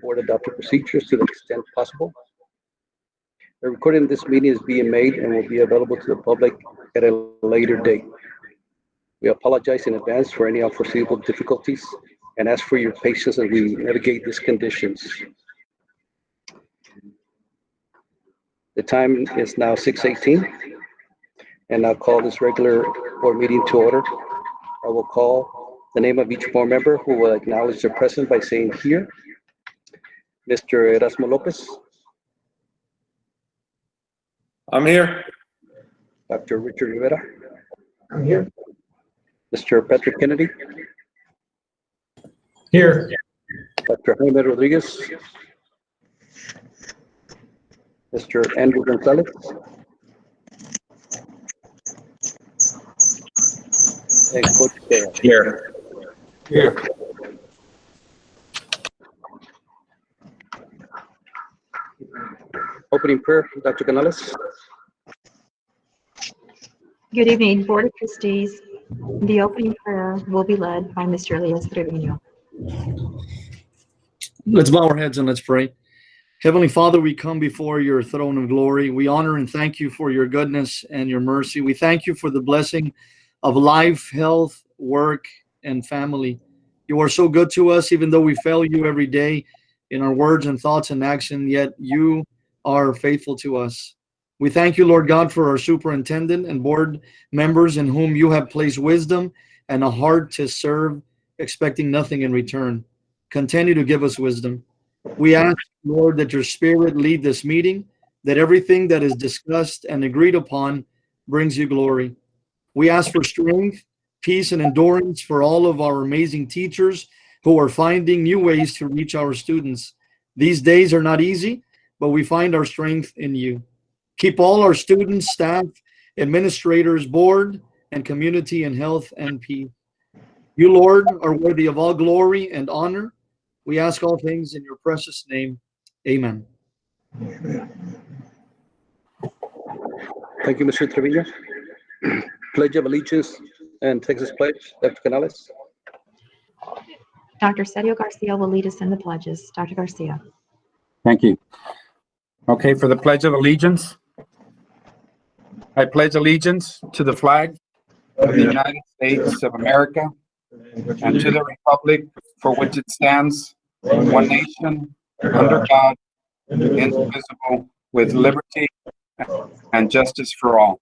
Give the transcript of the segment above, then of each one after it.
board adopted procedures to the extent possible. A recording of this meeting is being made and will be available to the public at a later date. We apologize in advance for any unforeseeable difficulties and ask for your patience as we navigate these conditions. The time is now 6:18, and I'll call this regular board meeting to order. I will call the name of each board member who will acknowledge their presence by saying here. Mr. Erasmo Lopez. I'm here. Dr. Richard Rivera. I'm here. Mr. Patrick Kennedy. Here. Dr. Jaime Rodriguez. Mr. Andrew Gonzalez. And Coach Dale. Here. Here. Opening prayer, Dr. Canales. Good evening, Board of Trustees. The opening prayer will be led by Mr. Elias Trevino. Let's bow our heads and let's pray. Heavenly Father, we come before your throne of glory. We honor and thank you for your goodness and your mercy. We thank you for the blessing of life, health, work, and family. You are so good to us, even though we fail you every day in our words and thoughts and action, yet you are faithful to us. We thank you, Lord God, for our superintendent and board members in whom you have placed wisdom and a heart to serve, expecting nothing in return. Continue to give us wisdom. We ask, Lord, that your spirit lead this meeting, that everything that is discussed and agreed upon brings you glory. We ask for strength, peace, and endurance for all of our amazing teachers who are finding new ways to reach our students. These days are not easy, but we find our strength in you. Keep all our students, staff, administrators, board, and community in health and peace. You, Lord, are worthy of all glory and honor. We ask all things in your precious name. Amen. Thank you, Mr. Trevino. Pledge of Allegiance and Texas Pledge, Dr. Canales. Dr. Sergio Garcia will lead us in the pledges. Dr. Garcia. Thank you. Okay, for the Pledge of Allegiance. I pledge allegiance to the flag of the United States of America and to the republic for which it stands, one nation, under God, indivisible, with liberty and justice for all.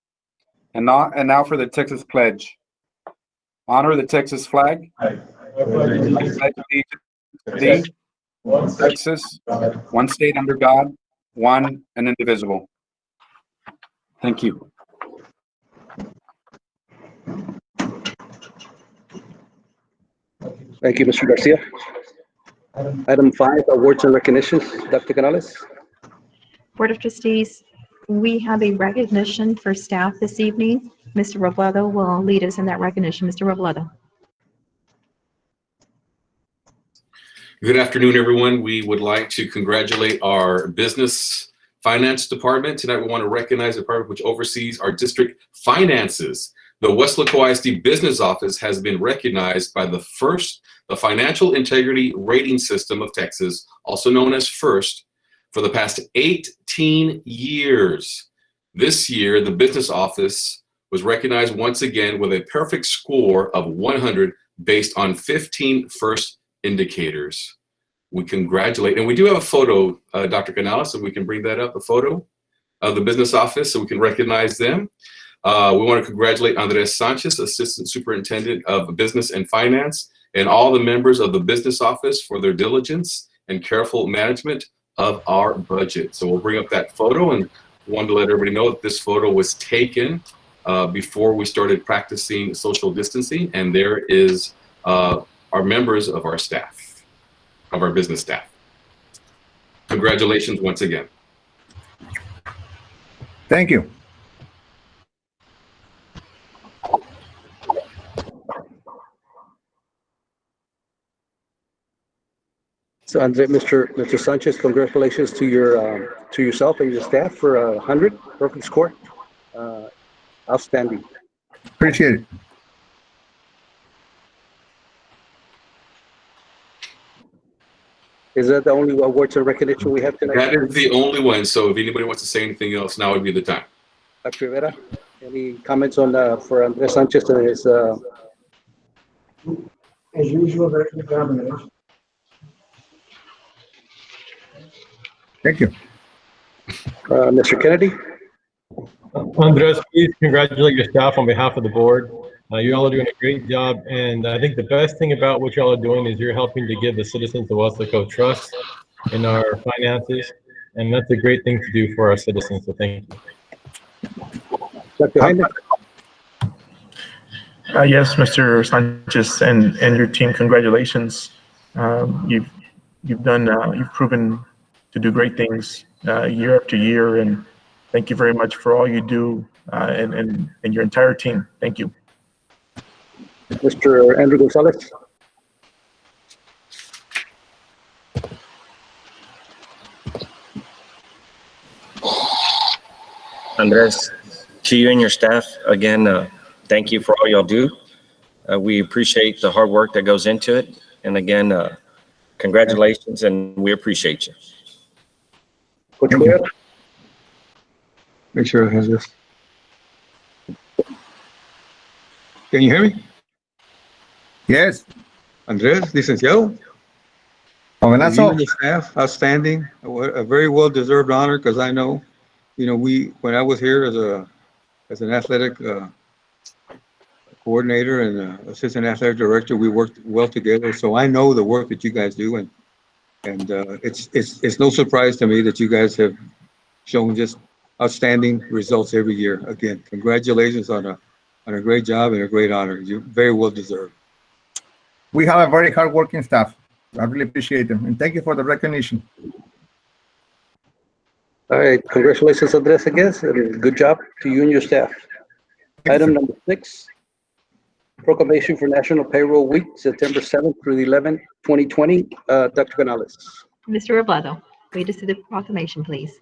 And now for the Texas Pledge. Honor the Texas flag. I pledge allegiance to thee, Texas, one state under God, one and indivisible. Thank you. Thank you, Mr. Garcia. Item 5, awards and recognitions, Dr. Canales. Board of Trustees, we have a recognition for staff this evening. Mr. Robledo will lead us in that recognition. Mr. Robledo. Good afternoon, everyone. We would like to congratulate our business finance department. Tonight, we want to recognize the department which oversees our district finances. The Weslaco ISD Business Office has been recognized by the Financial Integrity Rating System of Texas, also known as FIRST, for the past 18 years. This year, the business office was recognized once again with a perfect score of 100 based on 15 FIRST indicators. We congratulate, and we do have a photo, Dr. Canales, so we can bring that up, a photo of the business office so we can recognize them. We want to congratulate Andres Sanchez, Assistant Superintendent of Business and Finance, and all the members of the business office for their diligence and careful management of our budget. So we'll bring up that photo, and wanted to let everybody know that this photo was taken before we started practicing social distancing, and there is our members of our staff, of our business staff. Congratulations once again. Thank you. So, Mr. Sanchez, congratulations to yourself and your staff for 100, perfect score. Outstanding. Appreciate it. Is that the only awards and recognition we have tonight? That is the only one. So if anybody wants to say anything else, now would be the time. Dr. Rivera, any comments on, for Andres Sanchez and his, As usual, very good job. Thank you. Mr. Kennedy? Andres, please congratulate your staff on behalf of the board. You all are doing a great job, and I think the best thing about what you all are doing is you're helping to give the citizens of Weslaco trust in our finances, and that's a great thing to do for our citizens, so thank you. Dr. Jaime? Yes, Mr. Sanchez and your team, congratulations. You've proven to do great things year after year, and thank you very much for all you do and your entire team. Thank you. Mr. Andrew Gonzalez? Andres, to you and your staff, again, thank you for all y'all do. We appreciate the hard work that goes into it. And again, congratulations, and we appreciate you. Coach Guerrero? Make sure it has this. Can you hear me? Yes. Andres, licenciado. Jovenazo. You and the staff, outstanding. A very well-deserved honor, because I know, when I was here as an athletic coordinator and assistant athletic director, we worked well together. So I know the work that you guys do, and it's no surprise to me that you guys have shown just outstanding results every year. Again, congratulations on a great job and a great honor. You're very well deserved. We have a very hardworking staff. I really appreciate them, and thank you for the recognition. All right, congratulations, Andres, again, and good job to you and your staff. Item number 6, proclamation for National Payroll Week, September 7th through the 11th, 2020. Dr. Canales. Mr. Robledo, read us the proclamation, please.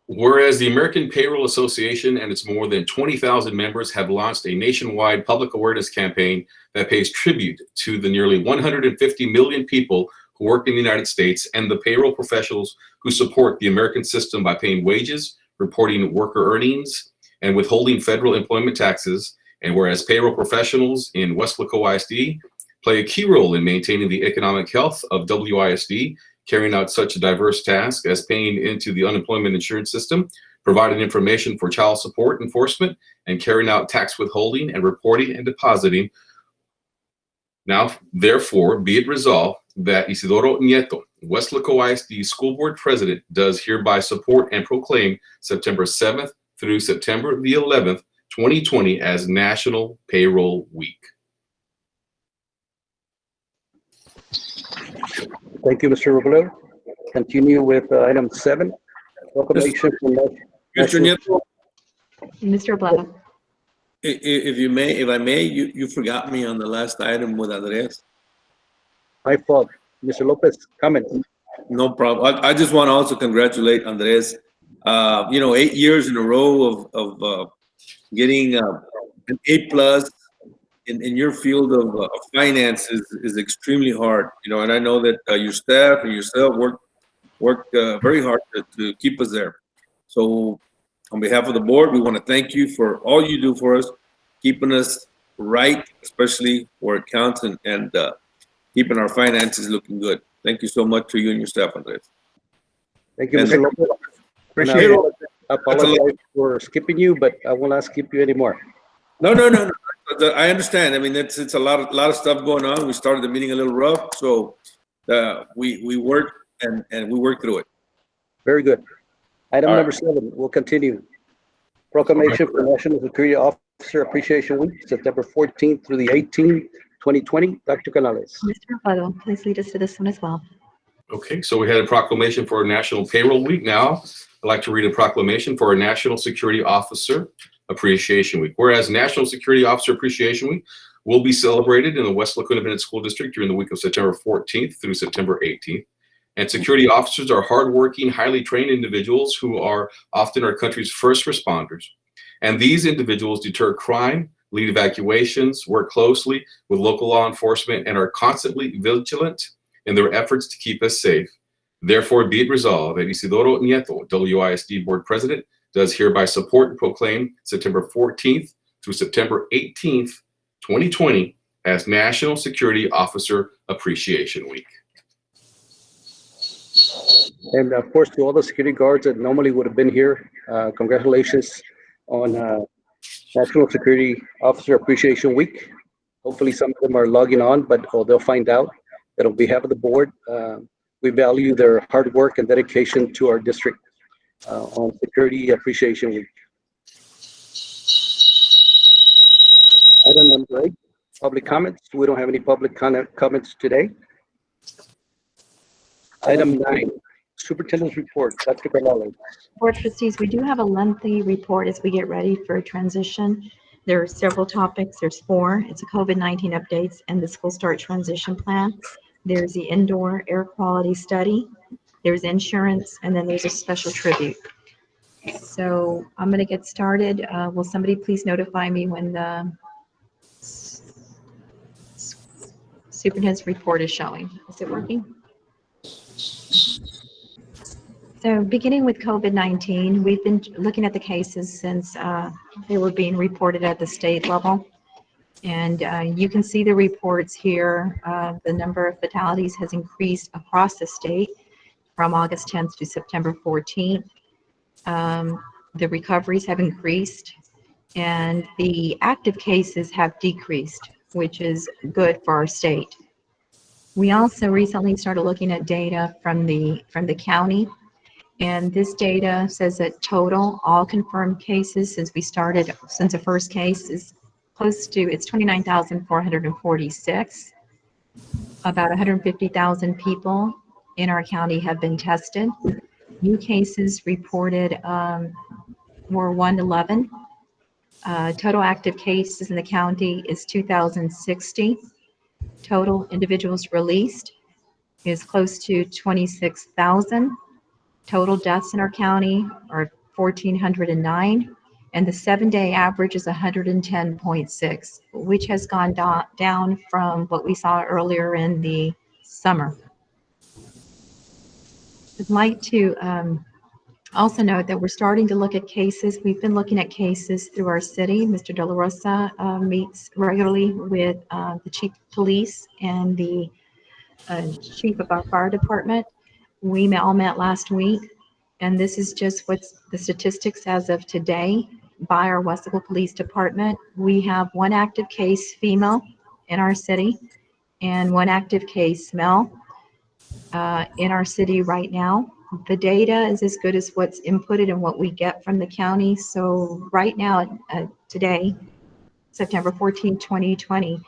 Whereas the American Payroll Association and its more than 20,000 members have launched a nationwide public awareness campaign that pays tribute to the nearly 150 million people who work in the United States and the payroll professionals who support the American system by paying wages, reporting worker earnings, and withholding federal employment taxes. And whereas payroll professionals in Weslaco ISD play a key role in maintaining the economic health of WISD, carrying out such a diverse task as paying into the unemployment insurance system, providing information for child support enforcement, and carrying out tax withholding and reporting and depositing. Now, therefore, be it resolved that Isidoro Nieto, Weslaco ISD School Board President, does hereby support and proclaim September 7th through September the 11th, 2020 as National Payroll Week. Thank you, Mr. Robledo. Continue with item 7, proclamation for Mr. Nieto, Mr. Robledo. if I may, you forgot me on the last item with Andres. My fault. Mr. Lopez, comment. No problem. I just want to also congratulate Andres. 8 years in a row of getting an A+ in your field of finance is extremely hard. And I know that your staff and yourself work very hard to keep us there. So on behalf of the board, we want to thank you for all you do for us, keeping us right, especially where it counts, and keeping our finances looking good. Thank you so much to you and your staff, Andres. Thank you, Mr. Lopez. Appreciate it. I apologize for skipping you, but I will not skip you anymore. No. I understand. I mean, it's a lot of stuff going on. We started the meeting a little rough, so we worked and we worked through it. Very good. Item All number right. 7, we'll continue. Proclamation for National Security Officer Appreciation Week, September 14th through the 18th, 2020. Dr. Canales. Mr. Robledo, please lead us to this one as well. Okay, so we had a proclamation for National Payroll Week. Now, I'd like to read a proclamation for our National Security Officer Appreciation Week. Whereas National Security Officer Appreciation Week will be celebrated in the Weslaco Independent School District during the week of September 14th through September 18th. And security officers are hardworking, highly trained individuals who are often our country's first responders. And these individuals deter crime, lead evacuations, work closely with local law enforcement, and are constantly vigilant in their efforts to keep us safe. Therefore, be it resolved that Isidoro Nieto, WISD Board President, does hereby support and proclaim September 14th through September 18th, 2020 as National Security Officer Appreciation Week. And of course, to all the security guards that normally would have been here, congratulations on National Security Officer Appreciation Week. Hopefully some of them are logging on, but they'll find out that on behalf of the board, we value their hard work and dedication to our district on Security Appreciation Week. Item number 8, public comments. We don't have any public comments today. Item 9, Superintendent's Report. Dr. Carvalho. Board Trustees, we do have a lengthy report as we get ready for transition. There are several topics. There's 4. It's a COVID-19 updates and the school start transition plan. There's the indoor air quality study. There's insurance, and then there's a special tribute. So I'm going to get started. Will somebody please notify me when the superintendent's report is showing? Is it working? So beginning with COVID-19, we've been looking at the cases since they were being reported at the state level. And you can see the reports here. The number of fatalities has increased across the state from August 10th to September 14th. The recoveries have increased and the active cases have decreased, which is good for our state. We also recently started looking at data from the county, and this data says that total all confirmed cases since the first case is close to, it's 29,446. About 150,000 people in our county have been tested. New cases reported were 111. Total active cases in the county is 2,060. Total individuals released is close to 26,000. Total deaths in our county are 1,409, and the 7-day average is 110.6, which has gone down from what we saw earlier in the summer. I'd like to also note that we're starting to look at cases. We've been looking at cases through our city. Mr. De La Rosa meets regularly with the chief of police and the chief of our fire department. We all met last week, and this is just what's the statistics as of today by our Weslaco Police Department. We have 1 active case female in our city and 1 active case male in our city right now. The data is as good as what's inputted and what we get from the county. So right now, today, September 14, 2020,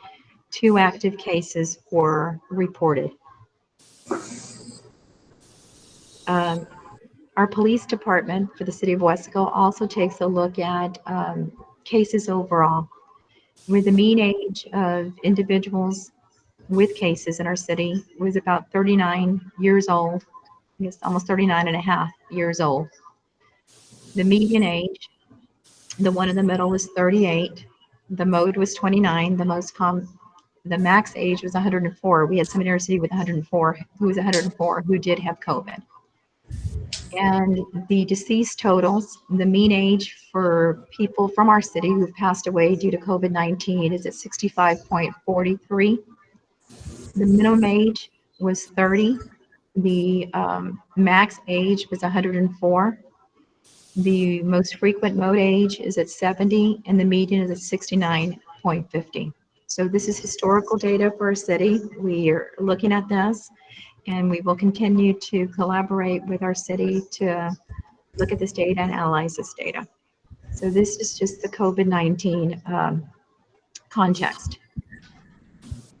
2 active cases were reported. Our police department for the city of Weslaco also takes a look at cases overall. With the mean age of individuals with cases in our city was about 39 years old. I guess almost 39 and a half years old. The median age, the one in the middle, was 38. The mode was 29. The max age was 104. We had someone in our city with 104, who was 104, who did have COVID. And the deceased totals, the mean age for people from our city who passed away due to COVID-19 is at 65.43. The minimum age was 30. The max age was 104. The most frequent mode age is at 70, and the median is at 69.50. So this is historical data for our city. We are looking at this, and we will continue to collaborate with our city to look at this data and analyze this data. So this is just the COVID-19 context.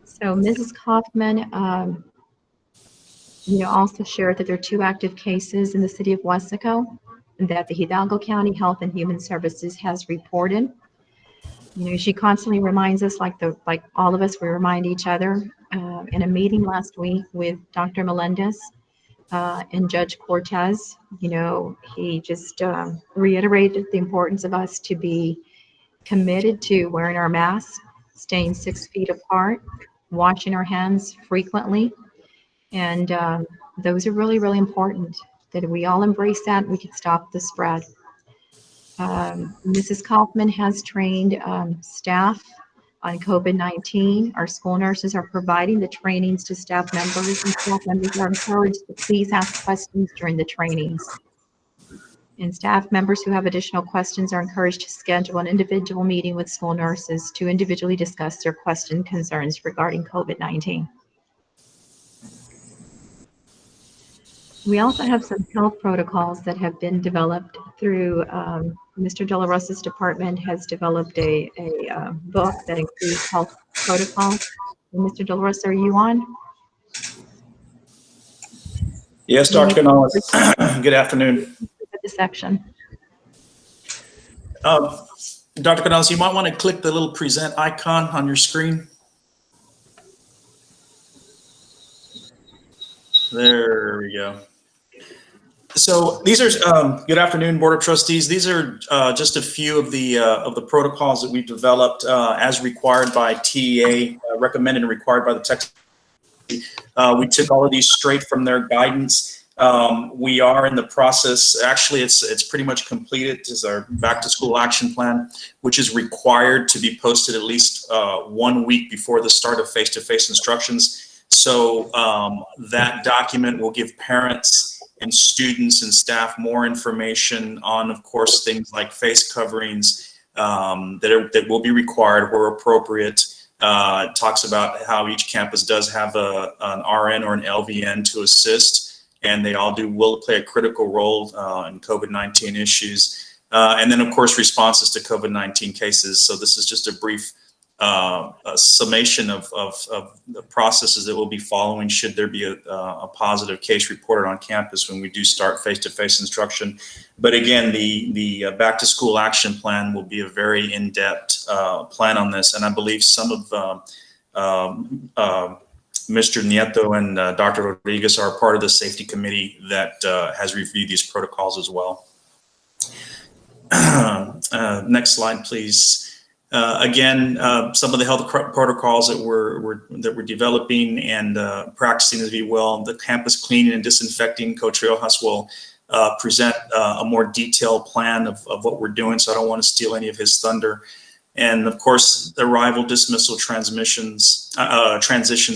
So Mrs. Kaufman, also shared that there are 2 active cases in the city of Weslaco that the Hidalgo County Health and Human Services has reported. She constantly reminds us, like all of us, we remind each other. In a meeting last week with Dr. Melendez and Judge Cortez, he just reiterated the importance of us to be committed to wearing our masks, staying 6 feet apart, washing our hands frequently, And those are really, really important, that if we all embrace that, we can stop the spread. Mrs. Kaufman has trained staff on COVID-19. Our school nurses are providing the trainings to staff members, and staff members are encouraged to please ask questions during the trainings. And staff members who have additional questions are encouraged to schedule an individual meeting with school nurses to individually discuss their question concerns regarding COVID-19. We also have some health protocols that have been developed through Mr. De La Rosa's department has developed a book that includes health protocols. And Mr. De La Rosa, are you on? Yes, Dr. Canales. Good afternoon. The section. Dr. Canales, you might want to click the little present icon on your screen. There we go. So these are, good afternoon, Board of Trustees. These are just a few of the protocols that we've developed as required by TEA, recommended and required by the Texas. We took all of these straight from their guidance. We are in the process, actually it's pretty much completed. This is our back to school action plan, which is required to be posted at least 1 week before the start of face-to-face instructions. So that document will give parents and students and staff more information on, of course, things like face coverings that will be required where appropriate. It talks about how each campus does have an RN or an LVN to assist, and they all will play a critical role in COVID-19 issues. And then, of course, responses to COVID-19 cases. So this is just a brief a summation of the processes that we'll be following should there be a positive case reported on campus when we do start face-to-face instruction. But again, the back to school action plan will be a very in-depth plan on this. And I believe some of Mr. Nieto and Dr. Rodriguez are part of the safety committee that has reviewed these protocols as well. Next slide, please. Again, some of the health protocols that we're developing and practicing, as we will. The campus cleaning and disinfecting. Coach Riojas will present a more detailed plan of what we're doing, so I don't want to steal any of his thunder. And of course, the arrival, dismissal, transitions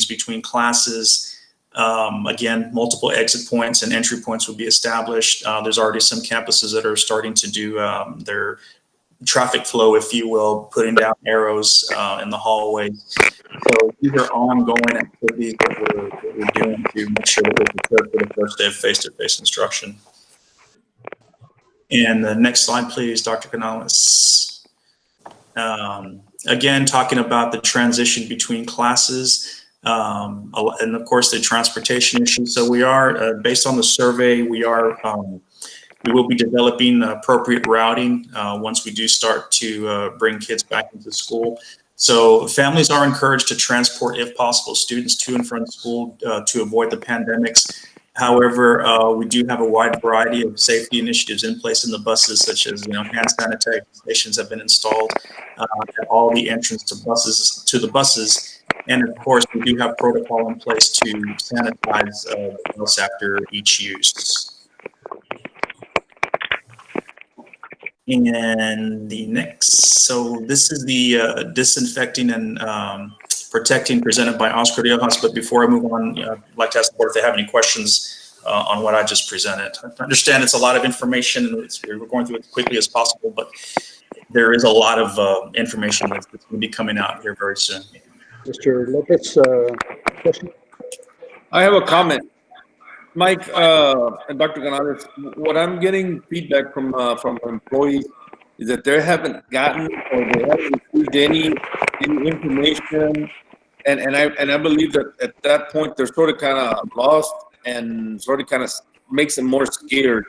between classes. Again, multiple exit points and entry points will be established. There's already some campuses that are starting to do their traffic flow, if you will, putting down arrows in the hallways. So these are ongoing activities that we're doing to make sure that we're prepared for the first day of face-to-face instruction. And the next slide, please, Dr. Canales. Again, talking about the transition between classes and of course the transportation issue. So we are, based on the survey, we will be developing appropriate routing once we do start to bring kids back into school. So families are encouraged to transport, if possible, students to and from school to avoid the pandemics. However, we do have a wide variety of safety initiatives in place in the buses, such as hand sanitization stations have been installed at all the entrance to the buses. And of course, we do have protocol in place to sanitize the bus after each use. And the next, so this is the disinfecting and protecting presented by Oscar Riojas. But before I move on, I'd like to ask the board if they have any questions on what I just presented. I understand it's a lot of information and we're going through it as quickly as possible, but there is a lot of information that's going to be coming out here very soon. Mr. Lopez, question? I have a comment. Mike and Dr. Canales, what I'm getting feedback from employees is that they haven't gotten or they haven't received any information, and I believe that at that point they're sort of kind of lost and sort of kind of makes them more scared.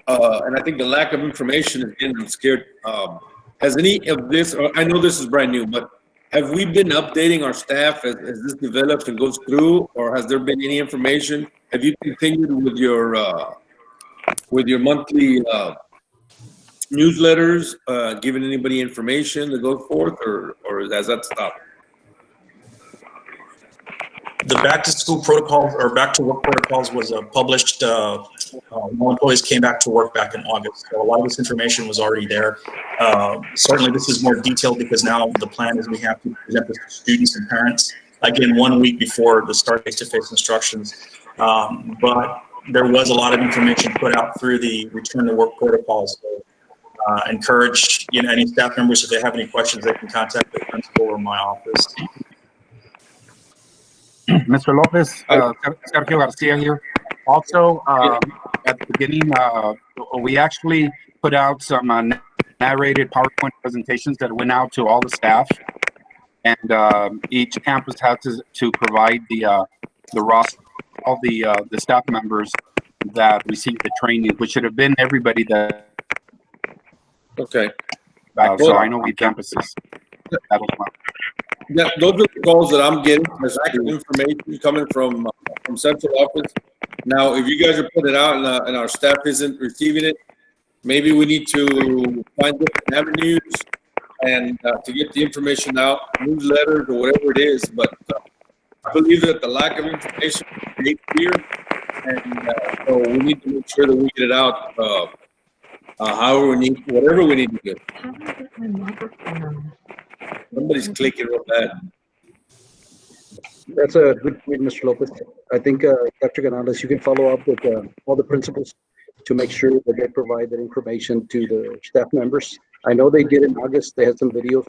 And I think the lack of information is getting them scared. Has any of this? Or I know this is brand new, but have we been updating our staff as this develops and goes through, or has there been any information? Have you continued with your monthly newsletters, giving anybody information to go forth, or has that stopped? the back to school protocols or back to work protocols was published when employees came back to work back in August. So a lot of this information was already there. Certainly this is more detailed because now the plan is we have to present this to students and parents, again, 1 week before the start face-to-face instructions. But there was a lot of information put out through the return to work protocols. So, encourage any staff members, if they have any questions, they can contact the principal or my office. Mr. Lopez, Sergio Garcia here. Also, at the beginning, we actually put out some narrated PowerPoint presentations that went out to all the staff, and each campus had to provide the roster, all the staff members that received the training, which should have been everybody that. Okay. So I know we campuses. That was one. Yeah, those are the calls that I'm getting. There's actual information coming from central office. Now, if you guys are putting it out and our staff isn't receiving it, maybe we need to find different avenues and to get the information out, newsletters or whatever it is. But I believe that the lack of information is clear, and so we need to make sure that we get it out. However we need, whatever we need to do. Somebody's clicking real bad. That's a good point, Mr. Lopez. I think, Dr. Canales, you can follow up with all the principals to make sure that they provide that information to the staff members. I know they did in August. They had some videos,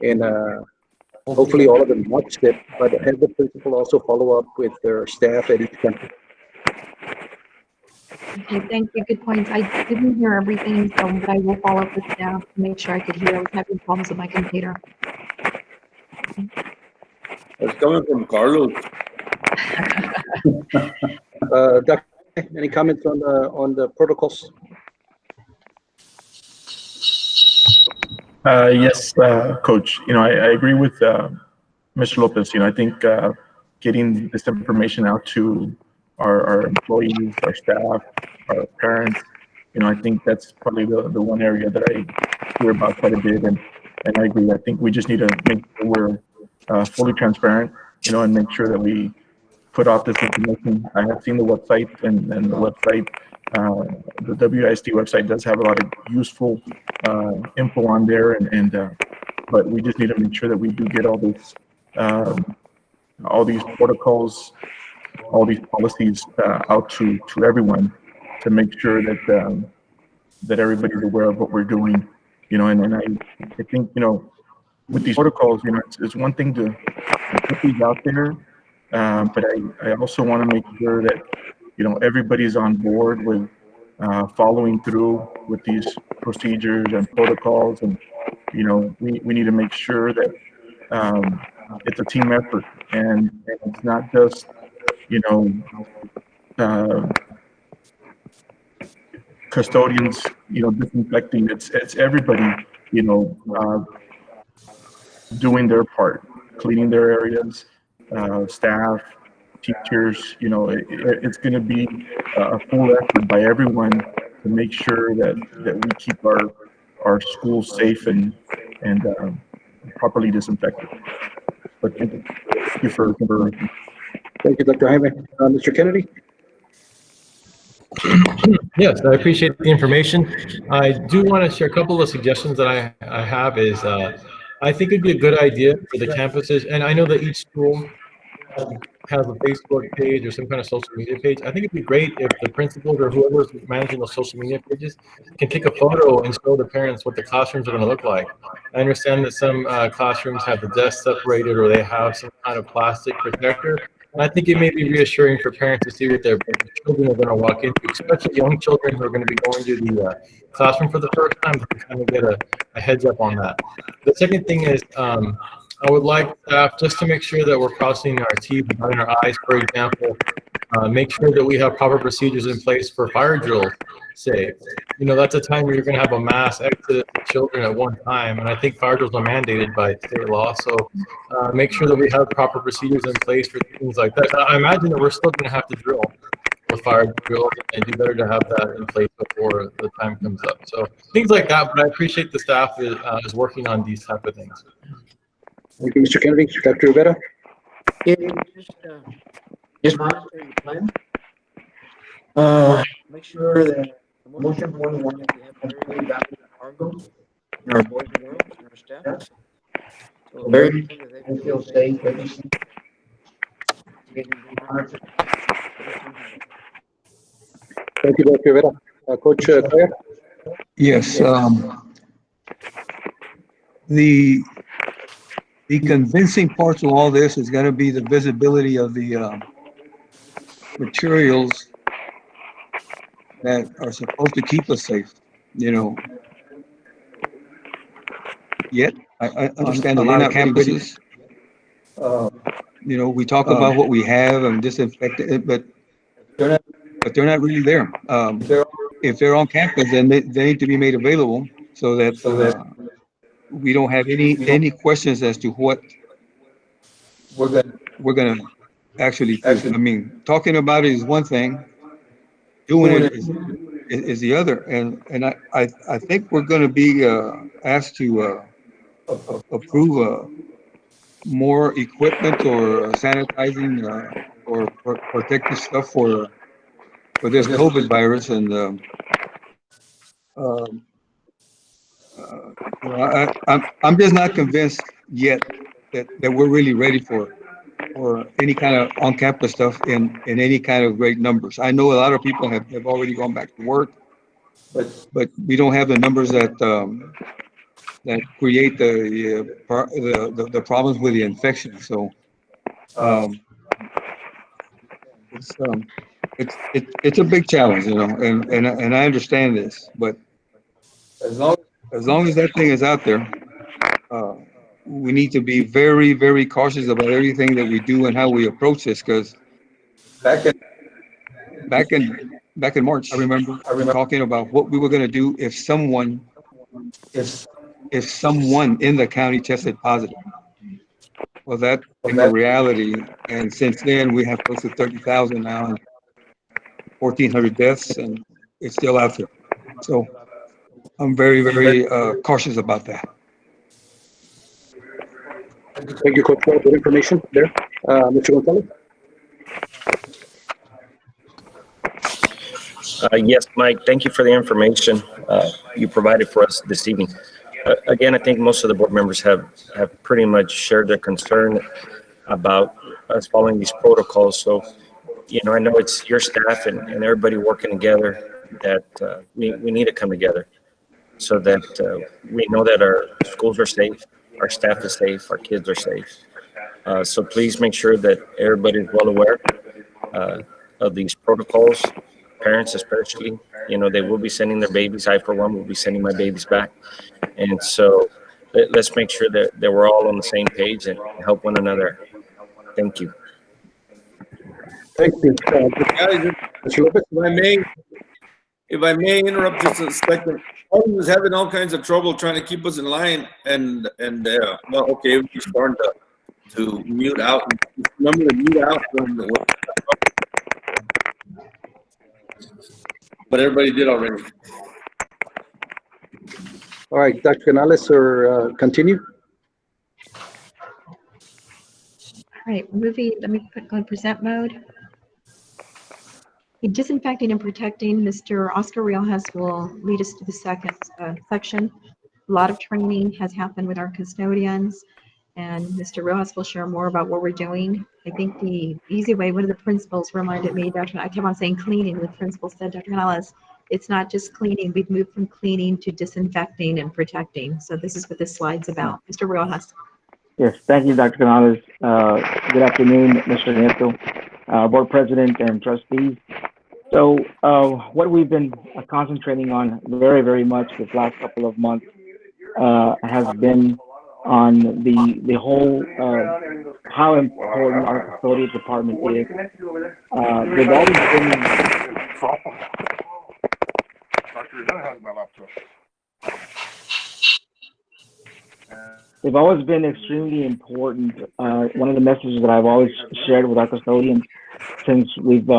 and hopefully all of them watched it, but have the principal also follow up with their staff at each campus. Okay, thank you. Good points. I didn't hear everything, so but I will follow up with staff to make sure I could hear. I was having problems with my computer. It's coming from Carlos. Dr., any comments on the protocols? Yes, Coach. I agree with Mr. Lopez. I think getting this information out to our employees, our staff, our parents, I think that's probably the one area that I hear about quite a bit, and I agree. I think we just need to make sure we're fully transparent, and make sure that we put out this information. I have seen the website, and the website, the WISD website does have a lot of useful info on there, but we just need to make sure that we do get all this, all these protocols, all these policies out to everyone, to make sure that that everybody's aware of what we're doing, and I think, with these protocols, it's one thing to put these out there, but I also want to make sure that, everybody's on board with following through with these procedures and protocols, and, we need to make sure that it's a team effort, and it's not just, custodians, disinfecting. It's everybody, doing their part, cleaning their areas, staff, teachers. It's going to be a full effort by everyone to make sure that we keep our schools safe and properly disinfected. But thank you for. Thank you, Dr. Jaime. Mr. Kennedy? Yes, I appreciate the information. I do want to share a couple of suggestions that I have is, I think it'd be a good idea for the campuses, and I know that each school has a Facebook page or some kind of social media page. I think it'd be great if the principals or whoever's managing those social media pages can take a photo and show the parents what the classrooms are going to look like. I understand that some classrooms have the desks separated, or they have some kind of plastic protector. And I think it may be reassuring for parents to see what their children are going to walk into, especially young children who are going to be going to the classroom for the first time, to kind of get a heads up on that. The second thing is, I would like staff just to make sure that we're crossing our T's and dotting our I's. For example, make sure that we have proper procedures in place for fire drills. Say, that's a time where you're going to have a mass exodus of children at one time, and I think fire drills are mandated by state law. So make sure that we have proper procedures in place for things like that. I imagine that we're still going to have to drill with fire drills, and it'd be better to have that in place before the time comes up. So things like that. But I appreciate the staff is working on these type of things. Thank you, Mr. Kennedy. Dr. Rivera? Just monitor your plan. Make sure that the most important one is we have a very valuable cargo in our boys and girls and our staff. So very important that they will feel safe every single day. Monitor. Thank you, Dr. Rivera. Coach Claire? Yes, the convincing part to all this is going to be the visibility of the materials that are supposed to keep us safe, you know. Yet, I understand a lot of campuses, you know, we talk about what we have and disinfect it, but they're not really there. If they're on campus, then they need to be made available so that we don't have any questions as to what we're gonna actually do. I mean, talking about it is one thing, doing it is the other. And I think we're gonna be asked to approve more equipment or sanitizing or protective stuff for this COVID virus. And you know, I'm just not convinced yet that we're really ready for any kind of on-campus stuff in any kind of great numbers. I know a lot of people have already gone back to work, but we don't have the numbers that create the problems with the infection. So it's a big challenge, you know, and I understand this, but as long as that thing is out there, we need to be very, very cautious about everything that we do and how we approach this. Because back in March, I remember talking about what we were going to do if someone in the county tested positive. Well, that became a reality, and since then we have close to 30,000 now and 1,400 deaths, and it's still out there. So I'm very, very cautious about that. Thank you, Coach, for the information there. Mr. Gonzalez? Yes, Mike, thank you for the information you provided for us this evening. Again, I think most of the board members have pretty much shared their concern about us following these protocols. So, you know, I know it's your staff and everybody working together that we need to come together so that we know that our schools are safe, our staff is safe, our kids are safe. So please make sure that everybody's well aware of these protocols, parents especially. You know, they will be sending their babies. I, for one, will be sending my babies back. And so let's make sure that we're all on the same page and help one another. Thank you. Thank you. Mr. Lopez, if I may interrupt just a second. I was having all kinds of trouble trying to keep us in line, and well, okay, we're starting to mute out. Remember to mute out but everybody did already. All right, Dr. Canales, or continue. All right, let me go in present mode. In disinfecting and protecting, Mr. Oscar Riojas will lead us to the second section. A lot of training has happened with our custodians, and Mr. Riojas will share more about what we're doing. I think the easy way, one of the principals reminded me, I kept on saying cleaning, the principal said, Dr. Canales, it's not just cleaning, we've moved from cleaning to disinfecting and protecting. So this is what this slide's about. Mr. Riojas. Yes, thank you, Dr. Canales. Good afternoon, Mr. Nieto, Board President and Trustees. So what we've been concentrating on very, very much this last couple of months has been on the whole how important our custodial department is. They've always been they've always been extremely important. One of the messages that I've always shared with our custodians since we've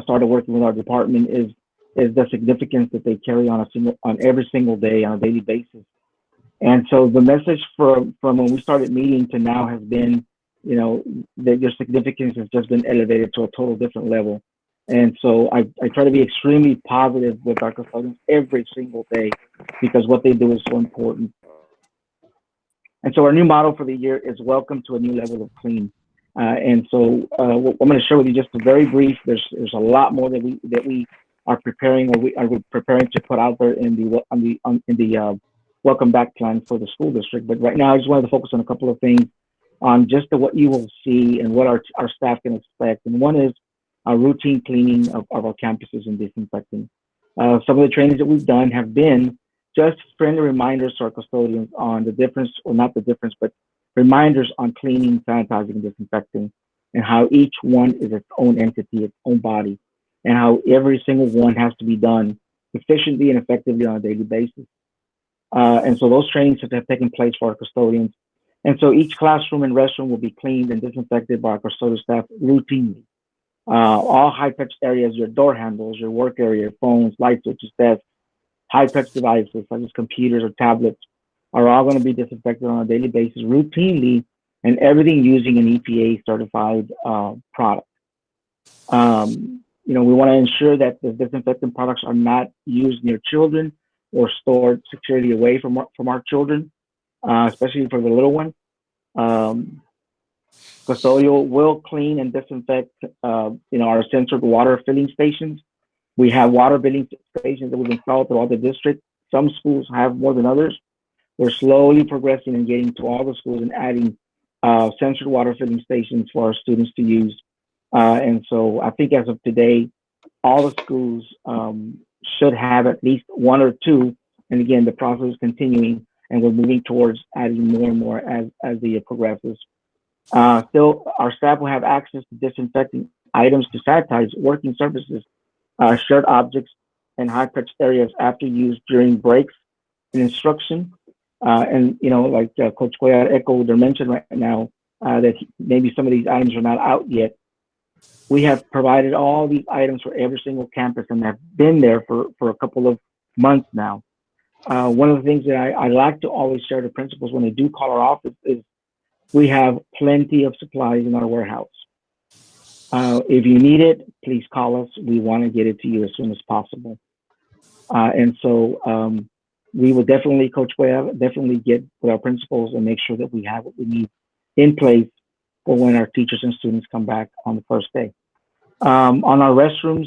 started working with our department is the significance that they carry on every single day, on a daily basis. And so the message from when we started meeting to now has been you know, that your significance has just been elevated to a total different level. And so I try to be extremely positive with our custodians every single day because what they do is so important. And so our new motto for the year is welcome to a new level of clean. And so what I'm going to share with you just a very brief. There's a lot more that we are preparing, or we are preparing to put out there in the welcome back plan for the school district. But right now, I just wanted to focus on a couple of things on just what you will see and what our staff can expect. And one is our routine cleaning of our campuses and disinfecting. Some of the trainings that we've done have been just friendly reminders to our custodians on the difference, or not the difference, but reminders on cleaning, sanitizing, and disinfecting, and how each one is its own entity, its own body, and how every single one has to be done efficiently and effectively on a daily basis. And so those trainings have taken place for our custodians. And so each classroom and restroom will be cleaned and disinfected by our custodial staff routinely. All high-touch areas, your door handles, your work area, phones, light switches, desks, high-touch devices such as computers or tablets are all going to be disinfected on a daily basis routinely, and everything using an EPA-certified product. You know, we want to ensure that the disinfectant products are not used near children or stored securely away from our children, especially for the little one. Custodial will clean and disinfect, our censored water filling stations. We have water filling stations that we've installed throughout the district. Some schools have more than others. We're slowly progressing and getting to all the schools and adding censored water filling stations for our students to use. And so I think as of today, all the schools should have at least one or two. And again, the process is continuing, and we're moving towards adding more and more as the year progresses. Still, our staff will have access to disinfecting items to sanitize working surfaces, shared objects, and high-touch areas after use during breaks and instruction. And, like Coach Cuellar echoed or mentioned right now, that maybe some of these items are not out yet. We have provided all these items for every single campus and have been there for a couple of months now. One of the things that I like to always share to principals when they do call our office is we have plenty of supplies in our warehouse. If you need it, please call us. We want to get it to you as soon as possible. And so we will definitely, Coach Cuellar, definitely get with our principals and make sure that we have what we need in place for when our teachers and students come back on the first day. On our restrooms,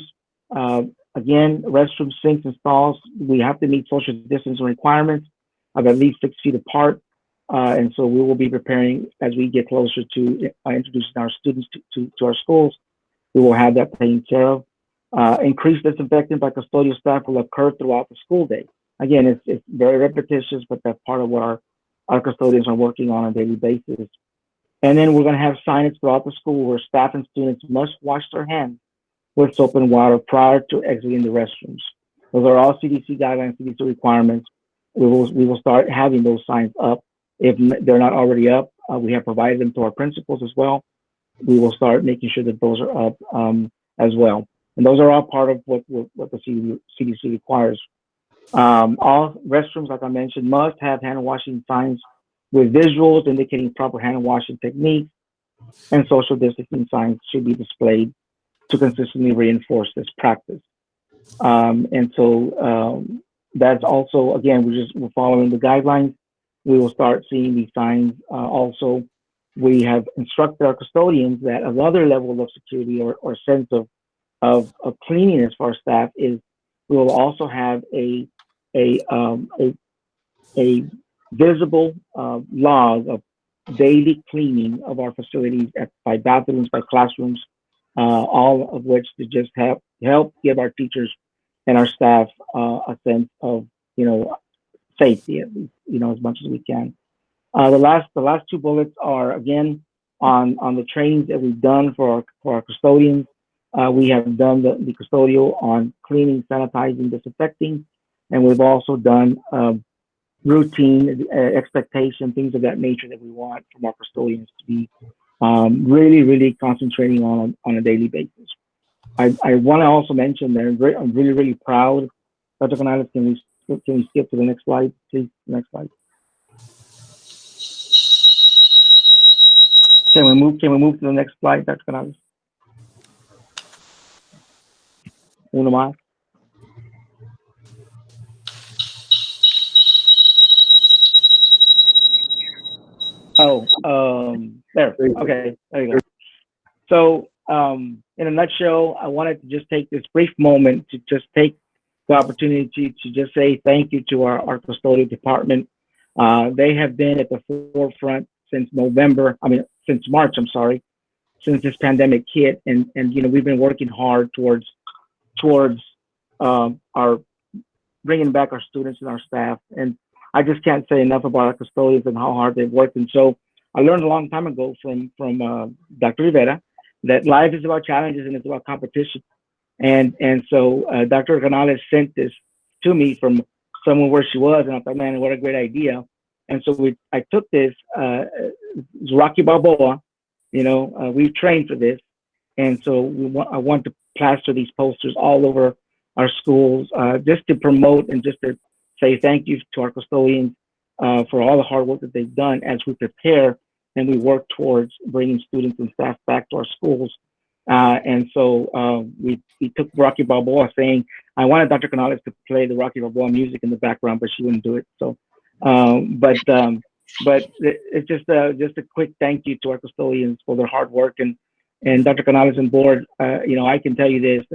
again, restroom sinks and stalls, we have to meet social distancing requirements of at least 6 feet apart. And so we will be preparing as we get closer to introducing our students to our schools. We will have that taken care of. Increased disinfecting by custodial staff will occur throughout the school day. Again, it's very repetitious, but that's part of what our custodians are working on a daily basis. And then we're going to have signage throughout the school where staff and students must wash their hands with soap and water prior to exiting the restrooms. Those are all CDC guidelines, CDC requirements. We will start having those signs up. If they're not already up, we have provided them to our principals as well. We will start making sure that those are up as well. And those are all part of what the CDC requires. All restrooms, like I mentioned, must have hand washing signs with visuals indicating proper hand washing techniques, and social distancing signs should be displayed to consistently reinforce this practice. And so that's also, again, we're following the guidelines. We will start seeing these signs. Also, we have instructed our custodians that another level of security or sense of cleanliness for our staff is we will also have a visible log of daily cleaning of our facilities by bathrooms, by classrooms, all of which to just help give our teachers and our staff a sense of safety, at least, as much as we can. The last two bullets are again on the trainings that we've done for our custodians. We have done the custodial on cleaning, sanitizing, disinfecting, and we've also done routine expectation, things of that nature that we want from our custodians to be really, really concentrating on a daily basis. I want to also mention that I'm really, really proud. Dr. Canales, can we skip to the next slide, please? Next slide. Can we move to the next slide, Dr. Canales? Uno más. There. Okay, there you go. So, in a nutshell, I wanted to just take this brief moment to just take the opportunity to just say thank you to our custodial department. They have been at the forefront since March, I'm sorry, since this pandemic hit, and we've been working hard towards our bringing back our students and our staff. And I just can't say enough about our custodians and how hard they've worked. And so I learned a long time ago from Dr. Rivera that life is about challenges and it's about competition. And so Dr. Canales sent this to me from someone where she was, and I thought, man, what a great idea. And so I took this, Rocky Balboa, we've trained for this. And so I want to plaster these posters all over our schools, just to promote and just to say thank you to our custodians for all the hard work that they've done as we prepare and we work towards bringing students and staff back to our schools. And so we took Rocky Balboa, saying, I wanted Dr. Canales to play the Rocky Balboa music in the background, but she wouldn't do it. So, but it's just a quick thank you to our custodians for their hard work, and Dr. Canales and board. I can tell you this,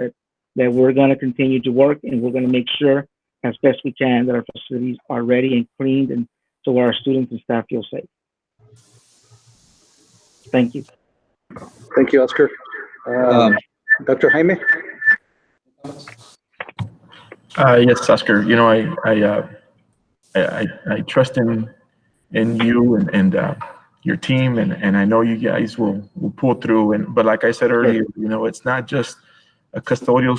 that we're going to continue to work, and we're going to make sure as best we can that our facilities are ready and cleaned, and so our students and staff feel safe. Thank you. Thank you, Oscar. Dr. Jaime? Yes, Oscar. I trust in you and your team, and I know you guys will pull through. But like I said earlier, it's not just a custodial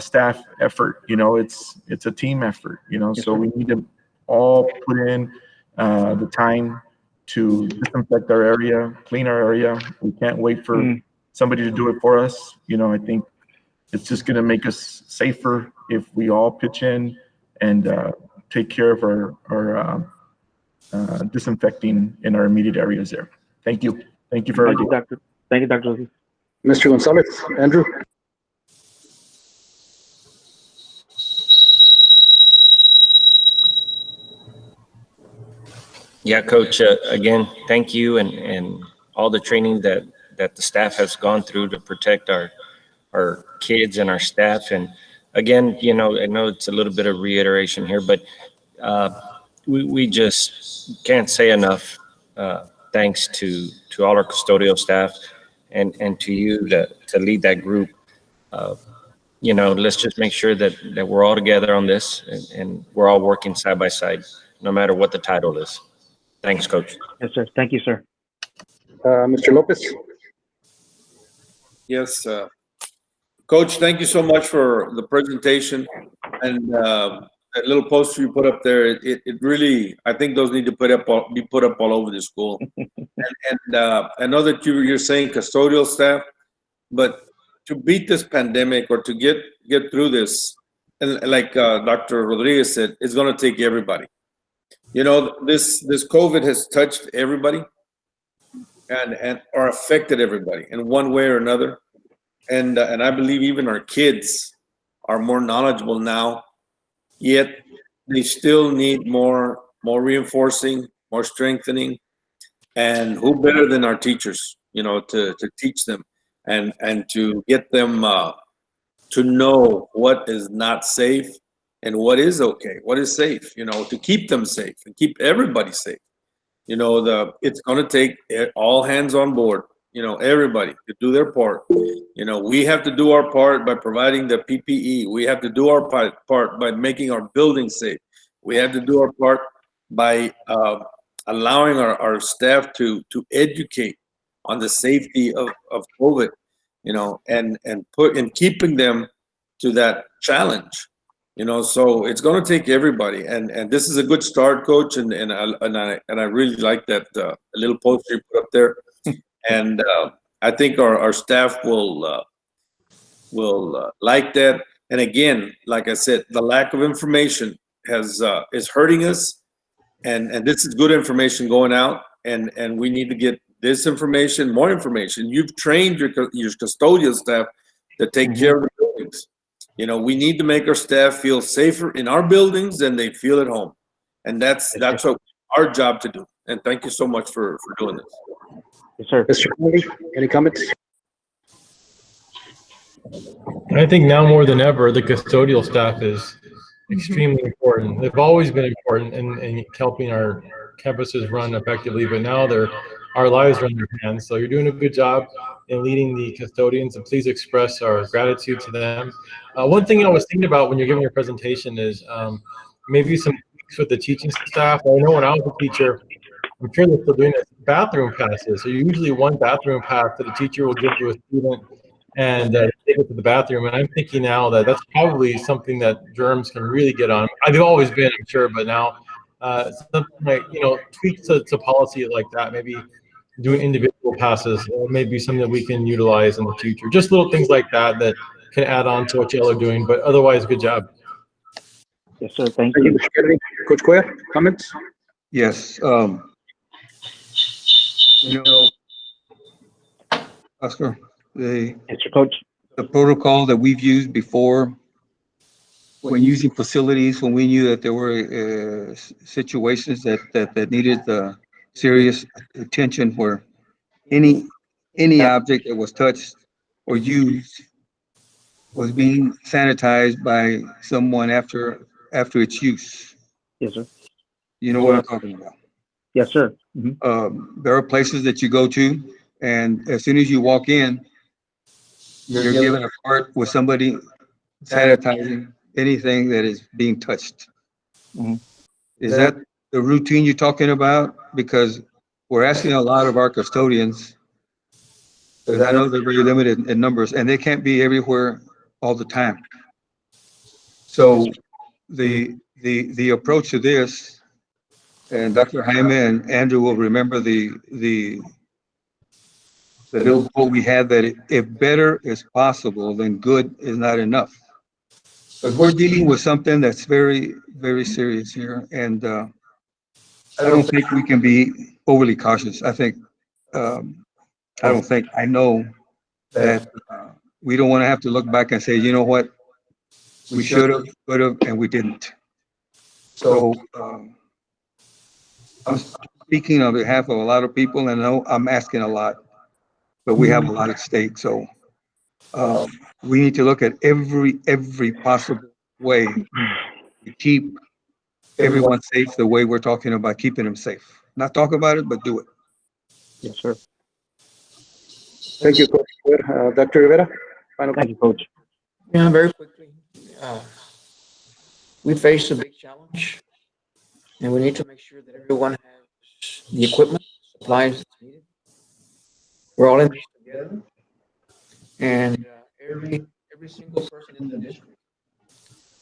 staff effort. It's a team effort. So we need to all put in the time to disinfect our area, clean our area. We can't wait for somebody to do it for us. I think it's just going to make us safer if we all pitch in and take care of our disinfecting in our immediate areas there. Thank you. Thank you for everything. Thank you, Dr. Mr. Gonzalez, Andrew? Yeah, Coach, again, thank you and all the training that the staff has gone through to protect our kids and our staff. And again, I know it's a little bit of reiteration here, but we just can't say enough thanks to all our custodial staff and to you to lead that group. Let's just make sure that we're all together on this and we're all working side by side, no matter what the title is. Thanks, Coach. Yes, sir. Thank you, sir. Mr. Lopez? Yes, Coach, thank you so much for the presentation, and that little poster you put up there. It really, I think those need to be put up all over the school. and I know that you're saying custodial staff, but to beat this pandemic or to get through this, and like Dr. Rodriguez said, it's going to take everybody. This COVID has touched everybody and or affected everybody in one way or another. And I believe even our kids are more knowledgeable now, yet they still need more reinforcing, more strengthening. And who better than our teachers, to teach them and to get them to know what is not safe and what is okay, what is safe, to keep them safe and keep everybody safe. It's going to take all hands on board, everybody to do their part. We have to do our part by providing the PPE. We have to do our part by making our buildings safe. We have to do our part by allowing our staff to educate on the safety of COVID, and keeping them to that challenge. So it's going to take everybody, and this is a good start, Coach, and I really like that little poster you put up there, and I think our staff will like that. And again, like I said, the lack of information is hurting us, and this is good information going out, and we need to get this information, more information. You've trained your custodial staff to take care of the buildings. You know, we need to make our staff feel safer in our buildings than they feel at home. And that's what our job to do. And thank you so much for doing this. Yes, sir. Mr. Kennedy, any comments? I think now more than ever, the custodial staff is extremely important. They've always been important in helping our campuses run effectively, but now our lives are in their hands. So you're doing a good job in leading the custodians, and please express our gratitude to them. One thing I was thinking about when you're giving your presentation is maybe some tweaks with the teaching staff. I know when I was a teacher, I'm sure they're still doing this, bathroom passes. So usually one bathroom pass that a teacher will give to a student and take it to the bathroom. And I'm thinking now that that's probably something that germs can really get on. They've always been, I'm sure, but now something like, you know, tweaks to policy like that, maybe doing individual passes may be something that we can utilize in the future. Just little things like that that can add on to what y'all are doing, but otherwise, good job. Yes, sir. Thank Thank you, you. Mr. Kennedy. Coach Cuellar, comments? Yes. You know, Oscar, Yes, sir, Coach. the protocol that we've used before when using facilities, when we knew that there were situations that needed serious attention, where any object that was touched or used was being sanitized by someone after its use. Yes, sir. You know what I'm talking about? Yes, sir. There are places that you go to, and as soon as you walk in, you're given a cart with somebody sanitizing anything that is being touched. Is that the routine you're talking about? Because we're asking a lot of our custodians, because I know they're very limited in numbers, and they can't be everywhere all the time. So the approach to this, and Dr. Jaime and Andrew will remember the little quote we had, that if better is possible, then good is not enough. But we're dealing with something that's very, very serious here, and I don't think we can be overly cautious. I think, I know that we don't want to have to look back and say, you know what, we should have, could have, and we didn't. So I'm speaking on behalf of a lot of people, and I know I'm asking a lot, but we have a lot at stake. So we need to look at every possible way to keep everyone safe, the way we're talking about keeping them safe. Not talk about it, but do it. Yes, sir. Thank you, Coach Cuellar. Dr. Rivera, final Thank you, Coach. Yeah, very quickly. We face a big challenge, and we need to make sure that everyone has the equipment, supplies that's needed. We're all in this together, and every single person in the district,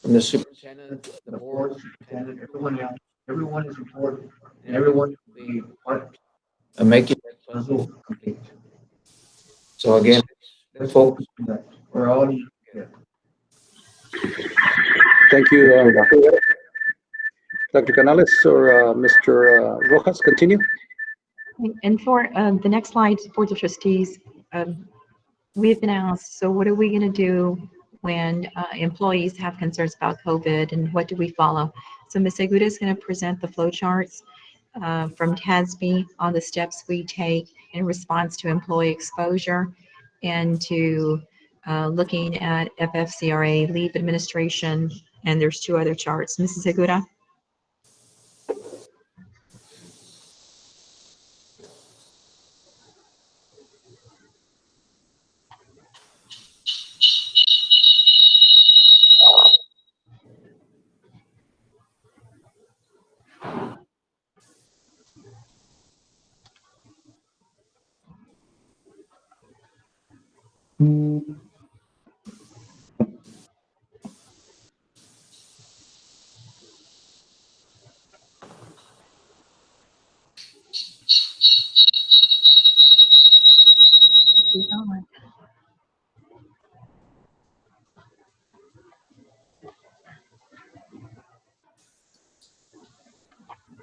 from the superintendent, the board, superintendent, everyone is important, and everyone will be part of making that puzzle complete. So again, let's focus on that. We're all together. Thank you, Dr. Rivera. Dr. Canales or Mr. Rojas, continue. And for the next slide, Board of Trustees, we've been asked, so what are we going to do when employees have concerns about COVID, and what do we follow? So Ms. Segura is going to present the flow charts from TASB on the steps we take in response to employee exposure and to looking at FFCRA leave administration, and there's two other charts. Mrs. Segura?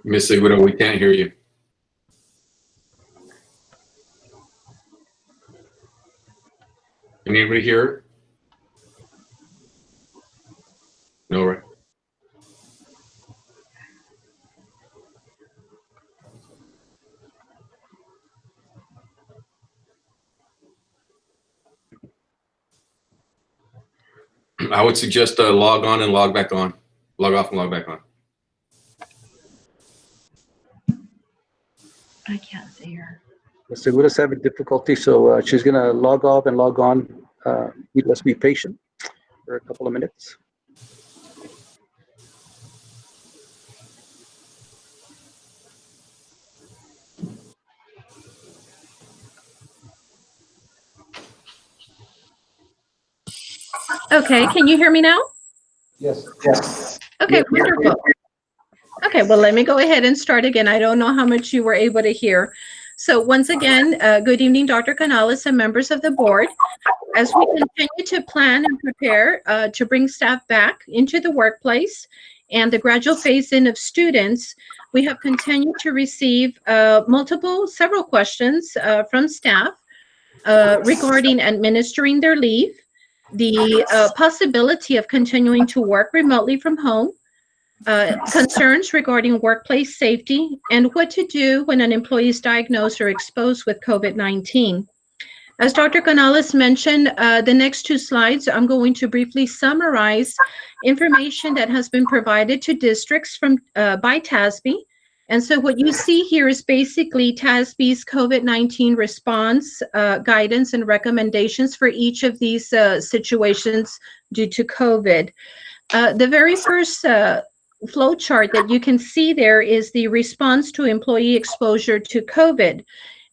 Ms. Segura, we can't hear you. Anybody here? No, right? I would suggest log on and log back on. Log off and log back on. I can't see her. Ms. Segura's having difficulty, so she's gonna log off and log on. Let's be patient for a couple of minutes. Okay, can you hear me now? Yes. Okay, wonderful. Okay, well, let me go ahead and start again. I don't know how much you were able to hear. So once again, good evening, Dr. Canales and members of the board. As we continue to plan and prepare to bring staff back into the workplace and the gradual phase-in of students, we have continued to receive several questions from staff regarding administering their leave, the possibility of continuing to work remotely from home, concerns regarding workplace safety, and what to do when an employee is diagnosed or exposed with COVID-19. As Dr. Canales mentioned, the next two slides, I'm going to briefly summarize information that has been provided to districts by TASB. And so what you see here is basically TASB's COVID-19 response guidance and recommendations for each of these situations due to COVID. The very first flow chart that you can see there is the response to employee exposure to COVID.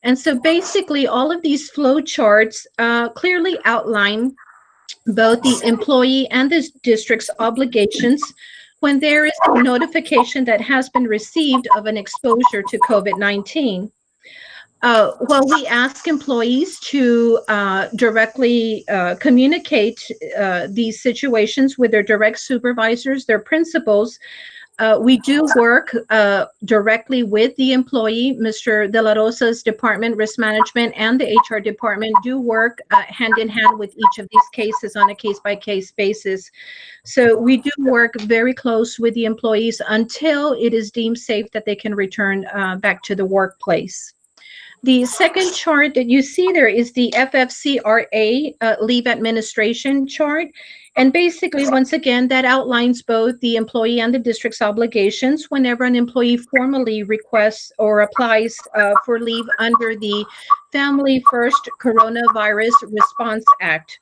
And so basically all of these flow charts clearly outline both the employee and the district's obligations when there is a notification that has been received of an exposure to COVID-19. Well, we ask employees to directly communicate these situations with their direct supervisors, their principals. We do work directly with the employee. Mr. De La Rosa's department, risk management, and the HR department do work hand in hand with each of these cases on a case-by-case basis. So we do work very close with the employees until it is deemed safe that they can return back to the workplace. The second chart that you see there is the FFCRA leave administration chart. And basically, once again, that outlines both the employee and the district's obligations whenever an employee formally requests or applies for leave under the Family First Coronavirus Response Act,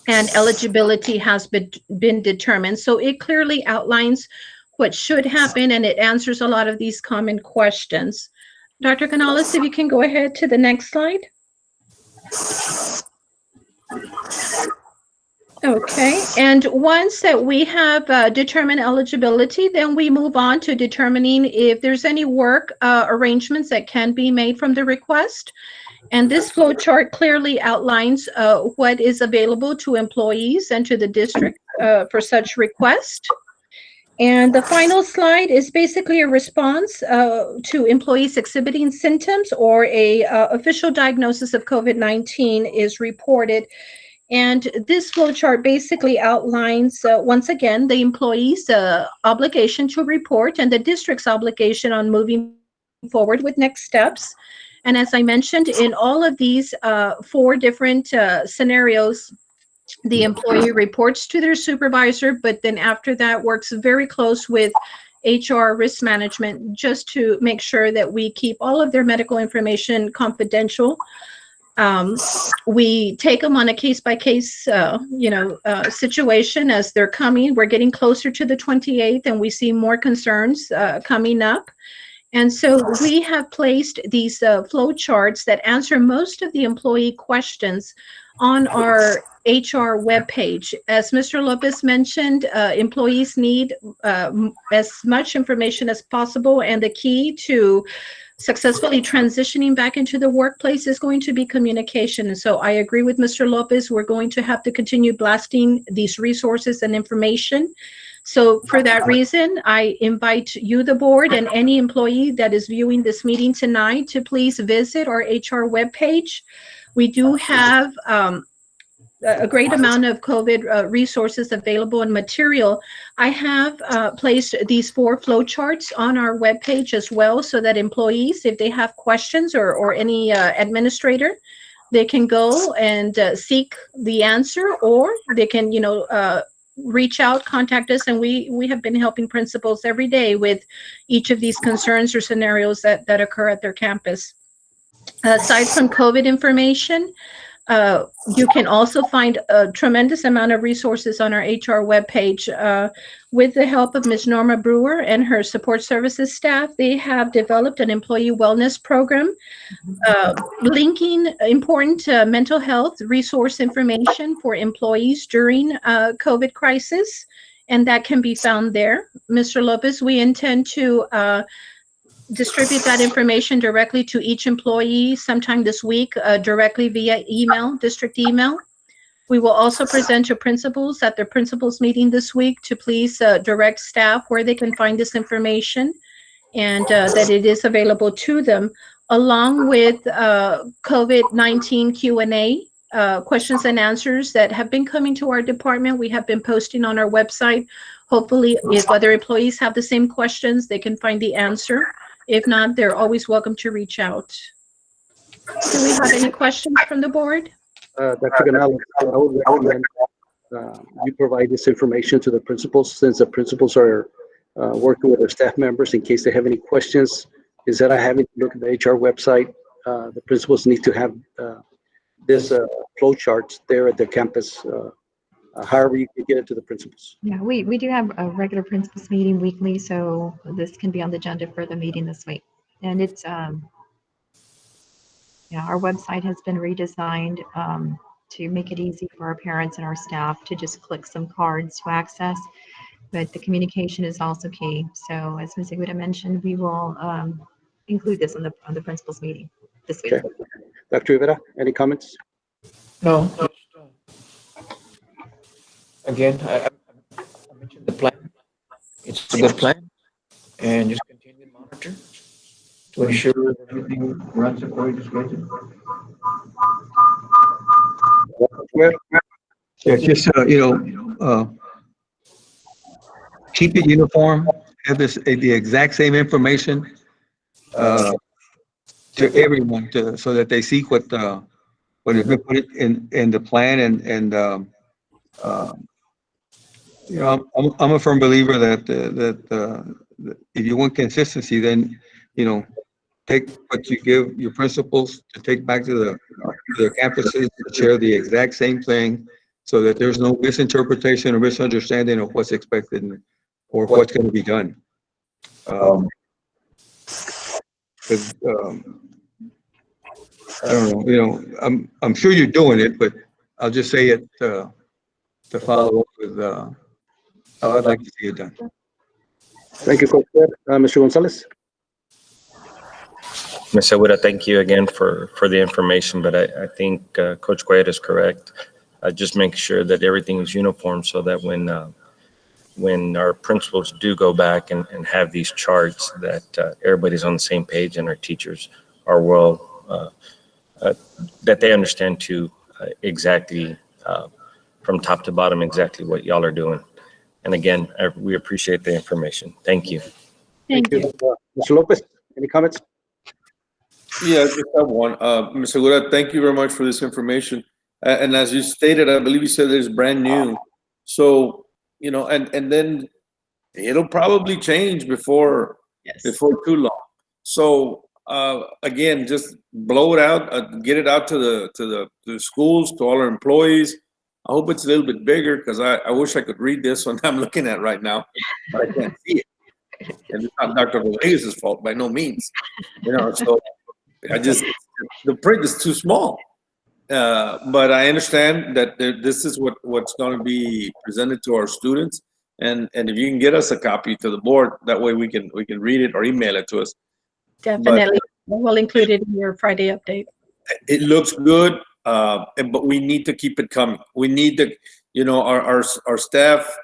and eligibility has been determined. So it clearly outlines what should happen, and it answers a lot of these common questions. Dr. Canales, if you can go ahead to the next slide. Okay, and once that we have determined eligibility, then we move on to determining if there's any work arrangements that can be made from the request. And this flow chart clearly outlines what is available to employees and to the district for such request. And the final slide is basically a response to employees exhibiting symptoms or a official diagnosis of COVID-19 is reported. And this flow chart basically outlines, once again, the employee's obligation to report and the district's obligation on moving forward with next steps. And as I mentioned, in all of these 4 different scenarios, the employee reports to their supervisor, but then after that works very close with HR risk management just to make sure that we keep all of their medical information confidential. We take them on a case-by-case, situation as they're coming. We're getting closer to the 28th, and we see more concerns coming up. And so we have placed these flow charts that answer most of the employee questions on our HR webpage. As Mr. Lopez mentioned, employees need as much information as possible, and the key to successfully transitioning back into the workplace is going to be communication. And so I agree with Mr. Lopez. We're going to have to continue blasting these resources and information. So for that reason, I invite you, the board, and any employee that is viewing this meeting tonight to please visit our HR webpage. We do have a great amount of COVID resources available and material. I have placed these 4 flow charts on our webpage as well, so that employees, if they have questions, or any administrator, they can go and seek the answer, or they can, reach out, contact us, and we have been helping principals every day with each of these concerns or scenarios that occur at their campus. Aside from COVID information, you can also find a tremendous amount of resources on our HR webpage. With the help of Ms. Norma Brewer and her support services staff, they have developed an employee wellness program, linking important mental health resource information for employees during COVID crisis, and that can be found there. Mr. Lopez, we intend to distribute that information directly to each employee sometime this week, directly via email, district email. We will also present to principals at their principals meeting this week to please direct staff where they can find this information, and that it is available to them, along with COVID-19 Q&A, questions and answers that have been coming to our department. We have been posting on our website. Hopefully, if other employees have the same questions, they can find the answer. If not, they're always welcome to reach out. Do we have any questions from the board? Dr. Canales, I would recommend you provide this information to the principals, since the principals are working with their staff members in case they have any questions. Instead of having to look at the HR website, the principals need to have this flow charts there at their campus. However you can get it to the principals. Yeah, we do have a regular principals meeting weekly, so this can be on the agenda for the meeting this week. And it's, yeah, our website has been redesigned to make it easy for our parents and our staff to just click some cards to access, but the communication is also key. So as Ms. Iguita mentioned, we will include this on the principals meeting this week. Okay. Dr. Rivera, any comments? No. Again, I mentioned the plan. It's a good plan, and just continue to monitor to ensure that everything runs according to schedule. Yeah, just, keep it uniform, have the exact same information to everyone, so that they see what has been put in the plan, and I'm a firm believer that if you want consistency, then take what you give your principals to take back to their campuses, to share the exact same thing, so that there's no misinterpretation or misunderstanding of what's expected or what's going to be done. I don't know, I'm sure you're doing it, but I'll just say it to follow up with how I'd like to see it done. Thank you, Coach. Mr. Gonzalez. Ms. Iguita, thank you again for the information, but I think Coach Guayet is correct. Just make sure that everything is uniform, so that when our principals do go back and have these charts, that everybody's on the same page, and our teachers are that they understand exactly from top to bottom exactly what y'all are doing. And again, we appreciate the information. Thank you. Thank you. Mr. Lopez, any comments? Yeah, I just have one. Ms. Segura, thank you very much for this information. And as you stated, I believe you said it's brand new. So, and then it'll probably change before too long. So, again, just blow it out, get it out to the schools, to all our employees. I hope it's a little bit bigger, because I wish I could read this one I'm looking at right now, but I can't see it. And it's not Dr. Rodriguez's fault by no means. So the print is too small. But I understand that this is what's going to be presented to our students. And if you can get us a copy to the board, that way we can read it or email it to us. Definitely. We'll include it in your Friday update. It looks good, but we need to keep it coming. We need to, our staff,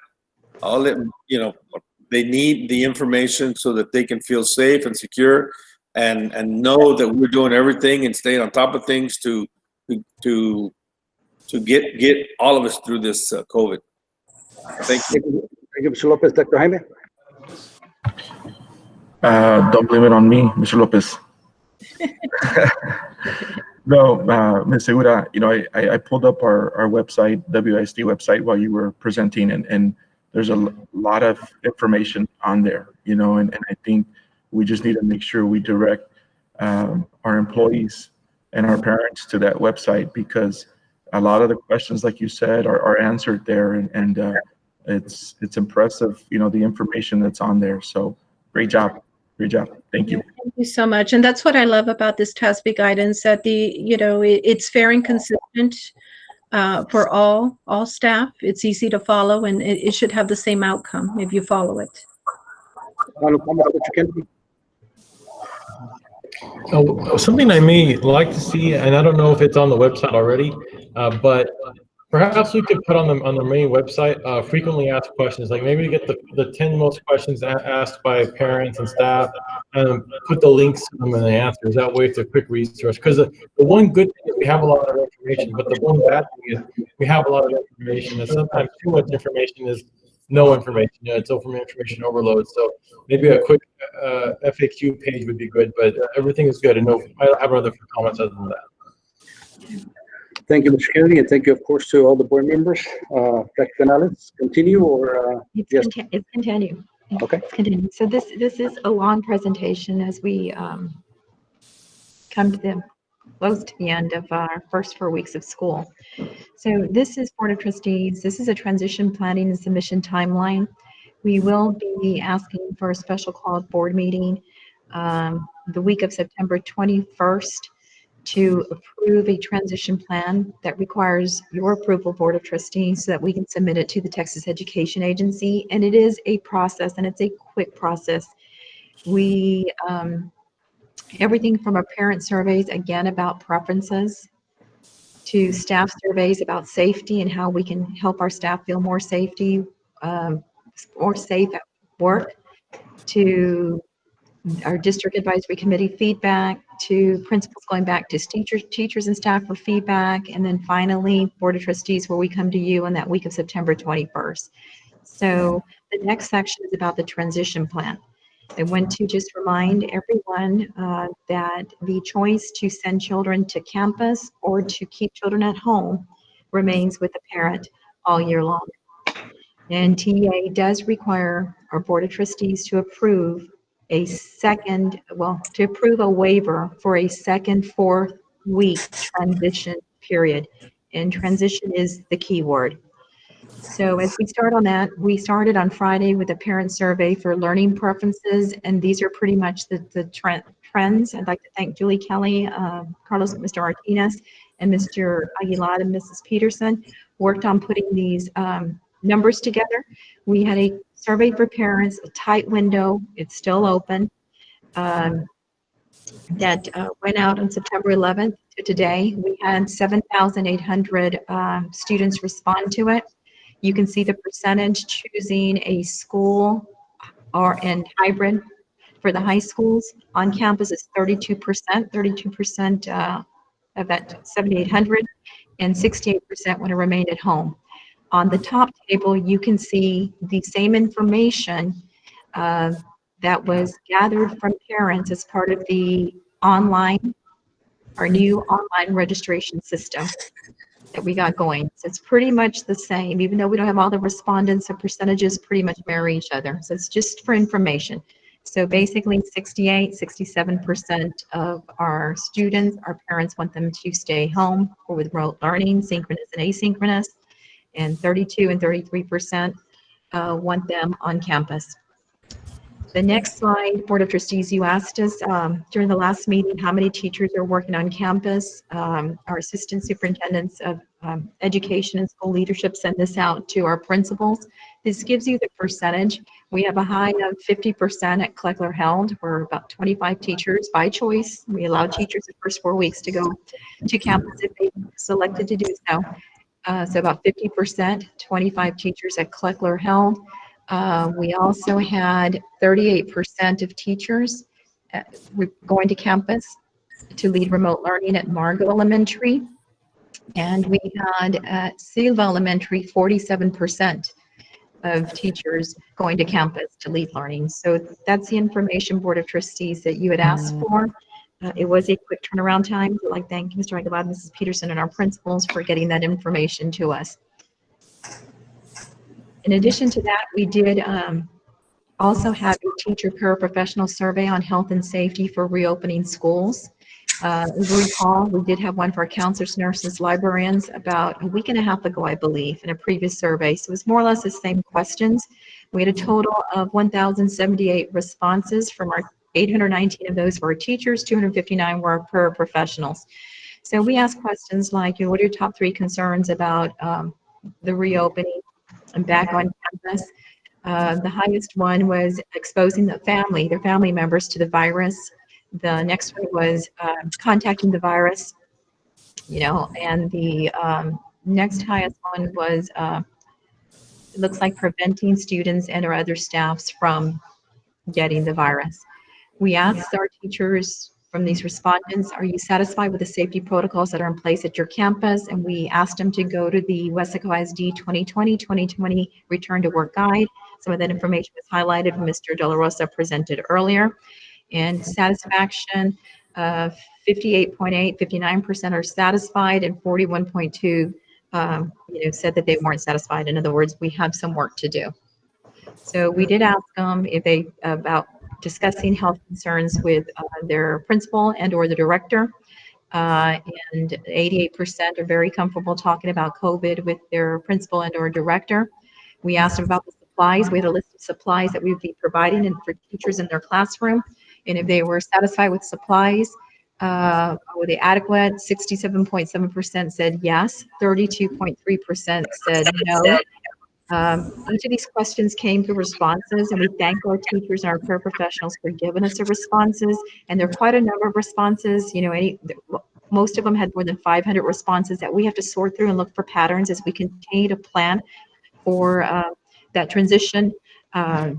they need the information so that they can feel safe and secure, and know that we're doing everything and staying on top of things to get all of us through this COVID. Thank you. Thank you, Mr. Lopez. Dr. Jaime? Don't blame it on me, Mr. Lopez. No, Ms. Segura, you know, I pulled up our website, WISD website, while you were presenting, and there's a lot of information on there, you know, and I think we just need to make sure we direct our employees and our parents to that website, because a lot of the questions, like you said, are answered there, and it's impressive, you know, the information that's on there. So great job. Great job. Thank you. Thank you so much. And that's what I love about this TASB guidance, that it's fair and consistent for all staff. It's easy to follow, and it should have the same outcome if you follow it. Something I may like to see, and I don't know if it's on the website already, but perhaps we could put on the main website frequently asked questions, like maybe get the 10 most questions asked by parents and staff, and put the links to them and the answers. That way it's a quick resource. Because the one good thing is we have a lot of information, but the one bad thing is we have a lot of information, and sometimes too much information is no information. You know, it's information overload. So maybe a quick FAQ page would be good, but everything is good. And no, I don't have other comments other than that. Thank you, Mr. Kennedy, and thank you, of course, to all the board members. Dr. Canales, continue or? It's continue. Okay. It's continue. So this is a long presentation as we come to the close to the end of our first 4 weeks of school. So this is Board of Trustees. This is a transition planning and submission timeline. We will be asking for a special called board meeting the week of September 21st to approve a transition plan that requires your approval, Board of Trustees, so that we can submit it to the Texas Education Agency. And it is a process, and it's a quick process. We, everything from our parent surveys, again, about preferences, to staff surveys about safety and how we can help our staff feel more safety, more safe at work, to our district advisory committee feedback, to principals going back to teachers and staff for feedback, and then finally Board of Trustees, where we come to you on that week of September 21st. So the next section is about the transition plan. I want to just remind everyone that the choice to send children to campus or to keep children at home remains with the parent all year long. And TEA does require our Board of Trustees to approve a waiver for a second 4th week transition period. And transition is the key word. So as we start on that, we started on Friday with a parent survey for learning preferences, and these are pretty much the trends. I'd like to thank Julie Kelly, Carlos, Mr. Martinez, and Mr. Aguilar and Mrs. Peterson worked on putting these numbers together. We had a survey for parents, a tight window, it's still open, that went out on September 11th to today. We had 7,800 students respond to it. You can see the percentage choosing a school and hybrid for the high schools. On campus is 32%, 32% of that 7,800, and 68% want to remain at home. On the top table, you can see the same information that was gathered from parents as part of the our new online registration system that we got going. So it's pretty much the same, even though we don't have all the respondents, the percentages pretty much mirror each other. So it's just for information. So basically 67% of our students, our parents want them to stay home or with remote learning, synchronous and asynchronous, and 32 and 33% want them on campus. The next slide, Board of Trustees, you asked us during the last meeting how many teachers are working on campus. Our assistant superintendents of education and school leadership send this out to our principals. This gives you the percentage. We have a high of 50% at Kleckler Held. We're about 25 teachers by choice. We allow teachers the first 4 weeks to go to campus if they selected to do so. So about 50%, 25 teachers at Kleckler Held. We also had 38% of teachers going to campus to lead remote learning at Margot Elementary. And we had at Silva Elementary 47% of teachers going to campus to lead learning. So that's the information, Board of Trustees, that you had asked for. It was a quick turnaround time. I'd like to thank Mr. Aguilar, Mrs. Peterson, and our principals for getting that information to us. In addition to that, we did also have a teacher paraprofessional survey on health and safety for reopening schools. As you recall, we did have one for our counselors, nurses, librarians about a week and a half ago, I believe, in a previous survey. So it was more or less the same questions. We had a total of 1,078 responses. From our 819 of those were teachers, 259 were paraprofessionals. So we asked questions like, what are your top 3 concerns about the reopening and back on campus? The highest one was exposing their family members to the virus. The next one was contacting the virus, and the next highest one was, it looks like preventing students and or other staffs from getting the virus. We asked our teachers from these respondents, are you satisfied with the safety protocols that are in place at your campus? And we asked them to go to the Weslaco ISD 2020 Return to Work Guide. Some of that information was highlighted when Mr. De La Rosa presented earlier. And satisfaction, 58.8, 59% are satisfied, and 41.2 said that they weren't satisfied. In other words, we have some work to do. So we did ask them if they about discussing health concerns with their principal and or the director, and 88% are very comfortable talking about COVID with their principal and or director. We asked them about the supplies. We had a list of supplies that we would be providing for teachers in their classroom, and if they were satisfied with supplies, were they adequate? 67.7% said yes, 32.3% said no. Each of these questions came through responses, and we thank our teachers and our paraprofessionals for giving us the responses. And there are quite a number of responses. Most of them had more than 500 responses that we have to sort through and look for patterns as we continue to plan for that transition plan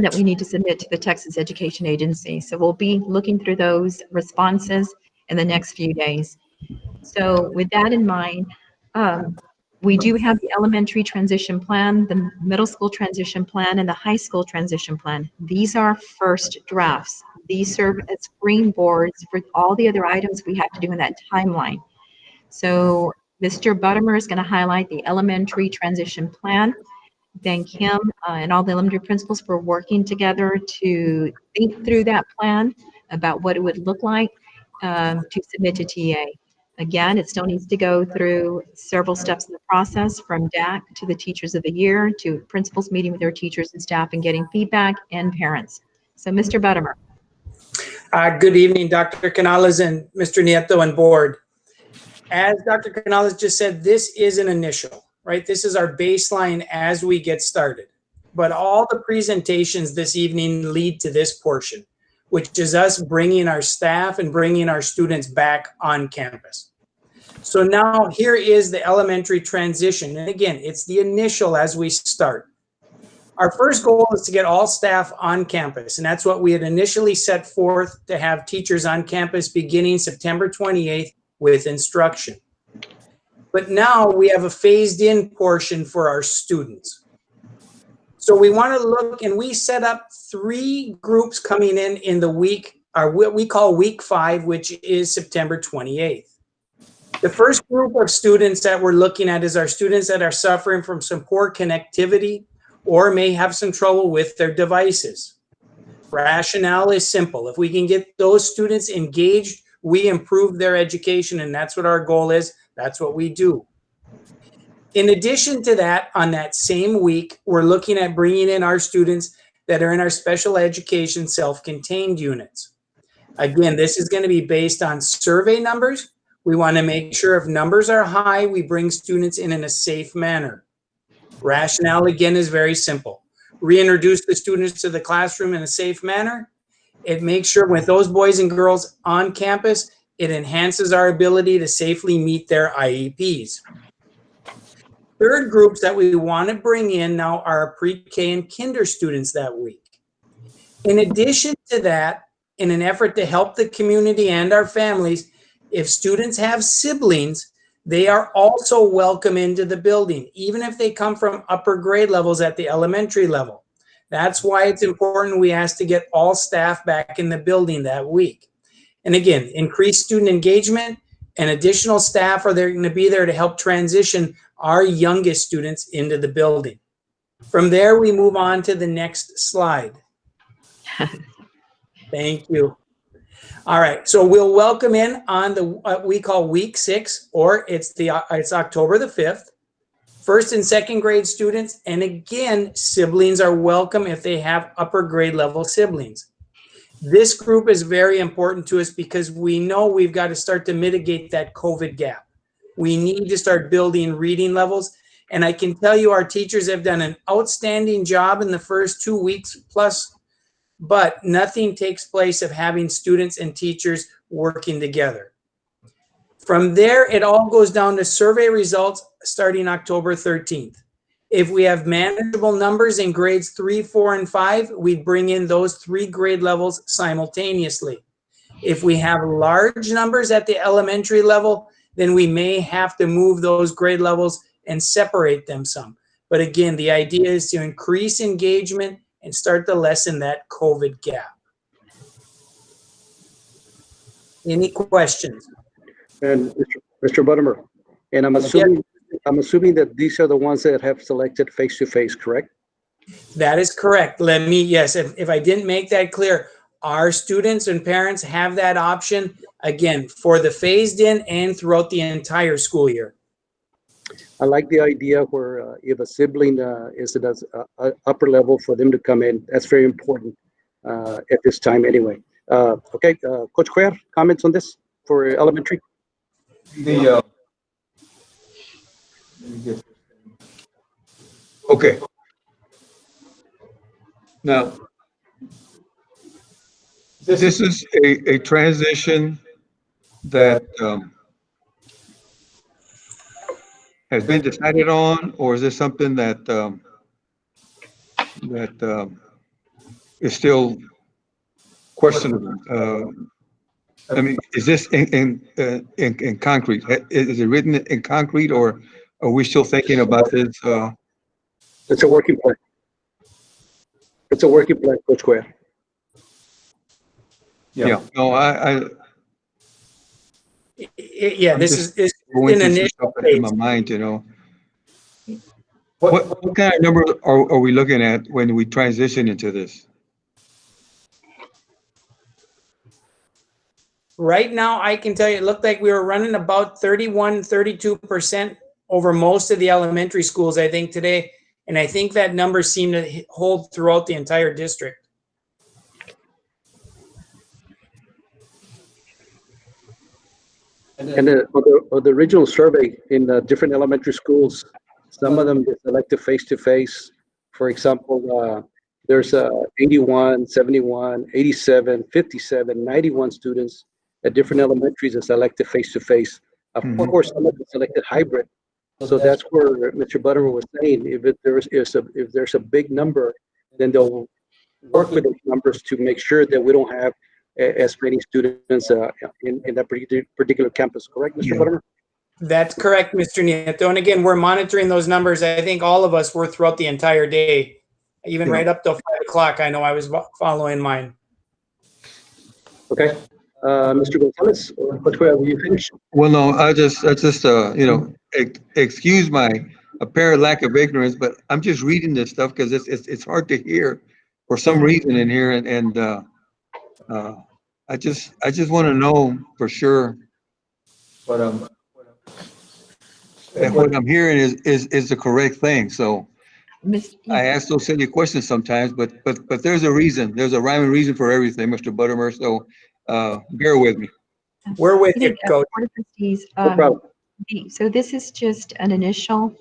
that we need to submit to the Texas Education Agency. So we'll be looking through those responses in the next few days. So with that in mind, we do have the elementary transition plan, the middle school transition plan, and the high school transition plan. These are first drafts. These serve as springboards for all the other items we have to do in that timeline. So Mr. Buttimer is going to highlight the elementary transition plan. Thank him and all the elementary principals for working together to think through that plan about what it would look like to submit to TA. Again, it still needs to go through several steps in the process, from DAC to the Teachers of the Year to principals meeting with their teachers and staff and getting feedback, and parents. So Mr. Buttimer. Good evening, Dr. Canales and Mr. Nieto and board. As Dr. Canales just said, this is an initial, right? This is our baseline as we get started. But all the presentations this evening lead to this portion, which is us bringing our staff and bringing our students back on campus. So now here is the elementary transition. And again, it's the initial as we start. Our first goal is to get all staff on campus. And that's what we had initially set forth, to have teachers on campus beginning September 28th with instruction. But now we have a phased in portion for our students. So we want to look, and we set up 3 groups coming in the week, or what we call week 5, which is September 28th. The first group of students that we're looking at is our students that are suffering from some poor connectivity or may have some trouble with their devices. Rationale is simple. If we can get those students engaged, we improve their education, and that's what our goal is. That's what we do. In addition to that, on that same week, we're looking at bringing in our students that are in our special education self-contained units. Again, this is going to be based on survey numbers. We want to make sure if numbers are high, we bring students in a safe manner. Rationale, again, is very simple. Reintroduce the students to the classroom in a safe manner. It makes sure with those boys and girls on campus, it enhances our ability to safely meet their IEPs. Third groups that we want to bring in now are pre-K and kinder students that week. In addition to that, in an effort to help the community and our families, if students have siblings, they are also welcome into the building, even if they come from upper grade levels at the elementary level. That's why it's important we ask to get all staff back in the building that week. And again, increased student engagement and additional staff are going to be there to help transition our youngest students into the building. From there, we move on to the next slide. Thank you. All right, so we'll welcome in on the what we call week 6, or it's October the 5th. First and second grade students, and again, siblings are welcome if they have upper grade level siblings. This group is very important to us because we know we've got to start to mitigate that COVID gap. We need to start building reading levels, and I can tell you our teachers have done an outstanding job in the first 2 weeks plus, but nothing takes place of having students and teachers working together. From there, it all goes down to survey results starting October 13th. If we have manageable numbers in grades 3, 4, and 5, we bring in those 3 grade levels simultaneously. If we have large numbers at the elementary level, then we may have to move those grade levels and separate them some. But again, the idea is to increase engagement and start to lessen that COVID gap. Any questions? And Mr. Buttermer, and I'm assuming that these are the ones that have selected face-to-face, correct? That is correct. Yes, if I didn't make that clear, our students and parents have that option, again, for the phased in and throughout the entire school year. I like the idea where if a sibling is at an upper level for them to come in. That's very important at this time anyway. Okay, Coach Cuellar, comments on this for elementary? Okay. Now, this is a transition that has been decided on, or is this something that is still questionable? I mean, is this in concrete? Is it written in concrete, or are we still thinking about this? It's a working plan. It's a working plan, Coach Cuellar. Yeah. No, yeah, this is going an through some initial stuff phase. in my mind, you know. What kind of number are we looking at when we transition into this? Right now, I can tell you, it looked like we were running about 31, 32% over most of the elementary schools, I think, today. And I think that number seemed to hold throughout the entire district. And the original survey in different elementary schools, some of them selected face-to-face. For example, there's 81, 71, 87, 57, 91 students at different elementaries that selected face-to-face. Of course, some of them selected hybrid. So that's where Mr. Butterman was saying, if there's a big number, then they'll work with those numbers to make sure that we don't have as many students in that particular campus. Correct, Mr. Butterman? That's correct, Mr. Nieto. And again, we're monitoring those numbers. I think all of us were throughout the entire day, even right up till 5 o'clock. I know I was following mine. Okay. Mr. Gonzalez, will you finish? Well, no, I just you know, excuse my apparent lack of ignorance, but I'm just reading this stuff because it's hard to hear for some reason in here, and I just want to know for sure what I'm hearing is the correct thing. So I ask those silly questions sometimes, but there's a reason. There's a rhyme and reason for everything, Mr. Buttermer. So bear with me. We're with you, Coach. Board of Trustees, No problem. so this is just an initial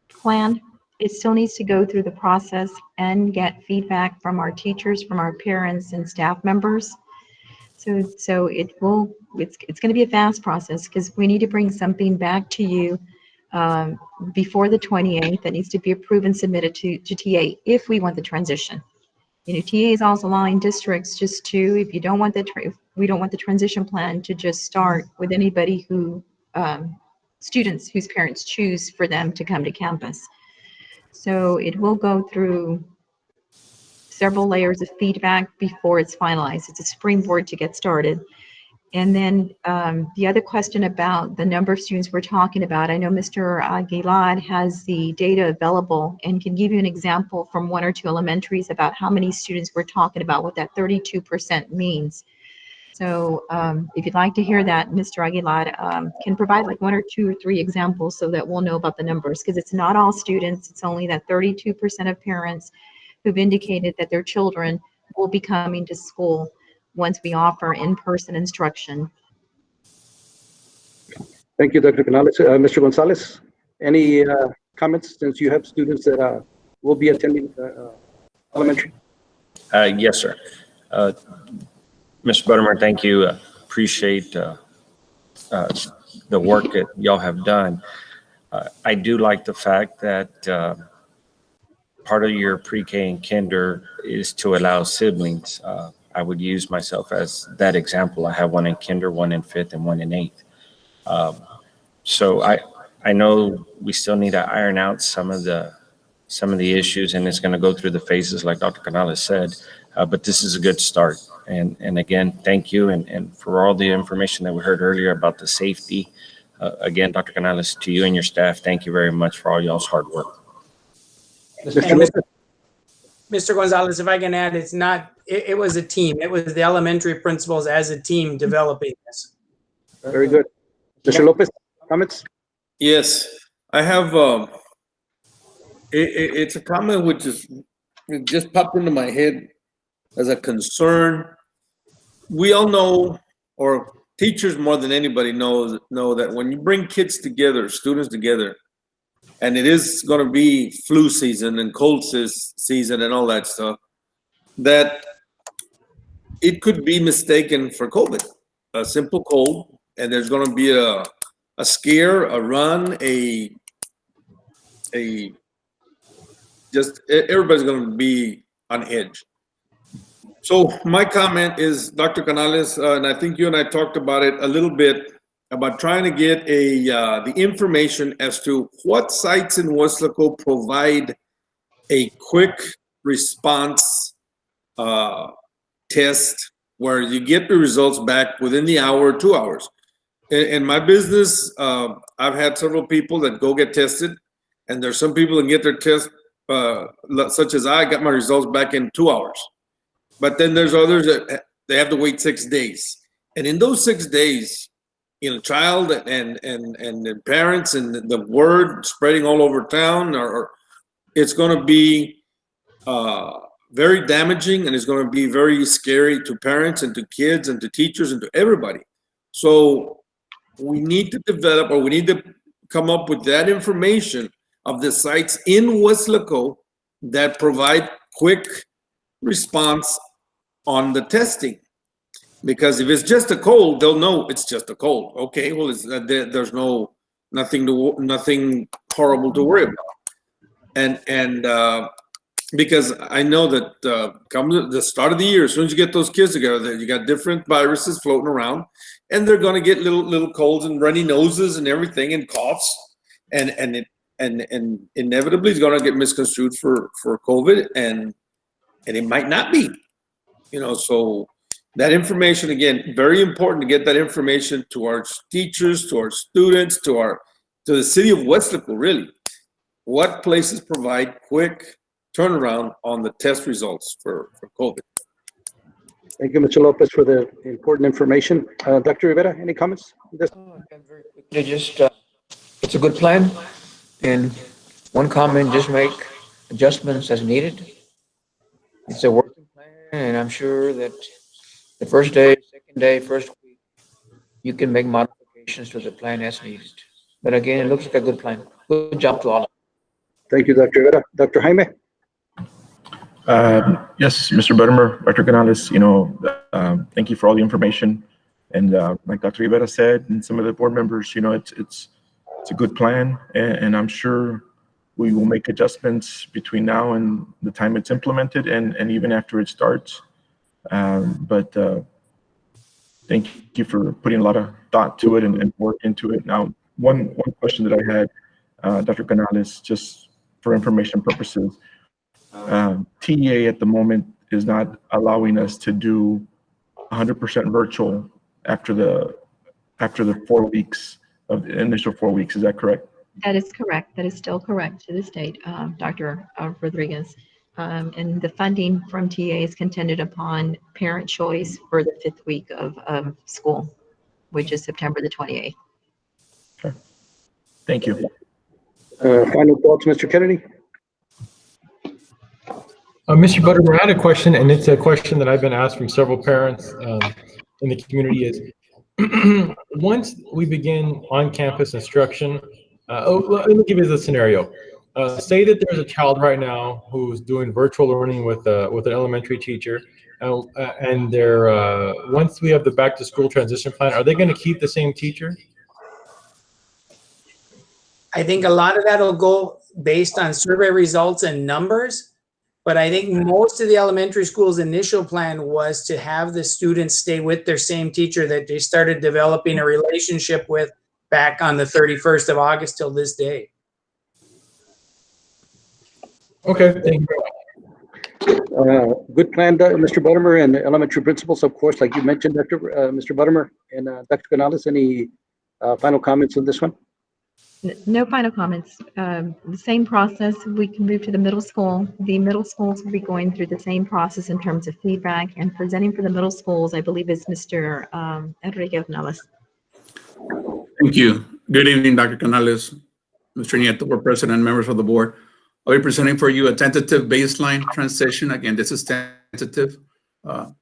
plan. It still needs to go through the process and get feedback from our teachers, from our parents and staff members. So it's going to be a fast process because we need to bring something back to you before the 28th that needs to be approved and submitted to TA if we want the transition. TA is also allowing districts just to, if you don't want if we don't want the transition plan to just start with anybody who, students whose parents choose for them to come to campus. So it will go through several layers of feedback before it's finalized. It's a springboard to get started. And then the other question about the number of students we're talking about, I know Mr. Aguilar has the data available and can give you an example from 1 or 2 elementaries about how many students we're talking about, what that 32% means. So if you'd like to hear that, Mr. Aguilar can provide like 1 or 2 or 3 examples so that we'll know about the numbers, because it's not all students, it's only that 32% of parents who've indicated that their children will be coming to school once we offer in-person instruction. Thank you, Dr. Canales. Mr. Gonzalez, any comments since you have students that will be attending elementary? Yes, sir. Mr. Buttermer, thank you. Appreciate the work that y'all have done. I do like the fact that part of your pre-K and kinder is to allow siblings. I would use myself as that example. I have 1 in kinder, 1 in 5th, and 1 in 8th. So I know we still need to iron out some of the issues, and it's going to go through the phases like Dr. Canales said, but this is a good start. And again, thank you. And for all the information that we heard earlier about the safety, again, Dr. Canales, to you and your staff, thank you very much for all y'all's hard work. Mr. Gonzalez, if I can add, it's not, it was a team. It was the elementary principals as a team developing this. Very good. Mr. Lopez, comments? Yes, I have, it's a comment which it just popped into my head as a concern. We all know, or teachers more than anybody know that when you bring kids together, students together, and it is going to be flu season and cold season and all that stuff, that it could be mistaken for COVID, a simple cold, and there's going to be a scare, a run, just everybody's going to be on edge. So my comment is, Dr. Canales, and I think you and I talked about it a little bit, about trying to get the information as to what sites in Weslaco provide a quick response test where you get the results back within the hour, 2 hours. In my business, I've had several people that go get tested, and there's some people that get their test, such as I got my results back in 2 hours. But then there's others that they have to wait 6 days. And in those 6 days, child and parents and the word spreading all over town, or it's going to be very damaging, and it's going to be very scary to parents and to kids and to teachers and to everybody. So we need to develop, or we need to come up with that information of the sites in Weslaco that provide quick response on the testing. Because if it's just a cold, they'll know it's just a cold. Okay, well, there's nothing horrible to worry about. And because I know that come the start of the year, as soon as you get those kids together, you got different viruses floating around, and they're going to get little colds and runny noses and everything, and coughs, and inevitably it's going to get misconstrued for COVID, and it might not be, so. That information, again, very important to get that information to our teachers, to our students, to the city of Weslaco, really. What places provide quick turnaround on the test results for COVID? Thank you, Mr. Lopez, for the important information. Dr. Rivera, any comments? Very quickly, just it's a good plan, and one comment, just make adjustments as needed. It's a working plan, and I'm sure that the first day, second day, first week, you can make modifications to the plan as needed. But again, it looks like a good plan. Good job to all of you. Thank you, Dr. Rivera. Dr. Jaime? Yes, Mr. Buttermer, Dr. Canales, thank you for all the information. And like Dr. Rivera said, and some of the board members, it's a good plan. And I'm sure we will make adjustments between now and the time it's implemented, and even after it starts. But thank you for putting a lot of thought to it and work into it. Now, one question that I had, Dr. Canales, just for information purposes, TEA at the moment is not allowing us to do 100% virtual after the 4 weeks of the initial 4 weeks. Is that correct? That is correct. That is still correct to this date, Dr. Rodriguez. And the funding from TA is contingent upon parent choice for the 5th week of school, which is September the 28th. Okay. Thank you. Final thoughts, Mr. Kennedy? Mr. Buttermore, I had a question, and it's a question that I've been asked from several parents in the community is, once we begin on-campus instruction, let me give you the scenario. Say that there's a child right now who's doing virtual learning with an elementary teacher, and they're once we have the back-to-school transition plan, are they going to keep the same teacher? I think a lot of that will go based on survey results and numbers. But I think most of the elementary schools' initial plan was to have the students stay with their same teacher that they started developing a relationship with back on the 31st of August till this day. Okay, thank you. Good plan, Mr. Buttermer, and the elementary principals, of course, like you mentioned, Mr. Buttermer, and Dr. Canales, any final comments on this one? No final comments. The same process. We can move to the middle school. The middle schools will be going through the same process in terms of feedback, and presenting for the middle schools, I believe, is Mr. Enrique Canales. Thank you. Good evening, Dr. Canales, Mr. Nieto, Board President, and members of the board. I'll be presenting for you a tentative baseline transition. Again, this is tentative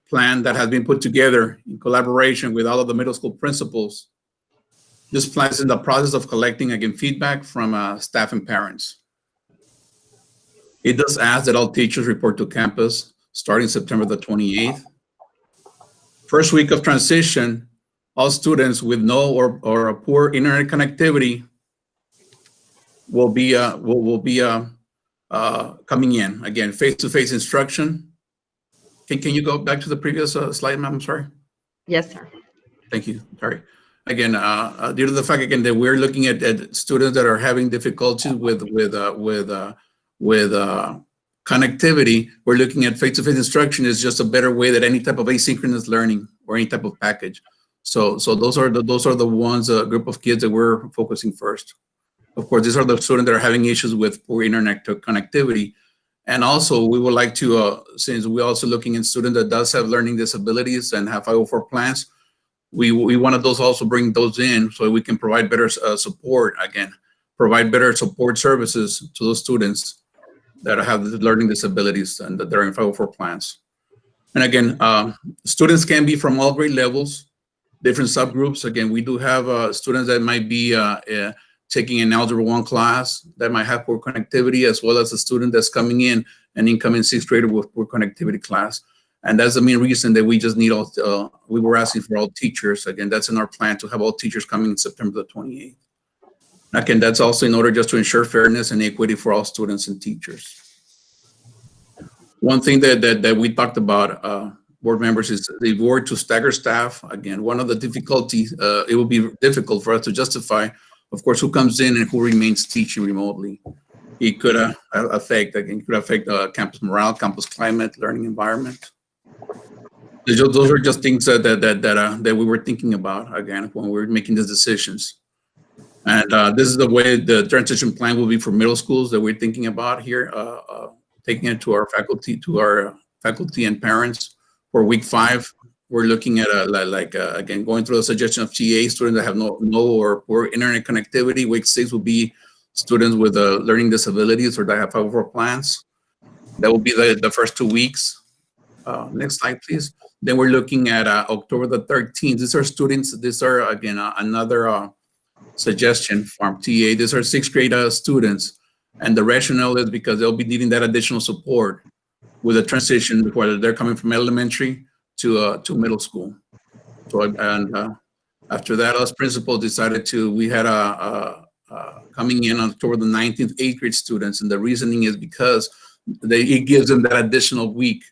plan that has been put together in collaboration with all of the middle school principals. This plan is in the process of collecting, again, feedback from staff and parents. It does ask that all teachers report to campus starting September the 28th. First week of transition, all students with no or a poor internet connectivity will be coming in. Again, face-to-face instruction. Can you go back to the previous slide, ma'am? I'm sorry. Yes, sir. Thank you. Sorry. Again, due to the fact again that we're looking at students that are having difficulties with connectivity, we're looking at face-to-face instruction is just a better way than any type of asynchronous learning or any type of package. So those are the ones, group of kids that we're focusing first. Of course, these are the students that are having issues with poor internet connectivity. And also, we would like to, since we're also looking at students that does have learning disabilities and have 504 plans, we wanted those also bring those in so we can provide better support, again, provide better support services to those students that have learning disabilities and that they're in 504 plans. And again, students can be from all grade levels, different subgroups. Again, we do have students that might be taking an Algebra 1 class that might have poor connectivity, as well as a student that's coming in, an incoming 6th grader with poor connectivity class. And that's the main reason that we just need all, we were asking for all teachers. Again, that's in our plan to have all teachers coming in September the 28th. Again, that's also in order just to ensure fairness and equity for all students and teachers. One thing that we talked about, board members, is the board to stagger staff. Again, one of the difficulties, it will be difficult for us to justify, of course, who comes in and who remains teaching remotely. It could affect campus morale, campus climate, learning environment. Those are just things that we were thinking about, again, when we were making these decisions. And this is the way the transition plan will be for middle schools that we're thinking about here, taking it to our faculty and parents. For week 5, we're looking at again, going through the suggestion of TA, students that have no or poor internet connectivity. Week 6 will be students with learning disabilities or that have 504 plans. That will be the first 2 weeks. Next slide, please. Then we're looking at October the 13th. These are students, these are, again, another suggestion from TA. These are 6th grade students. And the rationale is because they'll be needing that additional support with a transition, whether they're coming from elementary to middle school. So, and after that, us principals decided we had a coming in on toward the 19th, 8th grade students. And the reasoning is because it gives them that additional week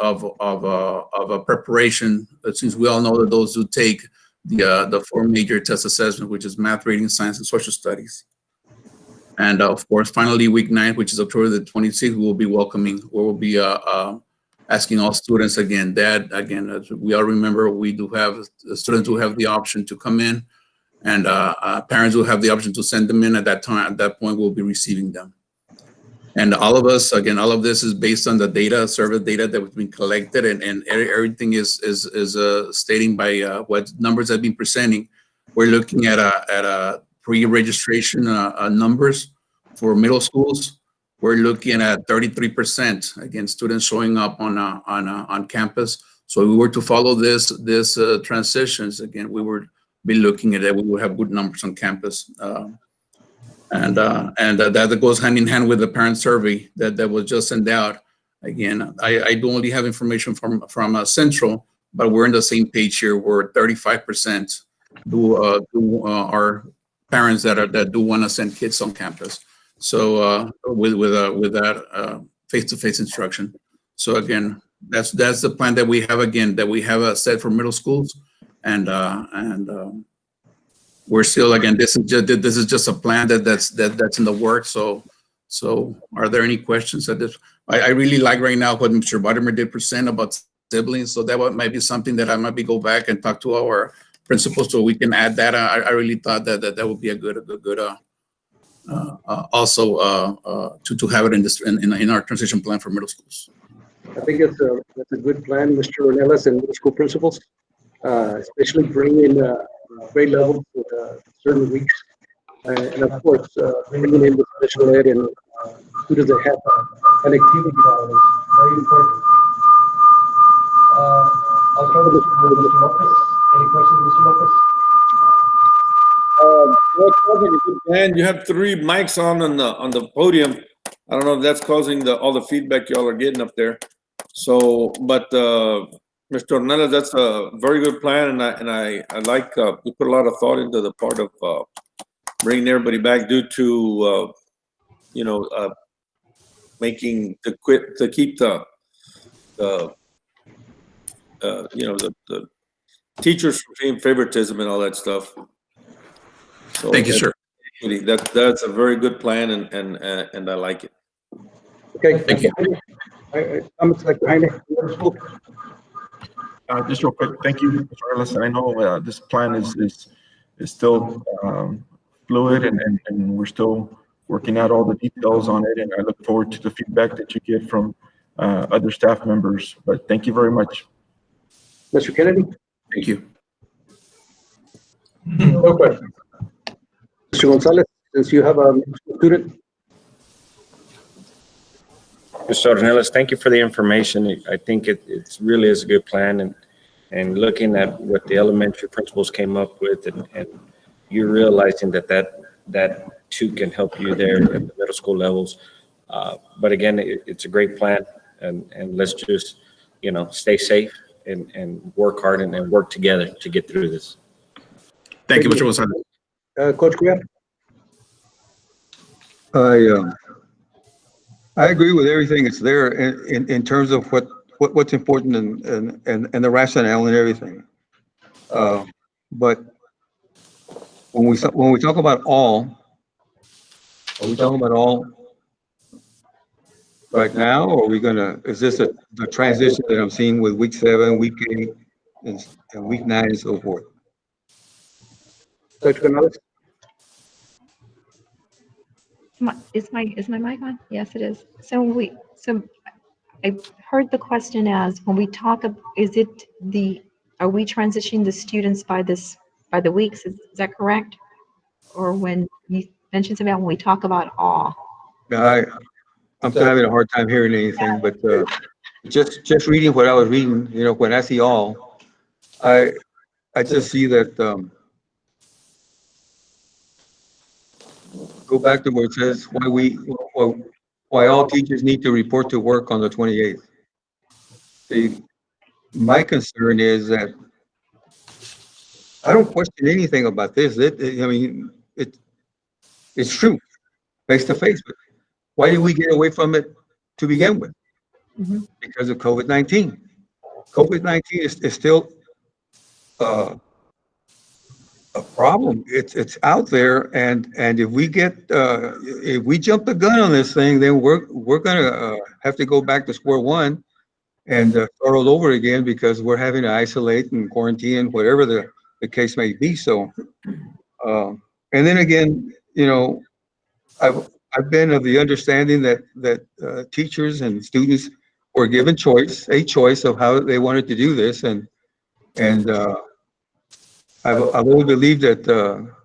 of preparation, since we all know that those who take the 4 major test assessment, which is math, reading, science, and social studies. And of course, finally, week 9, which is October the 26th, we will be asking all students again, as we all remember, we do have students who have the option to come in, and parents who have the option to send them in at that time. At that point, we'll be receiving them. And all of us, again, all of this is based on the data, survey data that has been collected, and everything is stating by what numbers have been presenting. We're looking at a pre-registration numbers for middle schools. We're looking at 33%, again, students showing up on campus. So if we were to follow this transitions, again, we would be looking at that. We would have good numbers on campus. And that goes hand in hand with the parent survey that was just sent out. Again, I do only have information from Central, but we're in the same page here where 35% are parents that do want to send kids on campus. So with that face-to-face instruction. So again, that's the plan that we have. Again, that we have set for middle schools, and we're still, again, this is just a plan that's in the works. So are there any questions at this? I really like right now what Mr. Buttermer did present about siblings. So that might be something that I might go back and talk to our principals so we can add that. I really thought that would be a good also to have it in our transition plan for middle schools. I think that's a good plan, Mr. Ornelas, and middle school principals, especially bringing grade levels with certain weeks, and of course bringing in the special ed and students that have connectivity problems. Very important. I'll start with Mr. Lopez. Any questions, Mr. Lopez? And you have 3 mics on the podium. I don't know if that's causing all the feedback y'all are getting up there. So, but Mr. Ornelas, that's a very good plan, and I like you put a lot of thought into the part of bringing everybody back due to making to keep the teachers from seeing favoritism and all that stuff. So thank you, sir. That's a very good plan, and I like it. Okay, thank you. I'm Dr. Jaime. Just real quick, thank you, Mr. Ornelas. I know this plan is still fluid, and we're still working out all the details on it, and I look forward to the feedback that you get from other staff members. But thank you very much. Mr. Kennedy? Thank you. No questions. Mr. Gonzalez, since you have a student. Mr. Ornelas, thank you for the information. I think it really is a good plan, and looking at what the elementary principals came up with, and you're realizing that too can help you there at the middle school levels. But again, it's a great plan, and let's just stay safe and work hard and work together to get through this. Thank you, Mr. Gonzalez. Coach Guerra? I agree with everything that's there in terms of what's important and the rationale and everything. But when we talk about all, are we talking about all right now, or are we is this the transition that I'm seeing with week 7, week 8, and week 9 and so forth? Dr. Canales? Is my mic on? Yes, it is. So I heard the question as, when we talk, are we transitioning the students by the weeks? Is that correct? Or when you mentioned about when we talk about all? I'm still having a hard time hearing anything, but just reading what I was reading, when I see all, I just see that. Go back to where it says why all teachers need to report to work on the 28th. My concern is that I don't question anything about this. it's true, face to face. But why did we get away from it to begin with? Because of COVID-19. COVID-19 is still a problem. It's out there, and if we jump the gun on this thing, then we're gonna have to go back to square one and start all over again, because we're having to isolate and quarantine, whatever the case may be. So, and then again, you know, I've been of the understanding that teachers and students were given a choice of how they wanted to do this, and I've always believed that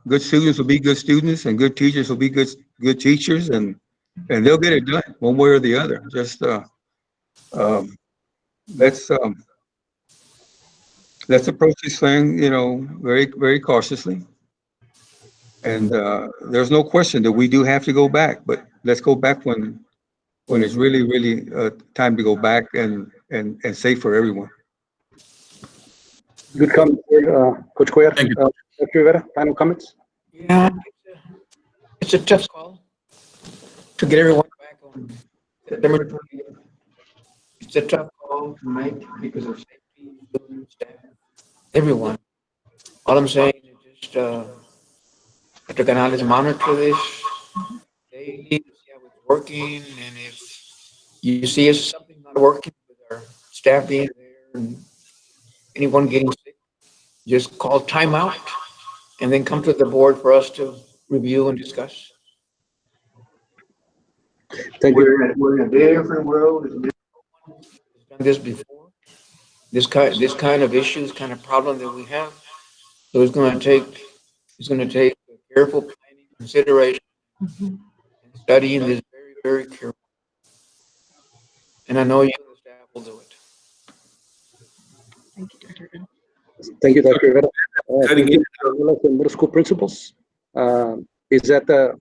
good students will be good students and good teachers will be good teachers, and they'll get it done one way or the other. Just let's approach this thing, you know, very, very cautiously. And there's no question that we do have to go back, but let's go back when it's really, really time to go back and safe for everyone. Good comment, Coach Cuellar. Thank you. Dr. Rivera, final comments? Yeah, it's a tough call to get everyone back on September 20th. It's a tough call to make because of safety, students, staff, everyone. All I'm saying is just Dr. Canales monitor this daily, see how it's working, and if you see something not working with our staff being there and anyone getting sick, just call timeout and then come to the board for us to review and discuss. Thank you. We're in a different world. We've done this before. This kind of issues, kind of problem that we have. So it's going to take careful planning, consideration, and studying this very, very carefully. And I know you and the staff will do it. Thank you, Dr. Rivera. Thank you, Dr. Rivera. Middle school principals. Is that the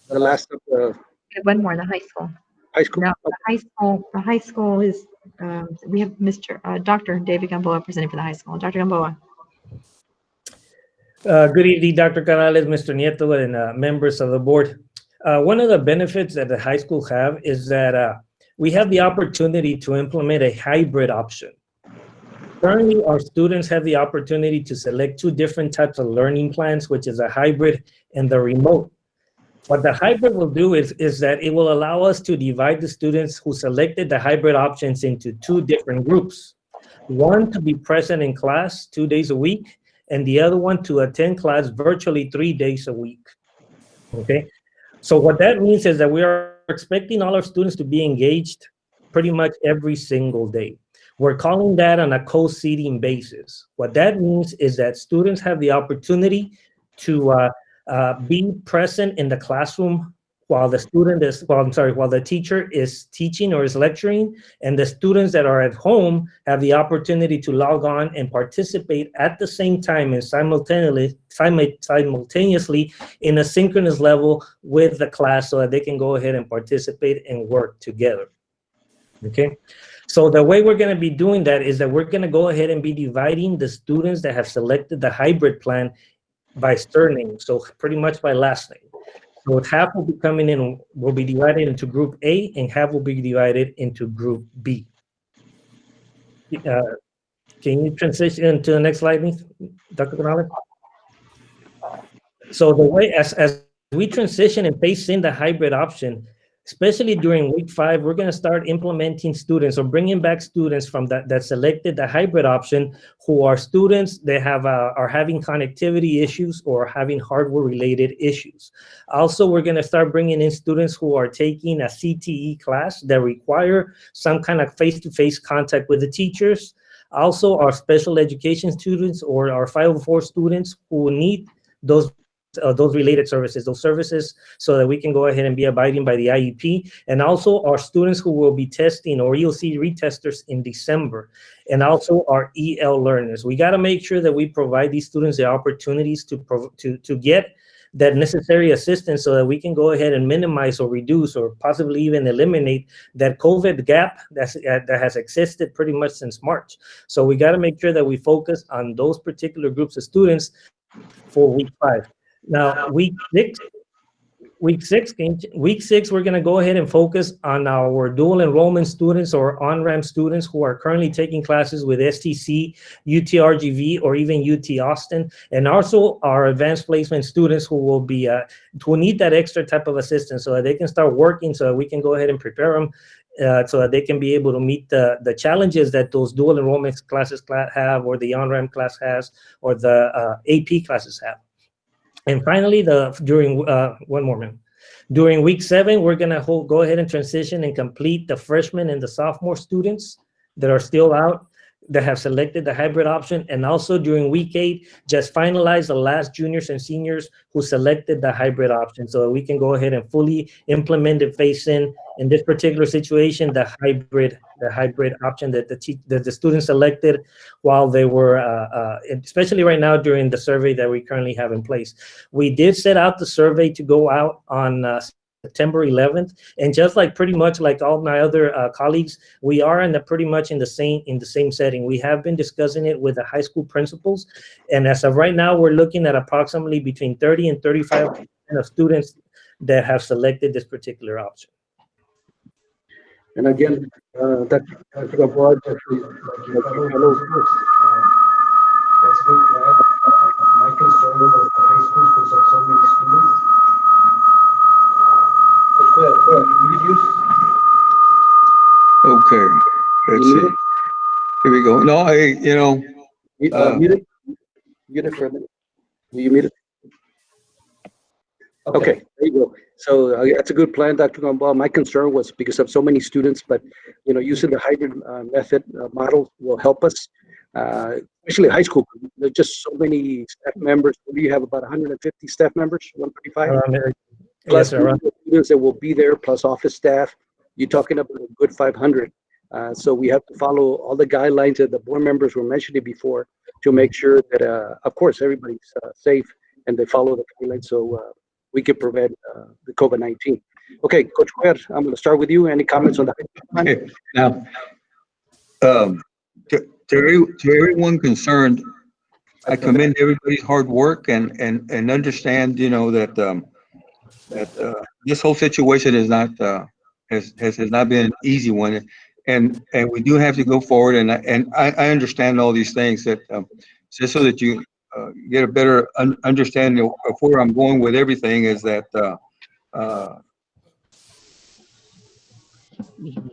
last of the? One more, the high school. High school. No, the high school is. We have Dr. David Gamboa presenting for the high school. Dr. Gamboa. Good evening, Dr. Canales, Mr. Nieto, and members of the board. One of the benefits that the high school have is that we have the opportunity to implement a hybrid option. Currently, our students have the opportunity to select two different types of learning plans, which is a hybrid and the remote. What the hybrid will do is that it will allow us to divide the students who selected the hybrid options into two different groups. One to be present in class 2 days a week, and the other one to attend class virtually 3 days a week. Okay, so what that means is that we are expecting all our students to be engaged pretty much every single day. We're calling that on a co-seating basis. What that means is that students have the opportunity to be present in the classroom while the teacher is teaching or is lecturing, and the students that are at home have the opportunity to log on and participate at the same time and simultaneously in a synchronous level with the class so that they can go ahead and participate and work together. Okay, so the way we're going to be doing that is that we're going to go ahead and be dividing the students that have selected the hybrid plan by surname, so pretty much by last name. So half will be divided into group A, and half will be divided into group B. Can you transition to the next slide, please, Dr. Canales? So the way as we transition and phase in the hybrid option, especially during week 5, we're going to start implementing students or bringing back students from that selected the hybrid option who are students that are having connectivity issues or having hardware related issues. Also, we're going to start bringing in students who are taking a CTE class that require some kind of face-to-face contact with the teachers. Also, our special education students or our 504 students who need those related services, so that we can go ahead and be abiding by the IEP, and also our students who will be testing or ELC retesters in December, and also our EL learners. We got to make sure that we provide these students the opportunities to get that necessary assistance so that we can go ahead and minimize or reduce or possibly even eliminate that COVID gap that has existed pretty much since March. So we got to make sure that we focus on those particular groups of students for week 5. Now, week six, we're going to go ahead and focus on our dual enrollment students or on-ramp students who are currently taking classes with STC, UTRGV, or even UT Austin, and also our advanced placement students who will be who need that extra type of assistance so that they can start working, so that we can go ahead and prepare them so that they can be able to meet the challenges that those dual enrollment classes have, or the on-ramp class has, or the AP classes have. And finally, during week 7, we're going to go ahead and transition and complete the freshman and the sophomore students that are still out, that have selected the hybrid option. And also during week 8, just finalize the last juniors and seniors who selected the hybrid option, so that we can go ahead and fully implement and phase in this particular situation, the hybrid option that the students selected while they were, especially right now during the survey that we currently have in place. We did set out the survey to go out on September 11th, and just like pretty much like all my other colleagues, we are pretty much in the same setting. We have been discussing it with the high school principals, and as of right now, we're looking at approximately between 30 and 35% of students that have selected this particular option. And again, Dr. Gamboa, that's a good plan. My concern with the high schools because of so many students. Okay, let's see. Here we go. No, Mute it for a minute. Will you mute it? Okay, there you go. So that's a good plan, Dr. Gamboa. My concern was because of so many students, but using the hybrid method model will help us, especially high school. There's just so many staff members. We have about 150 staff members, 135. Plus students that will be there, plus office staff. You're talking about a good 500. So we have to follow all the guidelines that the board members were mentioning before to make sure that, of course, everybody's safe and they follow the guidelines so we can prevent the COVID-19. Okay, Coach Cuellar, I'm going to start with you. Any comments on that? Okay. Now, to everyone concerned, I commend everybody's hard work and understand, that this whole situation is not has not been an easy one, and we do have to go forward. And I understand all these things that just so that you get a better understanding of where I'm going with everything is that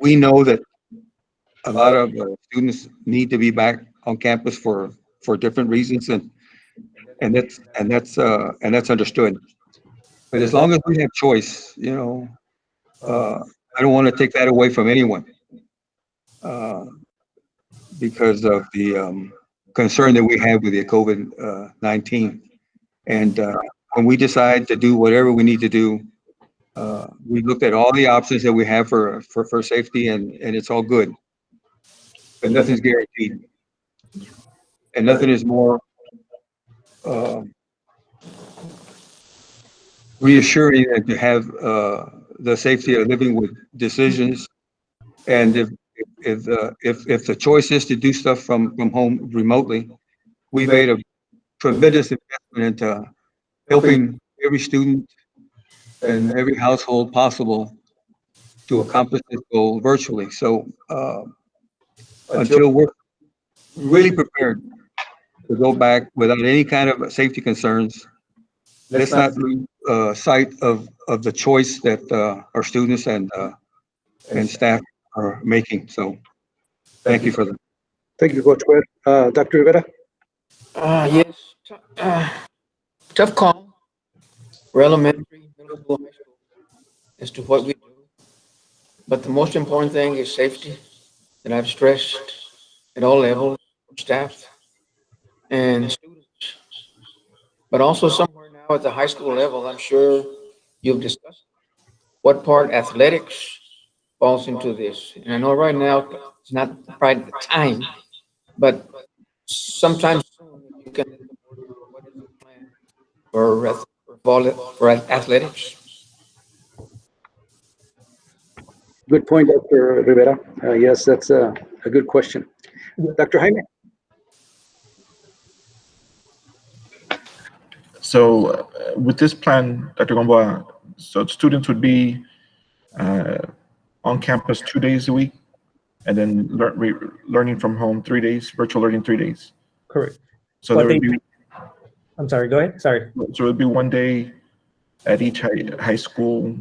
we know that a lot of students need to be back on campus for different reasons, and that's understood. But as long as we have choice, I don't want to take that away from anyone because of the concern that we have with the COVID-19. And when we decide to do whatever we need to do, we look at all the options that we have for safety, and it's all good. But nothing's guaranteed. And nothing is more reassuring than to have the safety of living with decisions. And if the choice is to do stuff from home remotely, we've made a tremendous investment into helping every student and every household possible to accomplish this goal virtually. So until we're really prepared to go back without any kind of safety concerns, let's not lose sight of the choice that our students and staff are making. So thank you for that. Thank you, Coach Cuellar. Dr. Rivera? Yes, tough call for elementary, middle school, high school as to what we do. But the most important thing is safety that I've stressed at all levels, staff and students. But also somewhere now at the high school level, I'm sure you've discussed what part athletics falls into this. And I know right now it's not right the time, but sometimes you can what is the plan for athletics. Good point, Dr. Rivera. Yes, that's a good question. Dr. Jaime? So with this plan, Dr. Gamboa, so students would be on campus 2 days a week, and then learning from home 3 days, virtual learning 3 days. Correct. So there would be. I'm sorry. Go ahead. Sorry. So it would be 1 day at each high school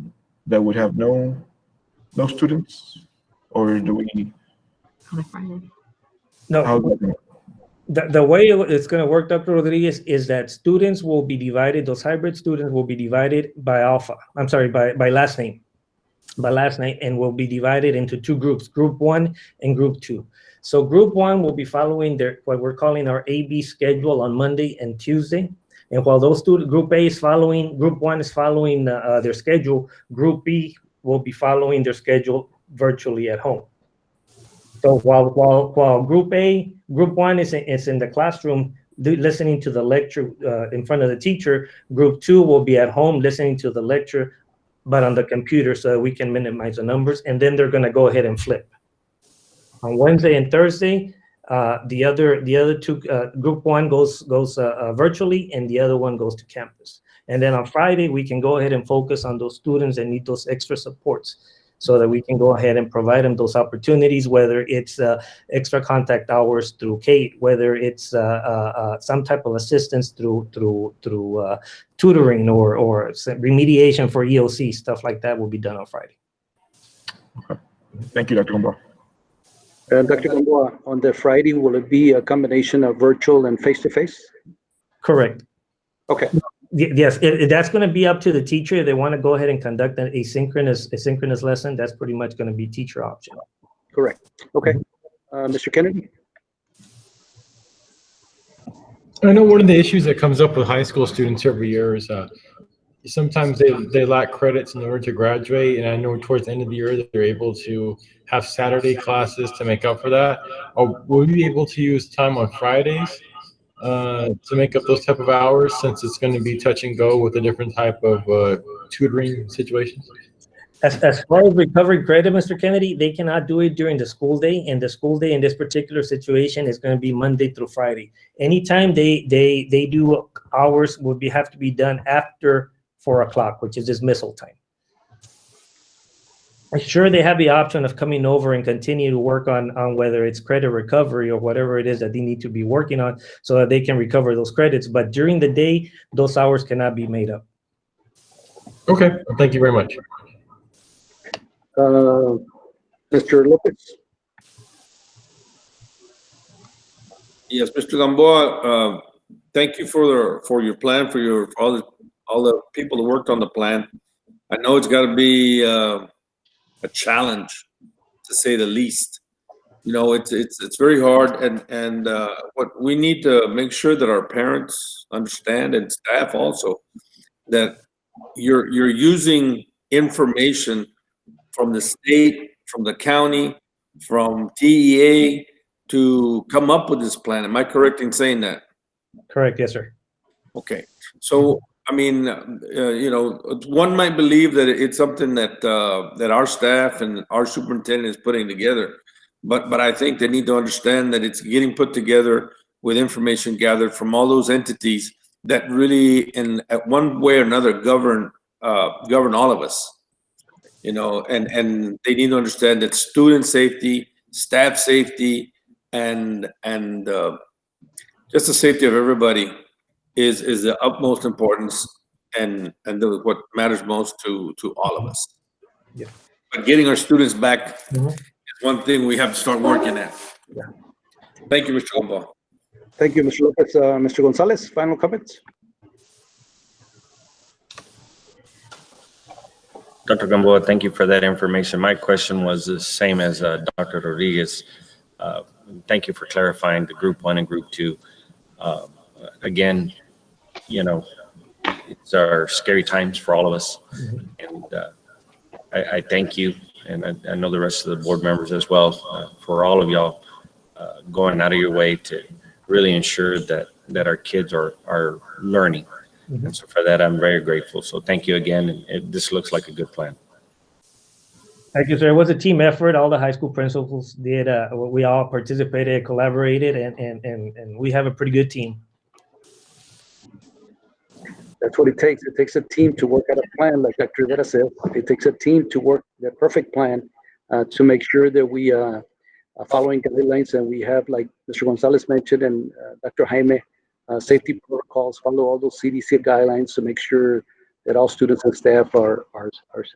that would have no students, or do we? No. The way it's going to work, Dr. Rodriguez, is that students will be divided. Those hybrid students will be divided by alpha. I'm sorry, by last name. By last name, and will be divided into 2 groups, Group 1 and Group 2. So Group 1 will be following what we're calling our AB schedule on Monday and Tuesday. And while those students, Group A is following, Group 1 is following their schedule, Group B will be following their schedule virtually at home. So while Group 1 is in the classroom listening to the lecture in front of the teacher, Group 2 will be at home listening to the lecture, but on the computer, so we can minimize the numbers. And then they're going to go ahead and flip. On Wednesday and Thursday, the other 2, Group 1 goes virtually, and the other one goes to campus. And then on Friday, we can go ahead and focus on those students that need those extra supports, so that we can go ahead and provide them those opportunities, whether it's extra contact hours through Kate, whether it's some type of assistance through tutoring or remediation for EOC, stuff like that will be done on Friday. Okay. Thank you, Dr. Gamboa. Dr. Gamboa, on the Friday, will it be a combination of virtual and face-to-face? Correct. Okay. Yes, that's going to be up to the teacher. If they want to go ahead and conduct an asynchronous lesson, that's pretty much going to be teacher option. Correct. Okay. Mr. Kennedy? I know one of the issues that comes up with high school students every year is sometimes they lack credits in order to graduate, and I know towards the end of the year that they're able to have Saturday classes to make up for that. Or will you be able to use time on Fridays to make up those type of hours, since it's going to be touch and go with a different type of tutoring situations? As far as recovery credit, Mr. Kennedy, they cannot do it during the school day, and the school day in this particular situation is going to be Monday through Friday. Anytime they do hours would have to be done after 4 o'clock, which is dismissal time. Sure, they have the option of coming over and continue to work on whether it's credit recovery or whatever it is that they need to be working on, so that they can recover those credits. But during the day, those hours cannot be made up. Okay, thank you very much. Mr. Lopez? Yes, Mr. Gamboa, thank you for your plan, for all the people that worked on the plan. I know it's got to be a challenge, to say the least. You know, it's very hard, and what we need to make sure that our parents understand, and staff also, that you're using information from the state, from the county, from TEA to come up with this plan. Am I correct in saying that? Correct, yes, sir. Okay, so I mean, you know, one might believe that it's something that that our staff and our superintendent is putting together, but I think they need to understand that it's getting put together with information gathered from all those entities that really, in one way or another, govern all of us. You know, and they need to understand that student safety, staff safety, and just the safety of everybody is the utmost importance, and what matters most to all of us. Yeah. But getting our students back is one thing we have to start working at. Yeah. Thank you, Mr. Gamboa. Thank you, Mr. Lopez. Mr. Gonzalez, final comments? Dr. Gamboa, thank you for that information. My question was the same as Dr. Rodriguez. Thank you for clarifying the Group 1 and Group 2. Again, you know, it's our scary times for all of us. And I thank you, and I know the rest of the board members as well, for all of y'all going out of your way to really ensure that our kids are learning. And so for that, I'm very grateful. So thank you again. And this looks like a good plan. Thank you, sir. It was a team effort. All the high school principals did. We all participated, collaborated, and we have a pretty good team. That's what it takes. It takes a team to work out a plan, like Dr. Rivera said. It takes a team to work the perfect plan to make sure that we are following guidelines, and we have, like Mr. Gonzalez mentioned, and Dr. Jaime, safety protocols, follow all those CDC guidelines to make sure that all students and staff are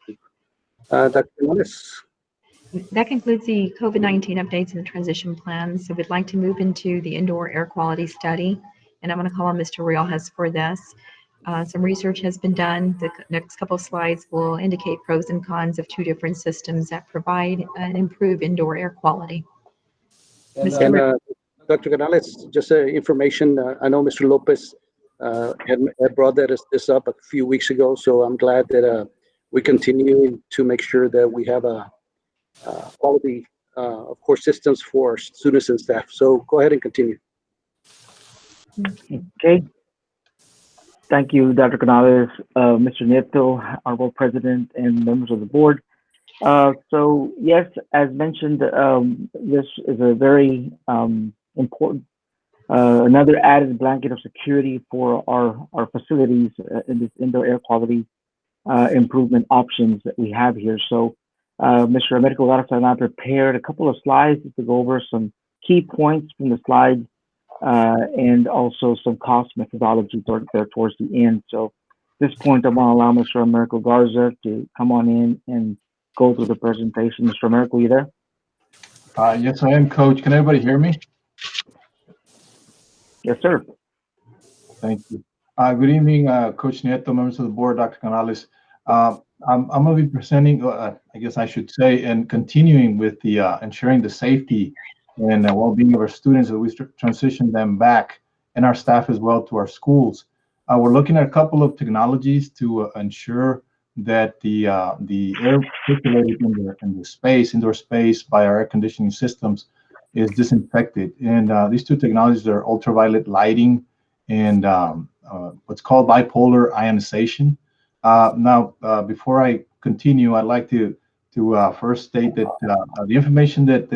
safe. Dr. Morales. That concludes the COVID-19 updates and the transition plans. So we'd like to move into the indoor air quality study. And I'm going to call on Mr. Riojas for this. Some research has been done. The next couple of slides will indicate pros and cons of two different systems that provide and improve indoor air quality. And Dr. Canales, just information, I know Mr. Lopez had brought this up a few weeks ago, so I'm glad that we continue to make sure that we have a quality, of course, systems for students and staff. So go ahead and continue. Okay. Thank you, Dr. Canales, Mr. Nieto, our board president, and members of the board. So yes, as mentioned, this is a very important, another added blanket of security for our facilities in this indoor air quality improvement options that we have here. So Mr. Americo Garza and I prepared a couple of slides to go over some key points from the slides and also some cost methodology towards the end. So at this point, I'm going to allow Mr. Americo Garza to come on in and go through the presentation. Mr. Americo, you there? Yes, I am, Coach. Can everybody hear me? Yes, sir. Thank you. Good evening, Coach Nieto, members of the board, Dr. Canales. I'm going to be presenting, I guess I should say, and continuing with the ensuring the safety and well-being of our students as we transition them back, and our staff as well, to our schools. We're looking at a couple of technologies to ensure that the air circulated in the space, indoor space, by our air conditioning systems is disinfected. And these two technologies are ultraviolet lighting and what's called bipolar ionization. Now, before I continue, I'd like to first state that the information that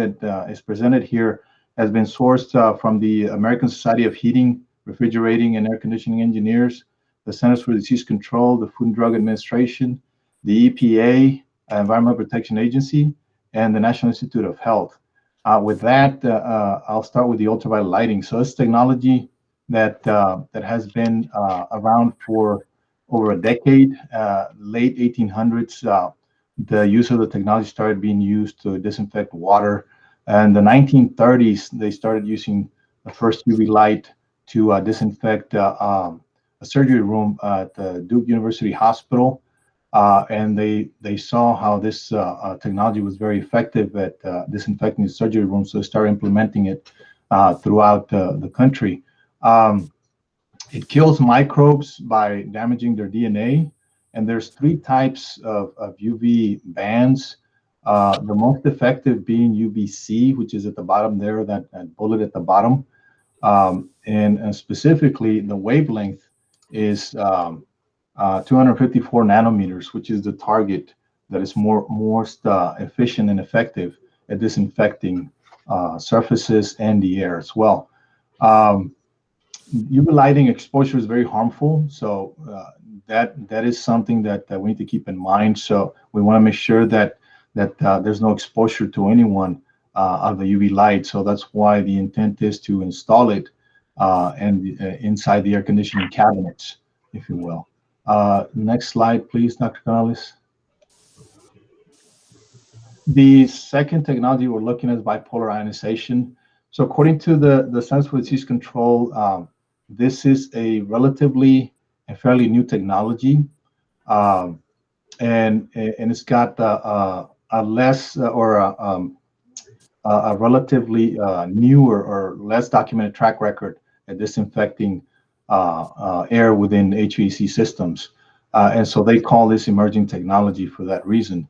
is presented here has been sourced from the American Society of Heating, Refrigerating, and Air Conditioning Engineers, the Centers for Disease Control, the Food and Drug Administration, the EPA, Environmental Protection Agency, and the National Institute of Health. With that, I'll start with the ultraviolet lighting. So it's technology that has been around for over a decade. Late 1800s, the use of the technology started being used to disinfect water. And the 1930s, they started using the first UV light to disinfect a surgery room at the Duke University Hospital. And they saw how this technology was very effective at disinfecting the surgery room, so they started implementing it throughout the country. It kills microbes by damaging their DNA. And there's three types of UV bands. The most effective being UVC, which is at the bottom there, that bullet at the bottom. And specifically, the wavelength is 254 nanometers, which is the target that is most efficient and effective at disinfecting surfaces and the air as well. UV lighting exposure is very harmful, so that is something that we need to keep in mind. So we want to make sure that there's no exposure to anyone of the UV light. So that's why the intent is to install it inside the air conditioning cabinets, if you will. Next slide, please, Dr. Canales. The second technology we're looking at is bipolar ionization. So according to the Centers for Disease Control, this is a relatively and fairly new technology, and it's got a less or a relatively newer or less documented track record at disinfecting air within HVAC systems, and so they call this emerging technology for that reason.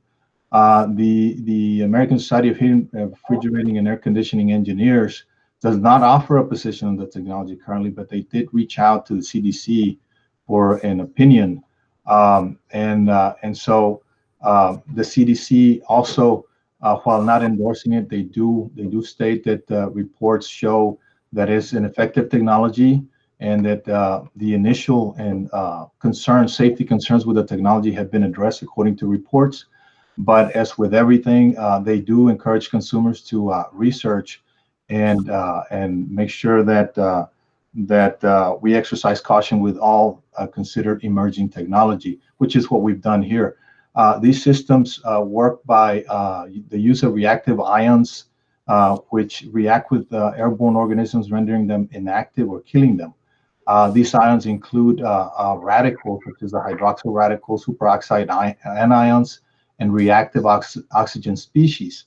The American Society of Heating, Refrigerating, and Air Conditioning Engineers does not offer a position on the technology currently, but they did reach out to the CDC for an opinion, and so the CDC also, while not endorsing it, they do state that reports show that it's an effective technology and that the initial and safety concerns with the technology have been addressed according to reports. But as with everything, they do encourage consumers to research and make sure that we exercise caution with all considered emerging technology, which is what we've done here. These systems work by the use of reactive ions, which react with airborne organisms, rendering them inactive or killing them. These ions include radicals, which is the hydroxyl radical, superoxide anions, and reactive oxygen species.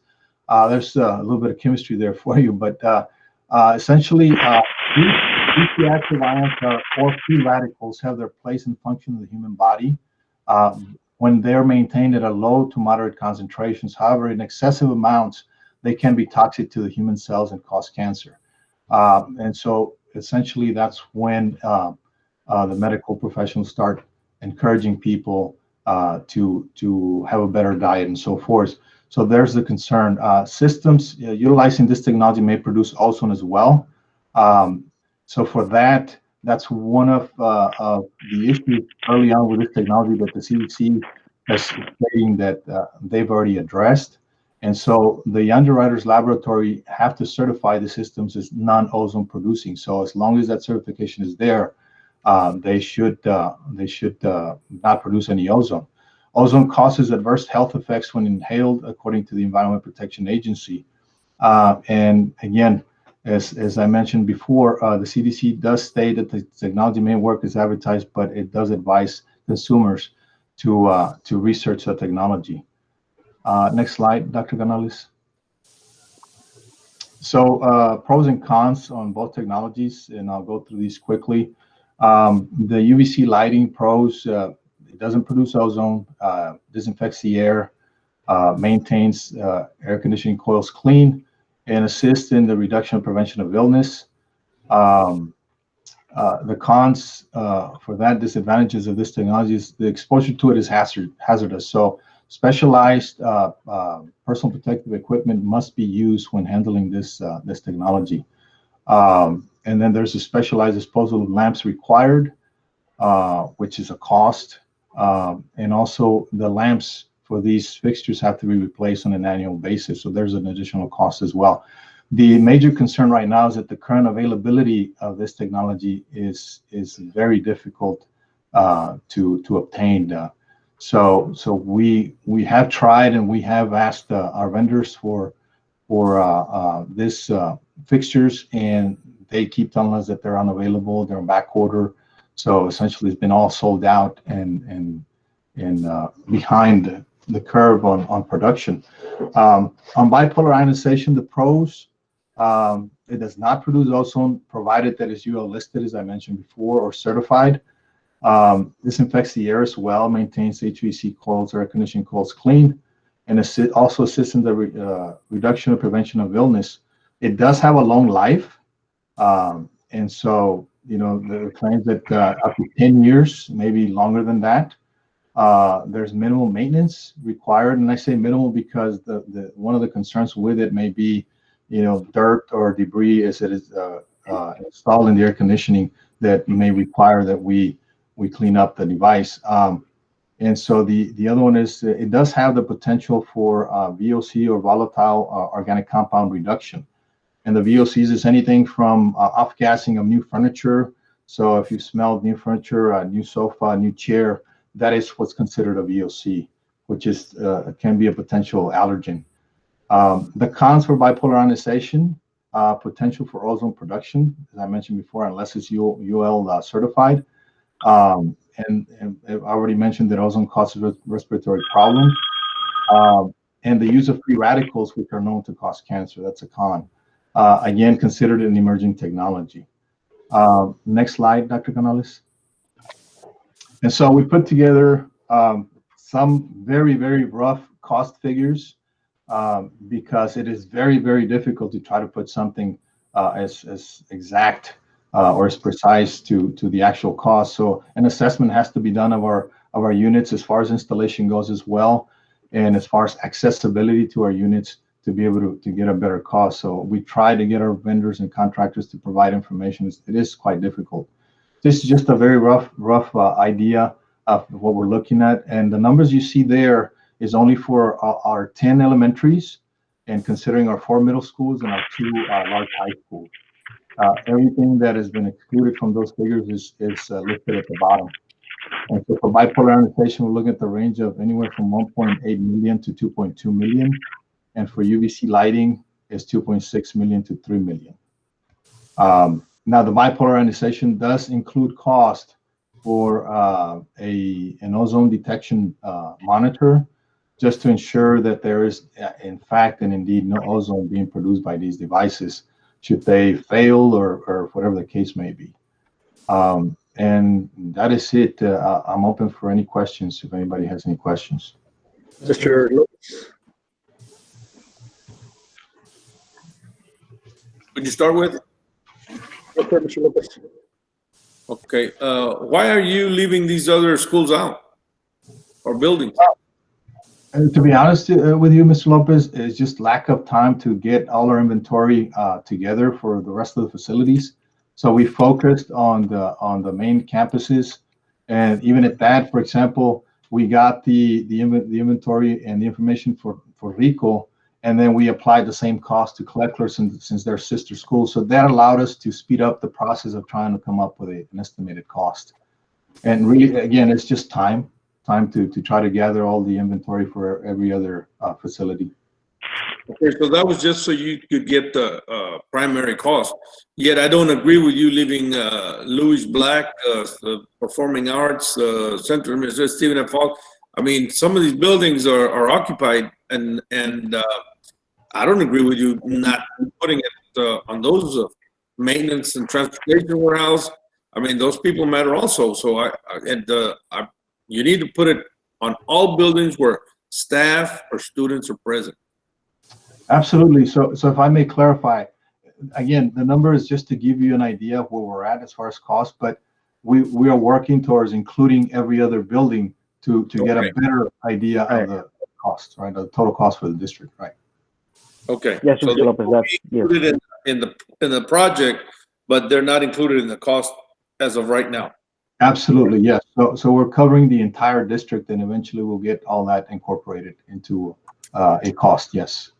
There's a little bit of chemistry there for you, but essentially, these reactive ions or free radicals have their place and function in the human body when they're maintained at a low to moderate concentrations. However, in excessive amounts, they can be toxic to the human cells and cause cancer. And so essentially, that's when the medical professionals start encouraging people to have a better diet and so forth. So there's the concern. Systems utilizing this technology may produce ozone as well. So for that, that's one of the issues early on with this technology that the CDC is stating that they've already addressed. And so the underwriters laboratory have to certify the systems as non-ozone producing. So as long as that certification is there, they should not produce any ozone. Ozone causes adverse health effects when inhaled, according to the Environmental Protection Agency. And again, as I mentioned before, the CDC does state that the technology may work as advertised, but it does advise consumers to research the technology. Next slide, Dr. Canales. So pros and cons on both technologies, and I'll go through these quickly. The UVC lighting pros, it doesn't produce ozone, disinfects the air, maintains air conditioning coils clean, and assists in the reduction and prevention of illness. The cons for that, disadvantages of this technology is the exposure to it is hazardous. So specialized personal protective equipment must be used when handling this technology. And then there's a specialized disposal of lamps required, which is a cost. And also the lamps for these fixtures have to be replaced on an annual basis. So there's an additional cost as well. The major concern right now is that the current availability of this technology is very difficult to obtain. So we have tried, and we have asked our vendors for this fixtures, and they keep telling us that they're unavailable, they're on back order. So essentially, it's been all sold out and behind the curve on production. On bipolar ionization, the pros, it does not produce ozone, provided that it's UL listed, as I mentioned before, or certified. Disinfects the air as well, maintains HVAC coils, air conditioning coils clean, and also assists in the reduction or prevention of illness. It does have a long life, and so the claims that up to 10 years, maybe longer than that. There's minimal maintenance required, and I say minimal because the one of the concerns with it may be, dirt or debris as it is installed in the air conditioning that may require that we clean up the device. And so the other one is it does have the potential for VOC or volatile organic compound reduction. And the VOCs is anything from off-gassing of new furniture. So if you smell new furniture, a new sofa, a new chair, that is what's considered a VOC, which is can be a potential allergen. The cons for bipolar ionization, potential for ozone production, as I mentioned before, unless it's UL certified. And I already mentioned that ozone causes respiratory problems. And the use of free radicals, which are known to cause cancer, that's a con. Again, considered an emerging technology. Next slide, Dr. Canales. And so we put together some very, very rough cost figures because it is very, very difficult to try to put something as exact or as precise to the actual cost. So an assessment has to be done of our units as far as installation goes as well, and as far as accessibility to our units to be able to get a better cost. So we try to get our vendors and contractors to provide information. It is quite difficult. This is just a very rough idea of what we're looking at. And the numbers you see there is only for our 10 elementaries and considering our 4 middle schools and our 2 large high schools. Everything that has been excluded from those figures is listed at the bottom. And so for bipolar ionization, we're looking at the range of anywhere from 1.8 million to 2.2 million. And for UVC lighting is 2.6 million to 3 million. Now the bipolar ionization does include cost for an ozone detection monitor, just to ensure that there is in fact and indeed no ozone being produced by these devices should they fail or whatever the case may be. And that is it. I'm open for any questions if anybody has any questions. Mr. Lopez. Would you start with? Okay, Mr. Lopez. Okay. Why are you leaving these other schools out or buildings? And to be honest with you, Mr. Lopez, it's just lack of time to get all our inventory together for the rest of the facilities. So we focused on the main campuses, and even at that, for example, we got the inventory and the information for RICO, and then we applied the same cost to Kleckler since they're sister schools. So that allowed us to speed up the process of trying to come up with an estimated cost. And really, again, it's just time to try to gather all the inventory for every other facility. Okay, so that was just so you could get the primary cost. Yet I don't agree with you leaving Louis Black, the Performing Arts, Central Minister Stephen F. Hawk. I mean, some of these buildings are occupied, and I don't agree with you not putting it on those maintenance and transportation warehouse. I mean, those people matter also. So you need to put it on all buildings where staff or students are present. Absolutely. So if I may clarify, again, the number is just to give you an idea of where we're at as far as cost, but we are working towards including every other building to get a better idea of the cost, right? The total cost for the district, right? Okay. Yes, so Mr. Lopez, that's included in the project, but they're not included in the cost as of right now. Absolutely, yes. So we're covering the entire district, and eventually we'll get all that incorporated into a cost. Yes.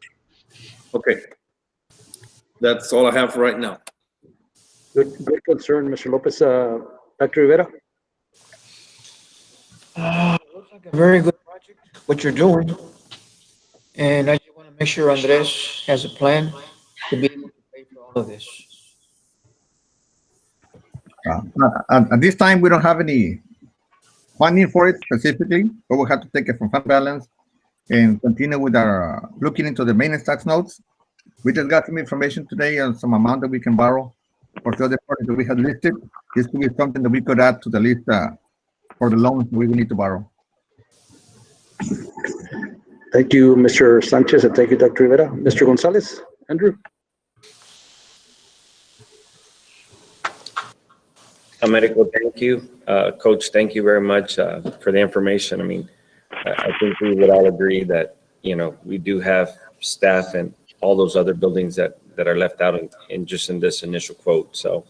Okay. That's all I have for right now. Good concern, Mr. Lopez. Dr. Rivera. Looks like a very good project, what you're doing. And I just want to make sure Andres has a plan to be able to pay for all of this. At this time, we don't have any funding for it specifically, but we'll have to take it from fund balance and continue with our looking into the maintenance tax notes. We just got some information today on some amount that we can borrow for the other projects that we had listed. This could be something that we could add to the list for the loans we will need to borrow. Thank you, Mr. Sanchez, and thank you, Dr. Rivera. Mr. Gonzalez, Andrew. Medical, thank you. Coach, thank you very much for the information. I mean, I think we would all agree that, you know, we do have staff and all those other buildings that are left out in just in this initial quote. So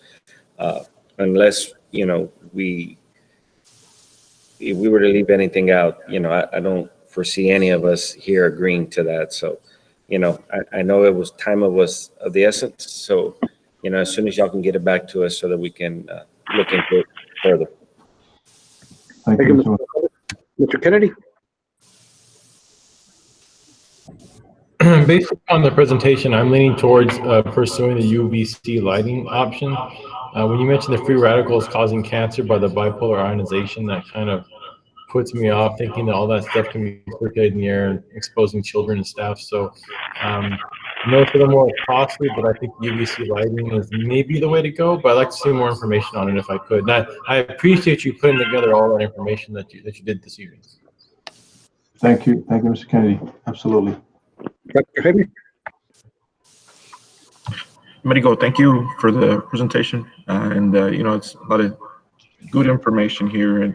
unless, you know, if we were to leave anything out, you know, I don't foresee any of us here agreeing to that. So, you know, I know it was time of the essence. So, you know, as soon as y'all can get it back to us so that we can look into it further. Thank you, Mr. Kennedy. Based on the presentation, I'm leaning towards pursuing the UVC lighting option. When you mentioned the free radicals causing cancer by the bipolar ionization, that kind of puts me off thinking that all that stuff can be circulated in the air and exposing children and staff. So I know it's a little more costly, but I think UVC lighting is maybe the way to go, but I'd like to see more information on it if I could. And I appreciate you putting together all that information that you did this evening. Thank you, Mr. Kennedy. Absolutely. Dr. Jaime. Medico, thank you for the presentation. You know, it's a lot of good information here. And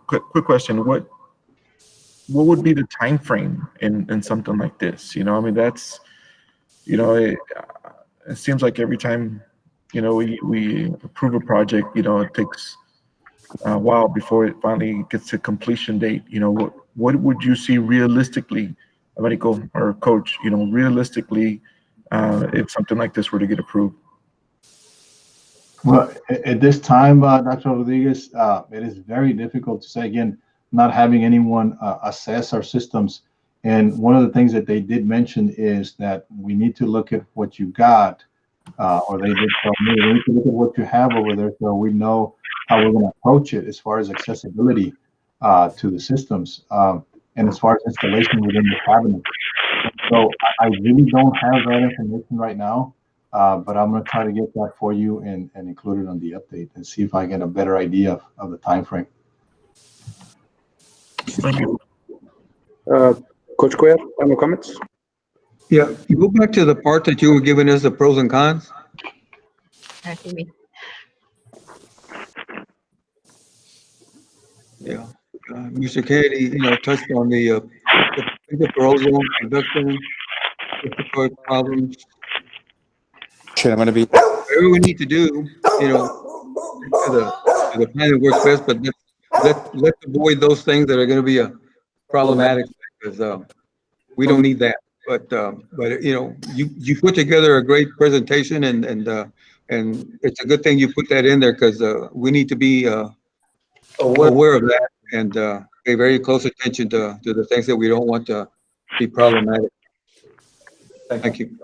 quick question, what would be the time frame in something like this? You know, I mean, that's, you know, it seems like every time we approve a project, it takes a while before it finally gets to completion date. What would you see realistically, Americo or Coach, realistically, if something like this were to get approved? Well, at this time, Dr. Rodriguez, it is very difficult to say, again, not having anyone assess our systems. And one of the things that they did mention is that we need to look at what you got, or they did tell me, we need to look at what you have over there so we know how we're going to approach it as far as accessibility to the systems, and as far as installation within the cabinet. So I really don't have that information right now, but I'm going to try to get that for you and include it on the update and see if I get a better idea of the time frame. Thank you. Coach Cuellar, final comments? Yeah, you go back to the part that you were giving us the pros and cons. Yeah, Mr. Kennedy, touched on the proposal, production, problems. Shit, I'm gonna be. Whatever we need to do, to the plan that works best, but let's avoid those things that are going to be problematic, because we don't need that. But you put together a great presentation, and it's a good thing you put that in there, because we need to be aware of that and pay very close attention to the things that we don't want to be problematic. Thank you.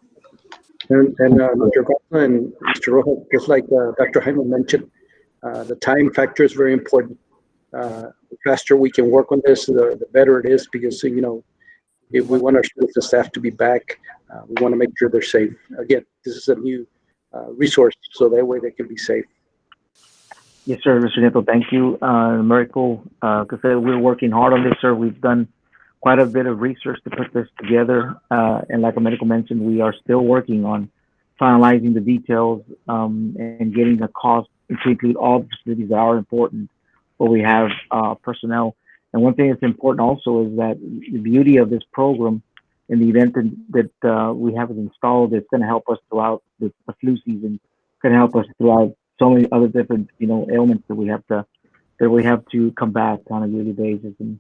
And Dr. Garza and Mr. Rojas, just like Dr. Jaime mentioned, the time factor is very important. The faster we can work on this, the better it is, because if we want our students and staff to be back, we want to make sure they're safe. Again, this is a new resource, so that way they can be safe. Yes, sir, Mr. Nieto, thank you. Miracle, because we're working hard on this, sir. We've done quite a bit of research to put this together. And like Americo mentioned, we are still working on finalizing the details and getting the cost to include all the facilities that are important where we have personnel. And one thing that's important also is that the beauty of this program, in the event that we have it installed, it's going to help us throughout the flu season. It's going to help us throughout so many other different ailments that we have to combat on a yearly basis, and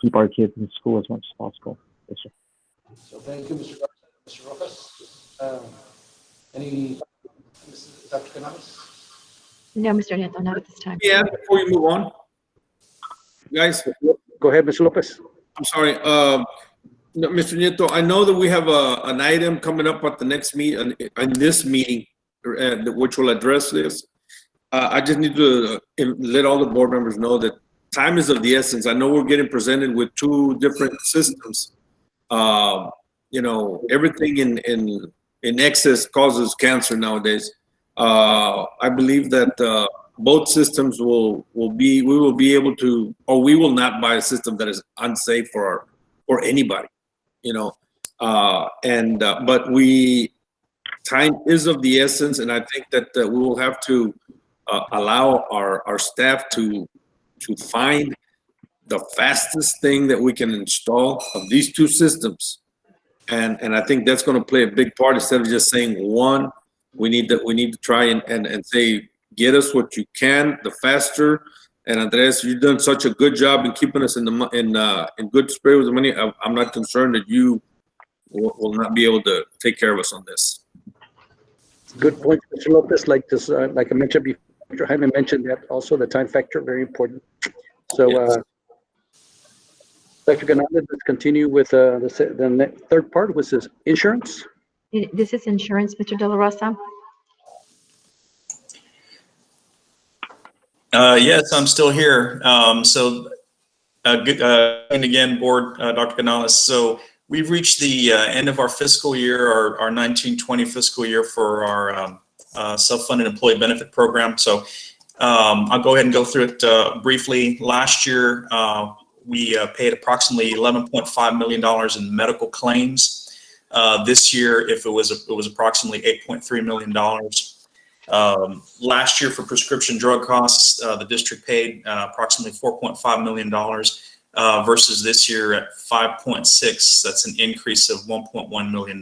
keep our kids in school as much as possible. Yes, sir. So thank you, Mr. Garza, Mr. Rojas. Any, Dr. Canales? No, Mr. Nieto, not at this time. Yeah, before you move on, guys. Go ahead, Mr. Lopez. I'm sorry, Mr. Nieto. I know that we have an item coming up at the next meeting, in this meeting, which will address this. I just need to let all the board members know that time is of the essence. I know we're getting presented with two different systems. Everything in excess causes cancer nowadays. I believe that both systems we will be able to, or we will not buy a system that is unsafe for anybody. But time is of the essence, and I think that we will have to allow our staff to find the fastest thing that we can install of these two systems, and I think that's going to play a big part. Instead of just saying one, we need to try and say, get us what you can, the faster. And Andres, you've done such a good job in keeping us in good spirit with the money. I'm not concerned that you will not be able to take care of us on this. Good point, Mr. Lopez. Like this, like I mentioned before, Dr. Jaime mentioned that also, the time factor, very important. So, Yes. Dr. Canales, let's continue with the third part, which is insurance. This is insurance, Mr. De La Rosa. Yes, I'm still here. Good, and again, board, Dr. Canales. So we've reached the end of our fiscal year, our 1920 fiscal year for our self-funded employee benefit program. So I'll go ahead and go through it briefly. Last year, we paid approximately $11.5 million in medical claims. This year, it was approximately $8.3 million. Last year, for prescription drug costs, the district paid approximately $4.5 million versus this year at 5.6. That's an increase of $1.1 million.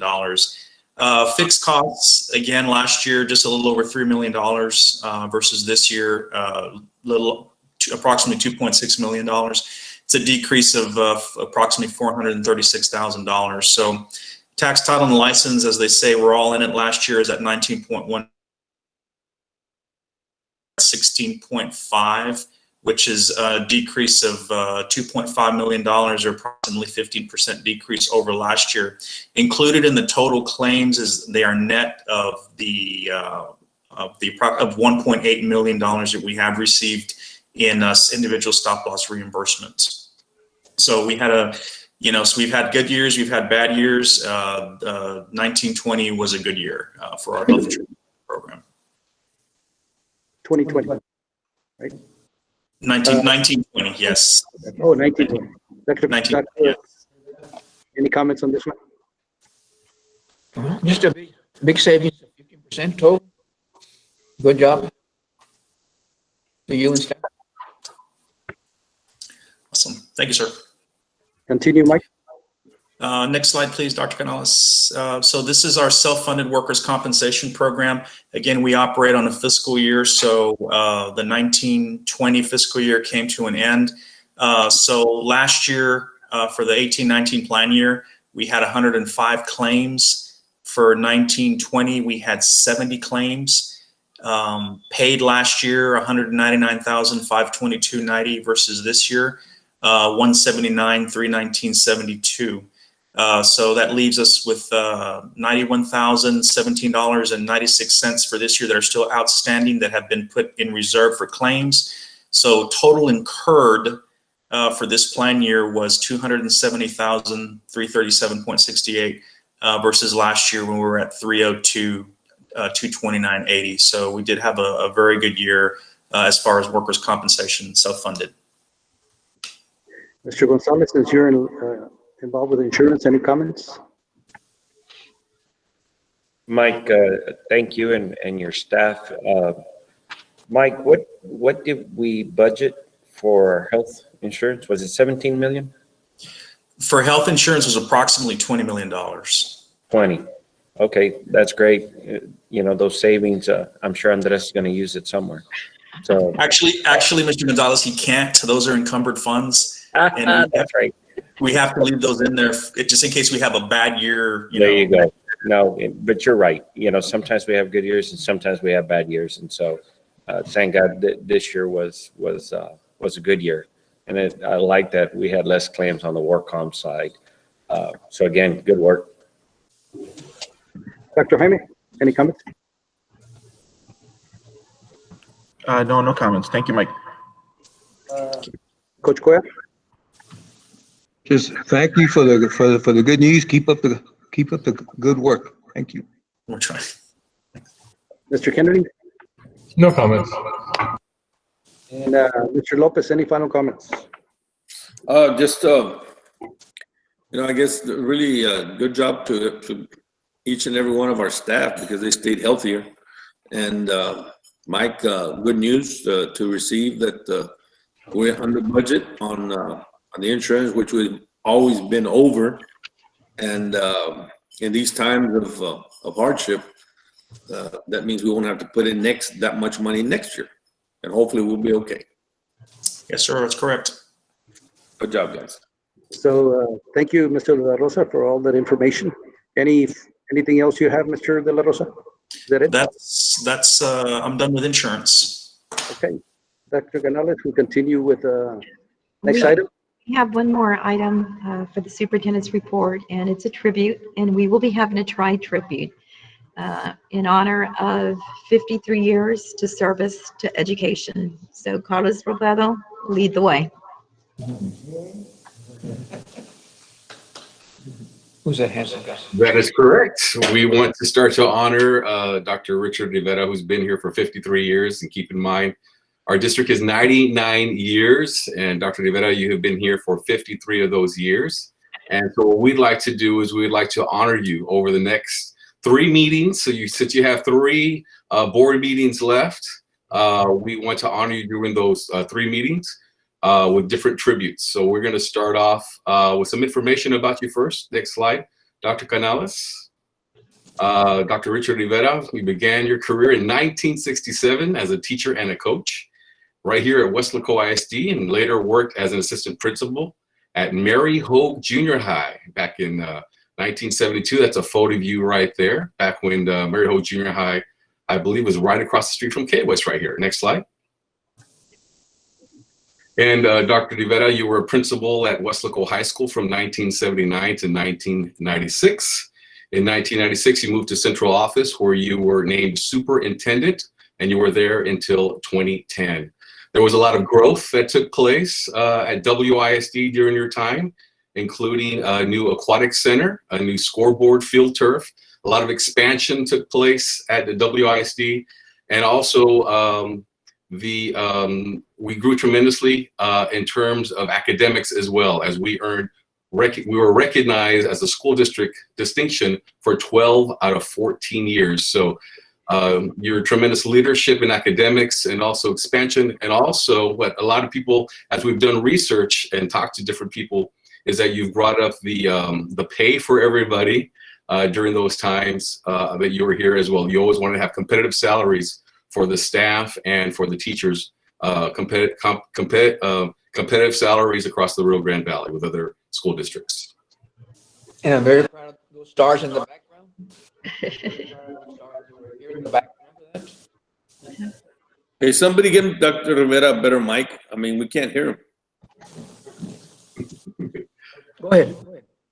Fixed costs, again, last year, just a little over $3 million versus this year, approximately $2.6 million. It's a decrease of approximately $436,000. So tax, title, and license, as they say, we're all in it. Last year is at 19.1, 16.5, which is a decrease of $2.5 million, or approximately 15% decrease over last year. Included in the total claims is they are net of the $1.8 million that we have received in individual stop loss reimbursements. So we had so we've had good years, we've had bad years. 1920 was a good year for our health insurance program. 2020, right? 1920, yes. Oh, 1920. Dr. Yeah. Any comments on this one? Just a big savings of 15% total. Good job to you and staff. Awesome. Thank you, sir. Continue, Mike. Next slide, please, Dr. Canales. So this is our self-funded workers' compensation program. Again, we operate on a fiscal year, so the 1920 fiscal year came to an end. So last year, for the 18-19 plan year, we had 105 claims. For 1920, we had 70 claims. Paid last year, $199,522.90 versus this year, $179,319.72. So that leaves us with $91,017.96 for this year that are still outstanding that have been put in reserve for claims. So total incurred for this plan year was $270,337.68 versus last year when we were at $302,229.80. So we did have a very good year as far as workers' compensation self-funded. Mr. Gonzalez, since you're involved with insurance, any comments? Mike, thank you and your staff. Mike, what did we budget for health insurance? Was it 17 million? For health insurance was approximately $20 million. 20. Okay, that's great. You know, those savings, I'm sure Andres is going to use it somewhere. So actually, Mr. Gonzalez, he can't. Those are encumbered funds. And that's right. We have to leave those in there just in case we have a bad year. There you go. No, but you're right. You know, sometimes we have good years and sometimes we have bad years, and so thank God that this year was a good year, and I like that we had less claims on the work comp side. So again, good work. Dr. Jaime, any comments? No comments. Thank you, Mike. Coach Coya? Just thank you for the good news. Keep up the good work. Thank you. We'll try. Mr. Kennedy? No comments. And Mr. Lopez, any final comments? Just I guess really good job to each and every one of our staff because they stayed healthier. And Mike, good news to receive that we're under budget on the insurance, which we've always been over. And in these times of hardship, that means we won't have to put in that much money next year, and hopefully we'll be okay. Yes, sir. That's correct. Good job, guys. So thank you, Mr. De La Rosa, for all that information. Anything else you have, Mr. De La Rosa? Is that it? That's I'm done with insurance. Okay. Dr. Canales, we'll continue with next item. We have one more item for the superintendent's report, and it's a tribute, and we will be having a tri-tribute in honor of 53 years to service to education. So Carlos Robledo, lead the way. Who's that handsome guy? That is correct. We want to start to honor Dr. Richard Rivera, who's been here for 53 years. And keep in mind, our district is 99 years. And Dr. Rivera, you have been here for 53 of those years. And so what we'd like to do is we'd like to honor you over the next 3 meetings. So since you have 3 board meetings left, we want to honor you during those 3 meetings with different tributes. So we're going to start off with some information about you first. Next slide, Dr. Canales. Dr. Richard Rivera, you began your career in 1967 as a teacher and a coach right here at Weslaco ISD, and later worked as an assistant principal at Mary Hogue Junior High back in 1972. That's a photo of you right there, back when Mary Hogue Junior High, I believe, was right across the street from K-West right here. Next slide. And Dr. Rivera, you were a principal at Weslaco High School from 1979 to 1996. In 1996, you moved to central office where you were named superintendent, and you were there until 2010. There was a lot of growth that took place at WISD during your time, including a new aquatic center, a new scoreboard field turf. A lot of expansion took place at the WISD, and also we grew tremendously in terms of academics as well, as we were recognized as a school district distinction for 12 out of 14 years. So your tremendous leadership in academics and also expansion, and also what a lot of people, as we've done research and talked to different people, is that you've brought up the pay for everybody during those times that you were here as well. You always wanted to have competitive salaries for the staff and for the teachers, competitive salaries across the Rio Grande Valley with other school districts. And I'm very proud of those stars in the background. In the background for that. Hey, somebody give Dr. Rivera a better mic. I mean, we can't hear him. Go ahead.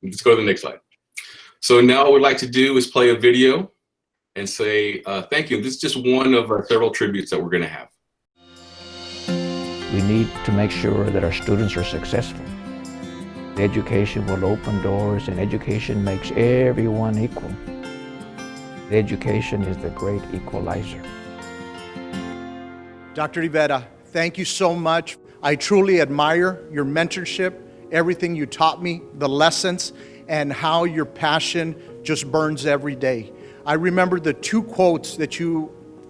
Let's go to the next slide. So now what we'd like to do is play a video and say thank you. This is just one of several tributes that we're going to have. We need to make sure that our students are successful. Education will open doors, and education makes everyone equal. Education is the great equalizer. Dr. Rivera, thank you so much. I truly admire your mentorship, everything you taught me, the lessons, and how your passion just burns every day. I remember the two quotes that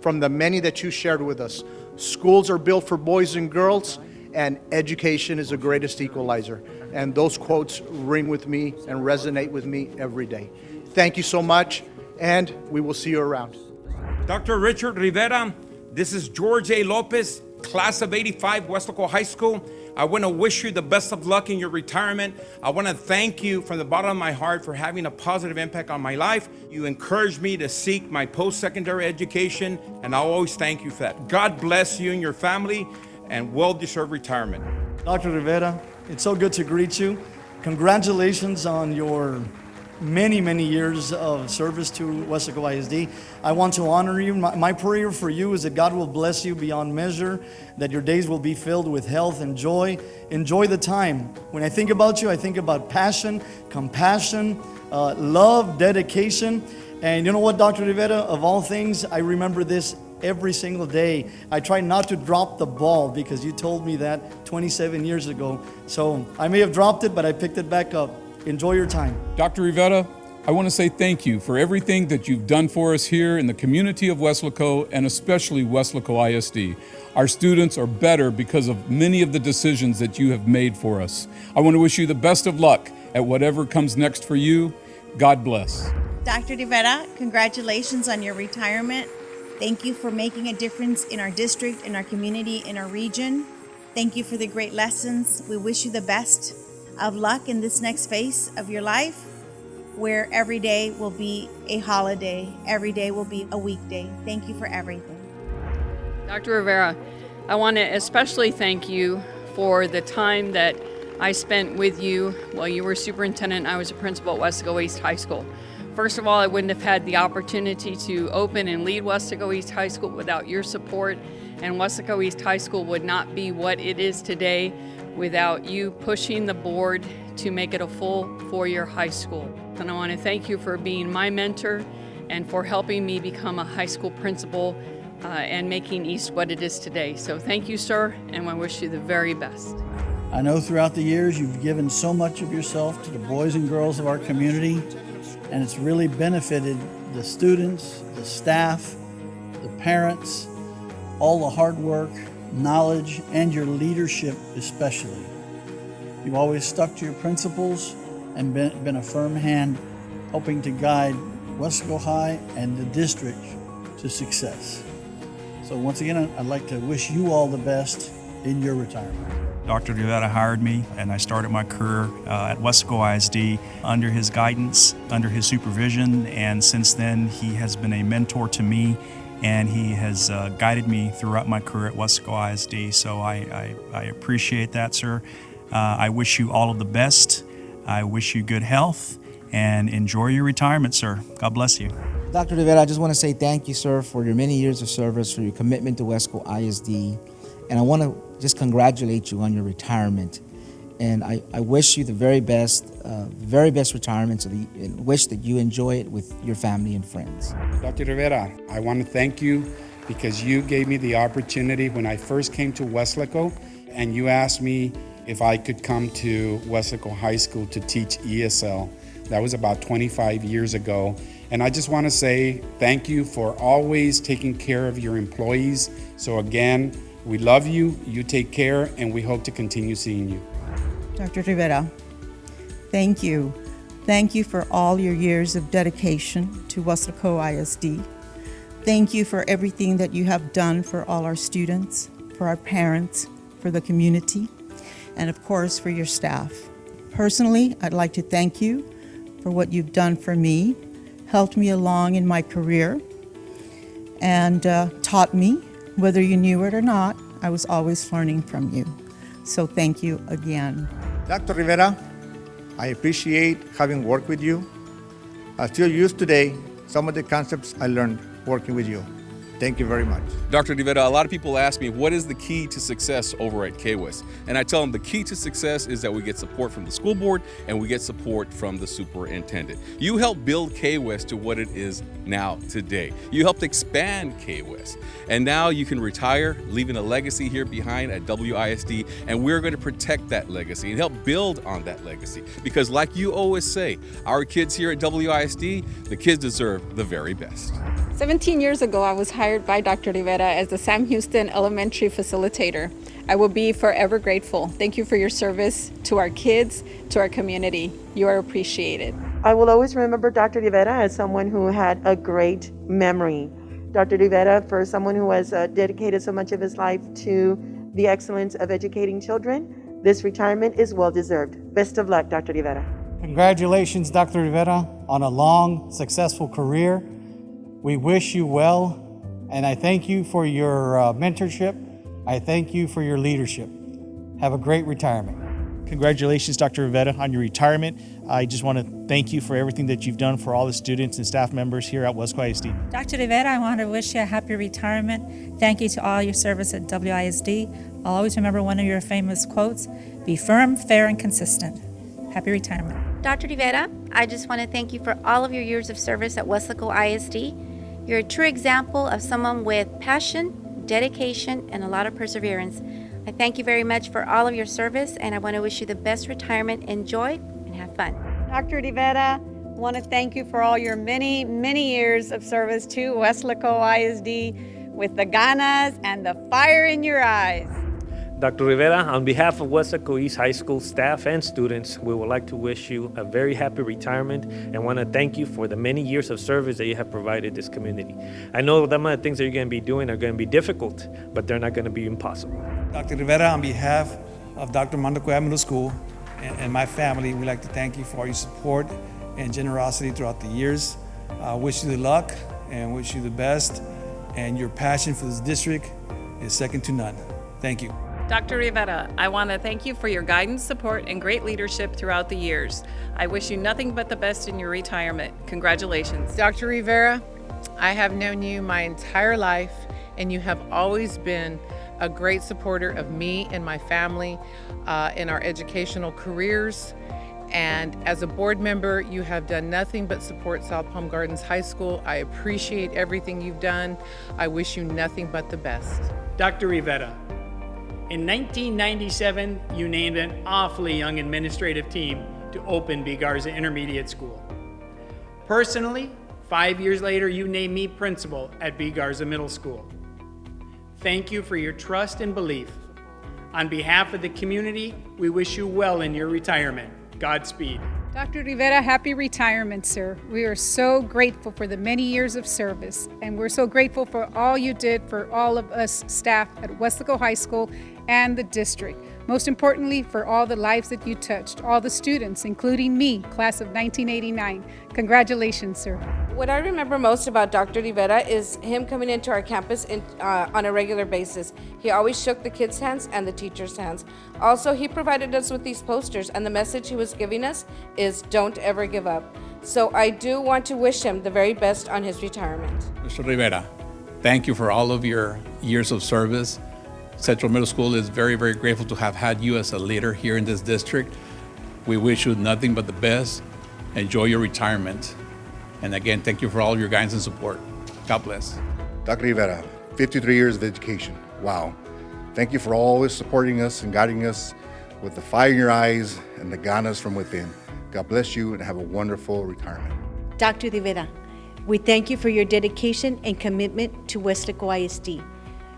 from the many that you shared with us. Schools are built for boys and girls, and education is the greatest equalizer. And those quotes ring with me and resonate with me every day. Thank you so much, and we will see you around. Dr. Richard Rivera, this is George A. Lopez, class of '85, Weslaco High School. I want to wish you the best of luck in your retirement. I want to thank you from the bottom of my heart for having a positive impact on my life. You encouraged me to seek my post-secondary education, and I'll always thank you for that. God bless you and your family, and well-deserved retirement. Dr. Rivera, it's so good to greet you. Congratulations on your many, many years of service to Weslaco ISD. I want to honor you. My prayer for you is that God will bless you beyond measure, that your days will be filled with health and joy. Enjoy the time. When I think about you, I think about passion, compassion, love, dedication. And you know what, Dr. Rivera, of all things, I remember this every single day. I try not to drop the ball because you told me that 27 years ago. So I may have dropped it, but I picked it back up. Enjoy your time. Dr. Rivera, I want to say thank you for everything that you've done for us here in the community of Weslaco, and especially Weslaco ISD. Our students are better because of many of the decisions that you have made for us. I want to wish you the best of luck at whatever comes next for you. God bless. Dr. Rivera, congratulations on your retirement. Thank you for making a difference in our district, in our community, in our region. Thank you for the great lessons. We wish you the best of luck in this next phase of your life, where every day will be a holiday, every day will be a weekday. Thank you for everything. Dr. Rivera, I want to especially thank you for the time that I spent with you while you were superintendent. I was a principal at Weslaco East High School. First of all, I wouldn't have had the opportunity to open and lead Weslaco East High School without your support, and Weslaco East High School would not be what it is today without you pushing the board to make it a full four-year high school. And I want to thank you for being my mentor and for helping me become a high school principal and making East what it is today. So thank you, sir, and I wish you the very best. I know throughout the years you've given so much of yourself to the boys and girls of our community, and it's really benefited the students, the staff, the parents, all the hard work, knowledge, and your leadership especially. You've always stuck to your principles and been a firm hand helping to guide Weslaco High and the district to success. So once again, I'd like to wish you all the best in your retirement. Dr. Rivera hired me, and I started my career at Weslaco ISD under his guidance, under his supervision, and since then he has been a mentor to me, and he has guided me throughout my career at Weslaco ISD. So I appreciate that, sir. I wish you all of the best. I wish you good health, and enjoy your retirement, sir. God bless you. Dr. Rivera, I just want to say thank you, sir, for your many years of service, for your commitment to Weslaco ISD. And I want to just congratulate you on your retirement. And I wish you the very best retirement, and wish that you enjoy it with your family and friends. Dr. Rivera, I want to thank you because you gave me the opportunity when I first came to Weslaco, and you asked me if I could come to Weslaco High School to teach ESL. That was about 25 years ago. And I just want to say thank you for always taking care of your employees. So again, we love you, you take care, and we hope to continue seeing you. Dr. Rivera, thank you. Thank you for all your years of dedication to Weslaco ISD. Thank you for everything that you have done for all our students, for our parents, for the community, and of course for your staff. Personally, I'd like to thank you for what you've done for me, helped me along in my career, and taught me. Whether you knew it or not, I was always learning from you. So thank you again. Dr. Rivera, I appreciate having worked with you. I still use today some of the concepts I learned working with you. Thank you very much. Dr. Rivera, a lot of people ask me, what is the key to success over at KWES? And I tell them the key to success is that we get support from the school board and we get support from the superintendent. You helped build KWES to what it is now today. You helped expand KWES. And now you can retire, leaving a legacy here behind at WISD, and we're going to protect that legacy and help build on that legacy. Because like you always say, our kids here at WISD, the kids deserve the very best. 17 years ago, I was hired by Dr. Rivera as the Sam Houston Elementary Facilitator. I will be forever grateful. Thank you for your service to our kids, to our community. You are appreciated. I will always remember Dr. Rivera as someone who had a great memory. Dr. Rivera, for someone who has dedicated so much of his life to the excellence of educating children, this retirement is well-deserved. Best of luck, Dr. Rivera. Congratulations, Dr. Rivera, on a long, successful career. We wish you well, and I thank you for your mentorship. I thank you for your leadership. Have a great retirement. Congratulations, Dr. Rivera, on your retirement. I just want to thank you for everything that you've done for all the students and staff members here at Weslaco ISD. Dr. Rivera, I want to wish you a happy retirement. Thank you to all your service at WISD. I'll always remember one of your famous quotes, be firm, fair, and consistent. Happy retirement. Dr. Rivera, I just want to thank you for all of your years of service at Weslaco ISD. You're a true example of someone with passion, dedication, and a lot of perseverance. I thank you very much for all of your service, and I want to wish you the best retirement. Enjoy and have fun. Dr. Rivera, I want to thank you for all your many, many years of service to Weslaco ISD with the ganas and the fire in your eyes. Dr. Rivera, on behalf of Weslaco East High School staff and students, we would like to wish you a very happy retirement and want to thank you for the many years of service that you have provided this community. I know some of the things that you're going to be doing are going to be difficult, but they're not going to be impossible. Dr. Rivera, on behalf of Dr. Montecuya Middle School and my family, we'd like to thank you for all your support and generosity throughout the years. Wish you the luck and wish you the best, and your passion for this district is second to none. Thank you. Dr. Rivera, I want to thank you for your guidance, support, and great leadership throughout the years. I wish you nothing but the best in your retirement. Congratulations. Dr. Rivera, I have known you my entire life, and you have always been a great supporter of me and my family in our educational careers. And as a board member, you have done nothing but support South Palm Gardens High School. I appreciate everything you've done. I wish you nothing but the best. Dr. Rivera, in 1997, you named an awfully young administrative team to open B. Garza Intermediate School. Personally, 5 years later, you named me principal at B. Garza Middle School. Thank you for your trust and belief. On behalf of the community, we wish you well in your retirement. Godspeed. Dr. Rivera, happy retirement, sir. We are so grateful for the many years of service, and we're so grateful for all you did for all of us staff at Weslaco High School and the district. Most importantly, for all the lives that you touched, all the students, including me, class of 1989. Congratulations, sir. What I remember most about Dr. Rivera is him coming into our campus on a regular basis. He always shook the kids' hands and the teachers' hands. Also, he provided us with these posters, and the message he was giving us is don't ever give up. So I do want to wish him the very best on his retirement. Mr. Rivera, thank you for all of your years of service. Central Middle School is very, very grateful to have had you as a leader here in this district. We wish you nothing but the best. Enjoy your retirement. And again, thank you for all your guidance and support. God bless. Dr. Rivera, 53 years of education. Wow. Thank you for always supporting us and guiding us with the fire in your eyes and the ganas from within. God bless you and have a wonderful retirement. Dr. Rivera, we thank you for your dedication and commitment to Weslaco ISD.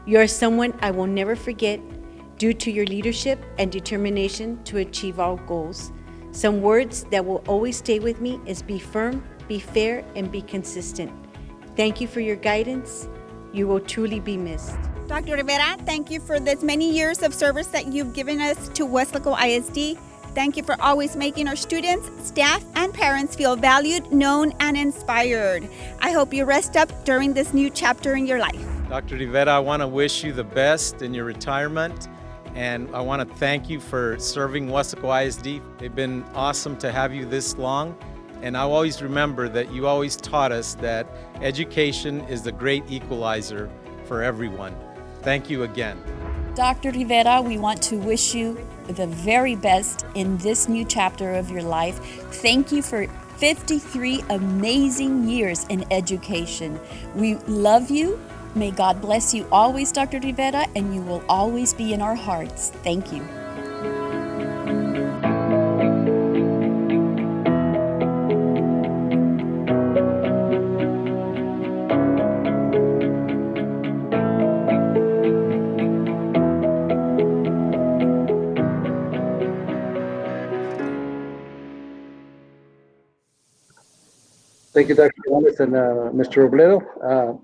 You are someone I will never forget due to your leadership and determination to achieve our goals. Some words that will always stay with me is be firm, be fair, and be consistent. Thank you for your guidance. You will truly be missed. Dr. Rivera, thank you for this many years of service that you've given us to Weslaco ISD. Thank you for always making our students, staff, and parents feel valued, known, and inspired. I hope you rest up during this new chapter in your life. Dr. Rivera, I want to wish you the best in your retirement, and I want to thank you for serving Weslaco ISD. They've been awesome to have you this long, and I always remember that you always taught us that education is the great equalizer for everyone. Thank you again. Dr. Rivera, we want to wish you the very best in this new chapter of your life. Thank you for 53 amazing years in education. We love you. May God bless you always, Dr. Rivera, and you will always be in our hearts. Thank you. Thank you, Dr. Gonzalez and Mr. Robledo.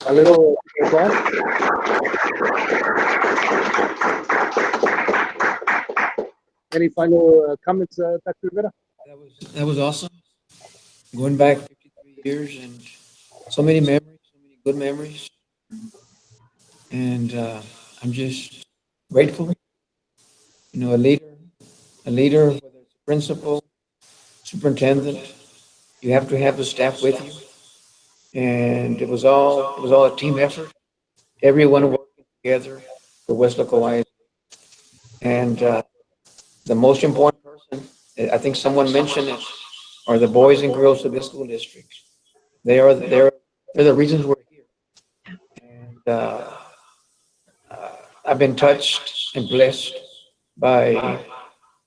A little applause. Any final comments, Dr. Rivera? That was awesome. Going back 53 years and so many memories, so many good memories. And I'm just grateful. You know, a leader, whether it's a principal, superintendent, you have to have the staff with you. And it was all a team effort. Everyone working together for Weslaco ISD. And the most important person, I think someone mentioned it, are the boys and girls of this school district. They're the reasons we're here. And I've been touched and blessed by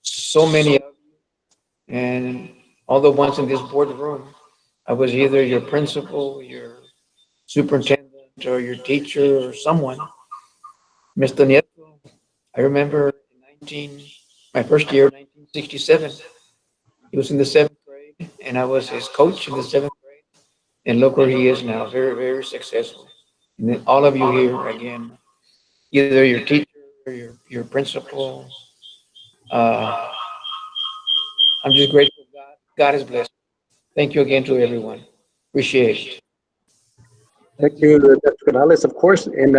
so many of you, and all the ones in this boardroom. I was either your principal, your superintendent, or your teacher, or someone. Mr. Nieto, I remember my first year, 1967. He was in the 7th grade, and I was his coach in the 7th grade. And look where he is now, very, very successful. And then all of you here, again, either your teacher or your principal. I'm just grateful God has blessed. Thank you again to everyone. Appreciate it. Thank you, Dr. Canales, of course. And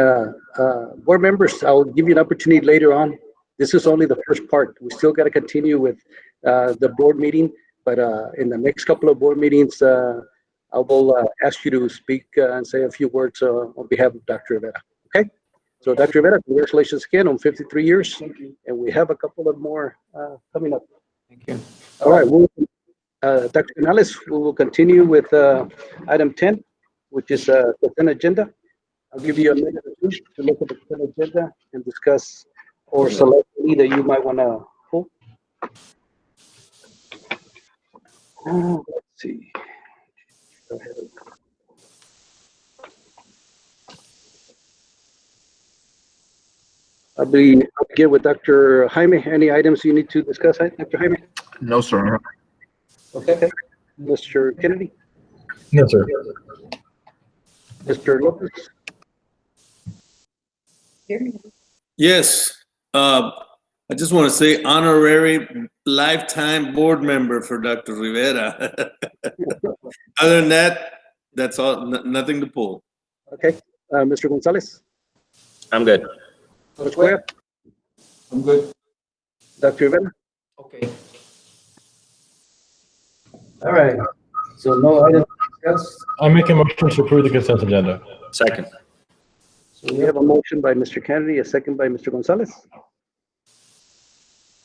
board members, I'll give you an opportunity later on. This is only the first part. We still got to continue with the board meeting, but in the next couple of board meetings, I will ask you to speak and say a few words on behalf of Dr. Rivera. Okay? So, Dr. Rivera, congratulations again on 53 years. Thank you. And we have a couple of more coming up. Thank you. All right. Dr. Canales, we will continue with item 10, which is the consent agenda. I'll give you a minute or two to look at the consent agenda and discuss or select any that you might want to pull. Let's see. Go ahead. I'll begin with Dr. Jaime. Any items you need to discuss, Dr. Jaime? No, sir. Okay. Mr. Kennedy? No, sir. Mr. Lopez? Yes. I just want to say honorary lifetime board member for Dr. Rivera. Other than that, that's all. Nothing to pull. Okay. Mr. Gonzalez? I'm good. Coach Cuellar? I'm good. Dr. Rivera? Okay. All right. So no items discussed. I make a motion to approve the consent agenda. Second. So we have a motion by Mr. Kennedy, a second by Mr. Gonzalez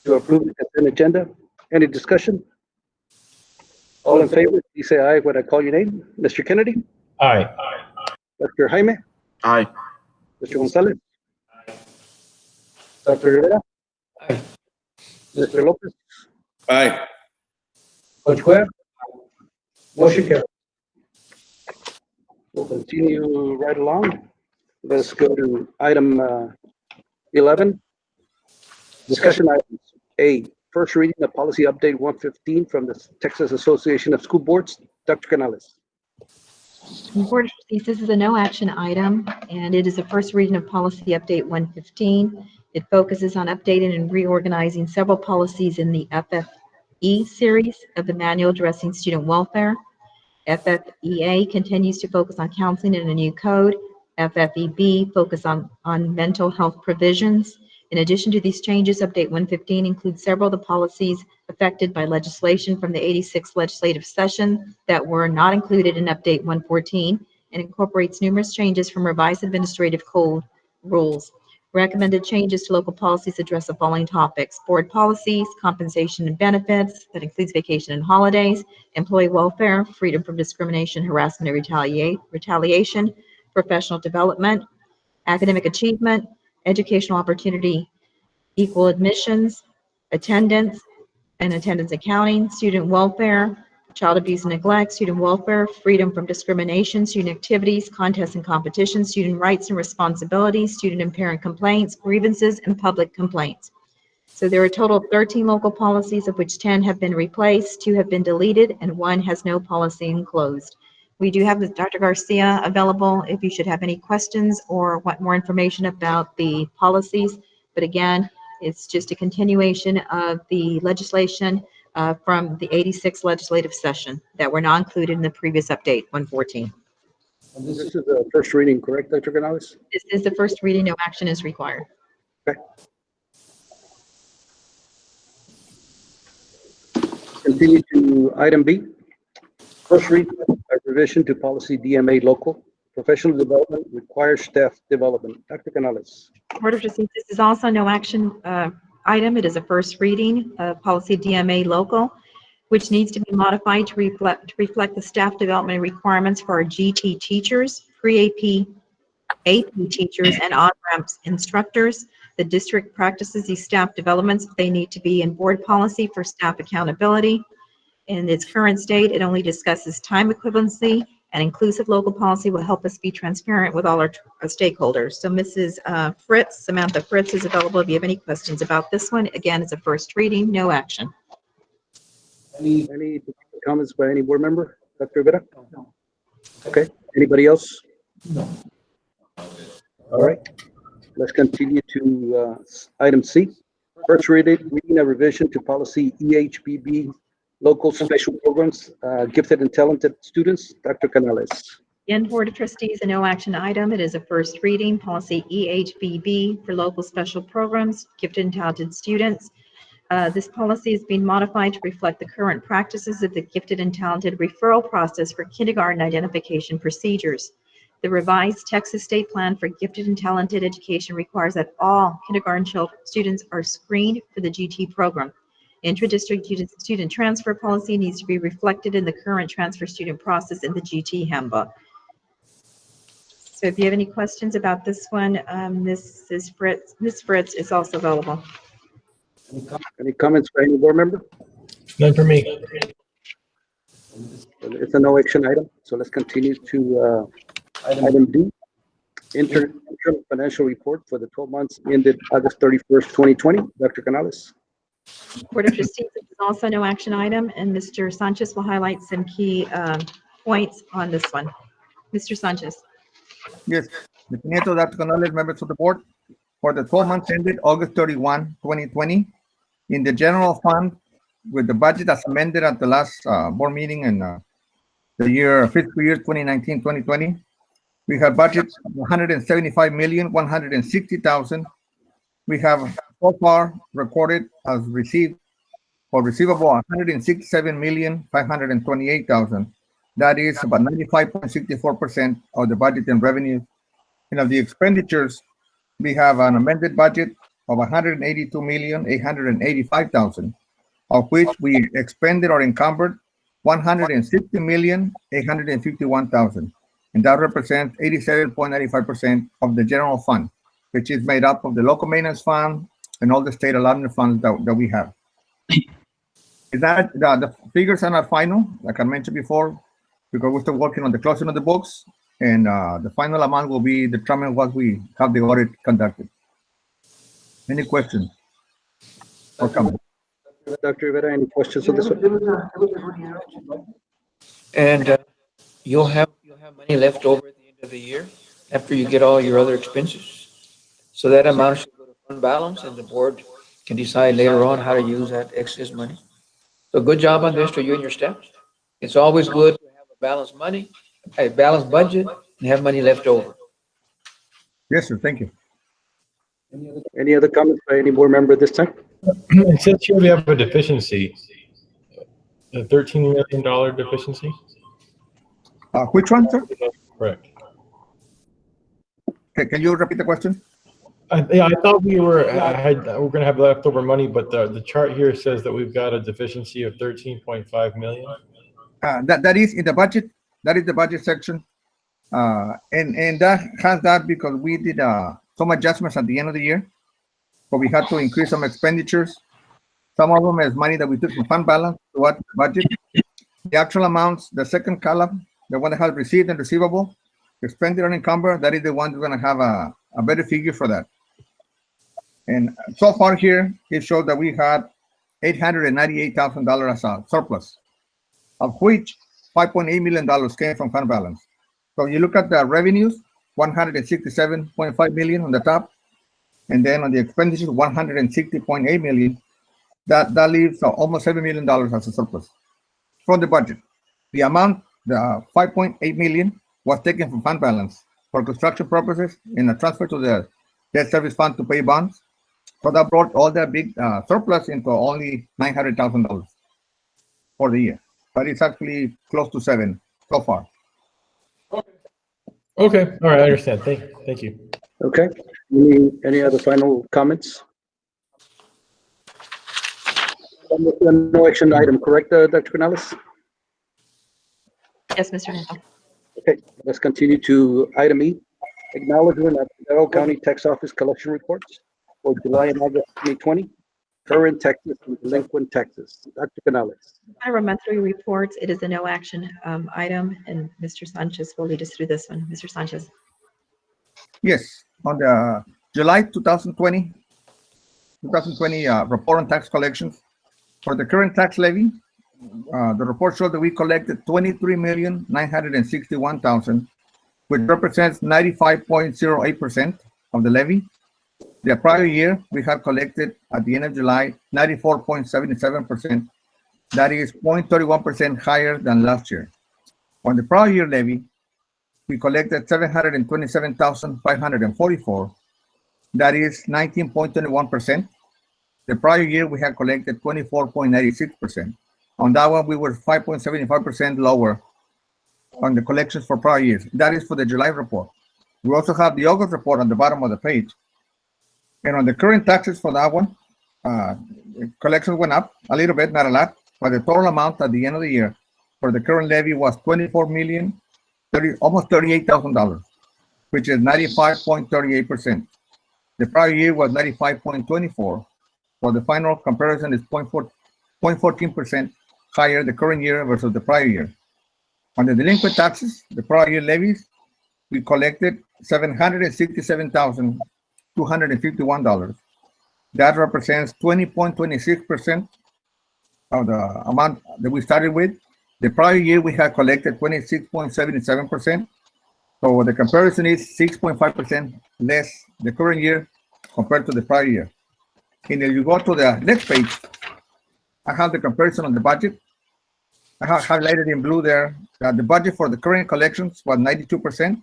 to approve the consent agenda. Any discussion? All in favor, please say aye when I call your name. Mr. Kennedy? Aye. Dr. Jaime? Aye. Mr. Gonzalez? Dr. Rivera? Aye. Mr. Lopez? Aye. Coach Cuellar? Motion carried. We'll continue right along. Let's go to item 11. Discussion items. A, first reading of policy update 115 from the Texas Association of School Boards. Dr. Canales. Board of Trustees, this is a no action item, and it is a first reading of policy update 115. It focuses on updating and reorganizing several policies in the FFE series of the manual addressing student welfare. FFEA continues to focus on counseling in a new code. FFEB focus on mental health provisions. In addition to these changes, Update 115 includes several of the policies affected by legislation from the 86th legislative session that were not included in Update 114 and incorporates numerous changes from revised administrative code rules. Recommended changes to local policies address the following topics: board policies, compensation and benefits, that includes vacation and holidays, employee welfare, freedom from discrimination, harassment, and retaliation, professional development, academic achievement, educational opportunity, equal admissions, attendance and attendance accounting, student welfare, child abuse and neglect, student welfare, freedom from discrimination, student activities, contests and competitions, student rights and responsibilities, student and parent complaints, grievances, and public complaints. So there are a total of 13 local policies, of which 10 have been replaced, 2 have been deleted, and 1 has no policy enclosed. We do have Dr. Garcia available if you should have any questions or want more information about the policies. But again, it's just a continuation of the legislation from the 86th legislative session that were not included in the previous update, 114. And this is the first reading, correct, Dr. Canales? This is the first reading. No action is required. Okay. Continue to item B. First reading, a revision to policy DMA local. Professional development requires staff development. Dr. Canales. Board of Trustees, this is also no action item. It is a first reading of policy DMA local, which needs to be modified to reflect the staff development requirements for our GT teachers, pre-AP, AP teachers, and on-ramps instructors. The district practices these staff developments. They need to be in board policy for staff accountability. In its current state, it only discusses time equivalency, and inclusive local policy will help us be transparent with all our stakeholders. So Mrs. Samantha Fritz is available if you have any questions about this one. Again, it's a first reading, no action. Any comments by any board member? Dr. Rivera? No. Okay. Anybody else? No. All right. Let's continue to item C. First reading a revision to policy EHBB local special programs, gifted and talented students. Dr. Canales. In Board of Trustees, a no action item. It is a first reading, policy EHBB for local special programs, gifted and talented students. This policy is being modified to reflect the current practices of the gifted and talented referral process for kindergarten identification procedures. The revised Texas State Plan for Gifted and Talented Education requires that all kindergarten students are screened for the GT program. Intra-district student transfer policy needs to be reflected in the current transfer student process in the GT handbook. So if you have any questions about this one, Ms. Fritz is also available. Any comments by any board member? None for me. It's a no action item. So let's continue to item D. Interim financial report for the 12 months ended August 31st, 2020. Dr. Canales. Board of Trustees, this is also no action item, and Mr. Sanchez will highlight some key points on this one. Mr. Sanchez. Yes, Mr. Nieto, Dr. Canales, members of the board, for the 12 months ended August 31, 2020, in the general fund, with the budget as amended at the last board meeting in the fiscal year 2019-2020, we have budget of $175,160,000. We have so far recorded as received or receivable $167,528,000. That is about 95.64% of the budget and revenue. And of the expenditures, we have an amended budget of $182,885,000, of which we expended or encumbered $160,851,000. And that represents 87.95% of the general fund, which is made up of the local maintenance fund and all the state allotment funds that we have. Is that the figures are not final, like I mentioned before, because we're still working on the closing of the books, and the final amount will be determined once we have the audit conducted. Any questions or comments? Dr. Rivera, any questions on this one? And you'll have money left over at the end of the year after you get all your other expenses. So that amount should go to fund balance, and the board can decide later on how to use that excess money. So good job on this to you and your staff. It's always good to have a balanced money, a balanced budget, and have money left over. Yes, sir. Thank you. Any other comments by any board member at this time? Since here we have a deficiency, a $13 million deficiency? Which one, sir? Correct. Okay, can you repeat the question? Yeah, I thought we were going to have leftover money, but the chart here says that we've got a deficiency of 13.5 million. That is in the budget. That is the budget section, and that has that because we did some adjustments at the end of the year, but we had to increase some expenditures. Some of them is money that we took from fund balance to what budget. The actual amounts, the second column, the one that has received and receivable, expended and encumbered, that is the one that's going to have a better figure for that. And so far here, it shows that we had $898,000 as a surplus, of which $5.8 million came from fund balance. So you look at the revenues, $167.5 million on the top, and then on the expenditures, $160.8 million. That leaves almost $7 million as a surplus from the budget. The amount, the $5.8 million, was taken from fund balance for construction purposes and a transfer to the debt service fund to pay bonds. So that brought all that big surplus into only $900,000 for the year. But it's actually close to $7 so far. Okay, all right, I understand. Thank you. Okay. Any other final comments? No action item, correct, Dr. Canales? Yes, Mr. Nieto. Okay, let's continue to item E, acknowledgement of Federal County Tax Office collection reports for July and August 2020, current taxes and delinquent taxes. Dr. Canales. Our monthly reports, it is a no action item, and Mr. Sanchez will lead us through this one. Mr. Sanchez. Yes, on the July 2020 report on tax collections, for the current tax levy, the report showed that we collected $23,961,000, which represents 95.08% of the levy. The prior year, we had collected at the end of July 94.77%. That is 0.31% higher than last year. On the prior year levy, we collected $727,544. That is 19.21%. The prior year, we had collected 24.96%. On that one, we were 5.75% lower on the collections for prior years. That is for the July report. We also have the August report on the bottom of the page. And on the current taxes for that one, collections went up a little bit, not a lot, but the total amount at the end of the year for the current levy was almost $38,000, which is 95.38%. The prior year was 95.24%. So the final comparison is 0.14% higher the current year versus the prior year. On the delinquent taxes, the prior year levies, we collected $767,251. That represents 20.26% of the amount that we started with. The prior year, we had collected 26.77%. So the comparison is 6.5% less the current year compared to the prior year. And if you go to the next page, I have the comparison on the budget. I have highlighted in blue there that the budget for the current collections was 92%.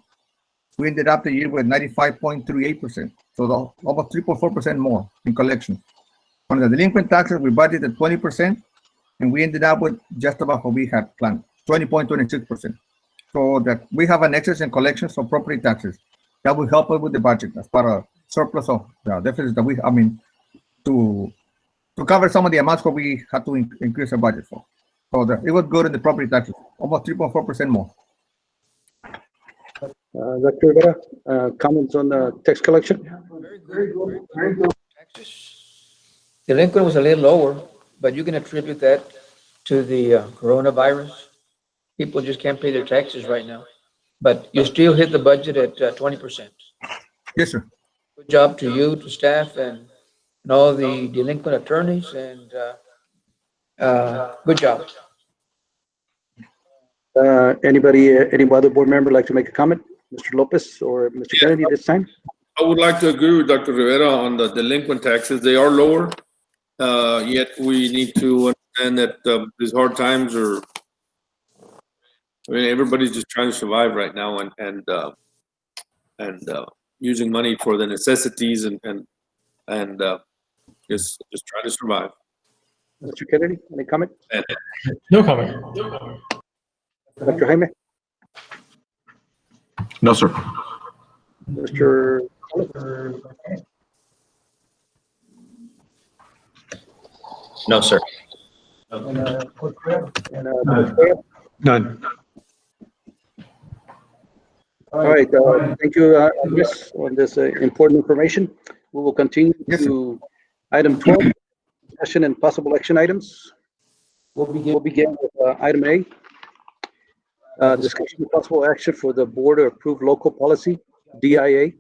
We ended up the year with 95.38%. So almost 3.4% more in collections. On the delinquent taxes, we budgeted 20%, and we ended up with just about what we had planned, 20.26%. So that we have an excess in collections for property taxes. That will help us with the budget as part of surplus of the deficits that to cover some of the amounts that we had to increase the budget for. So it was good in the property taxes, almost 3.4% more. Dr. Rivera, comments on the tax collection? Very good. Delinquent was a little lower, but you can attribute that to the coronavirus. People just can't pay their taxes right now. But you still hit the budget at 20%. Yes, sir. Good job to you, to staff, and all the delinquent attorneys, and good job. Any other board member like to make a comment? Mr. Lopez or Mr. Kennedy this time? I would like to agree with Dr. Rivera on the delinquent taxes. They are lower, yet we need to understand that these hard times are, everybody's just trying to survive right now and using money for the necessities and just try to survive. Mr. Kennedy, any comment? No comment. Dr. Jaime? No, sir. Mr. No, sir. None. All right, thank you, Miss, on this important information. We will continue to item 12, discussion and possible action items. We'll begin with item A. Discussion of possible action for the board to approve local policy, DIA,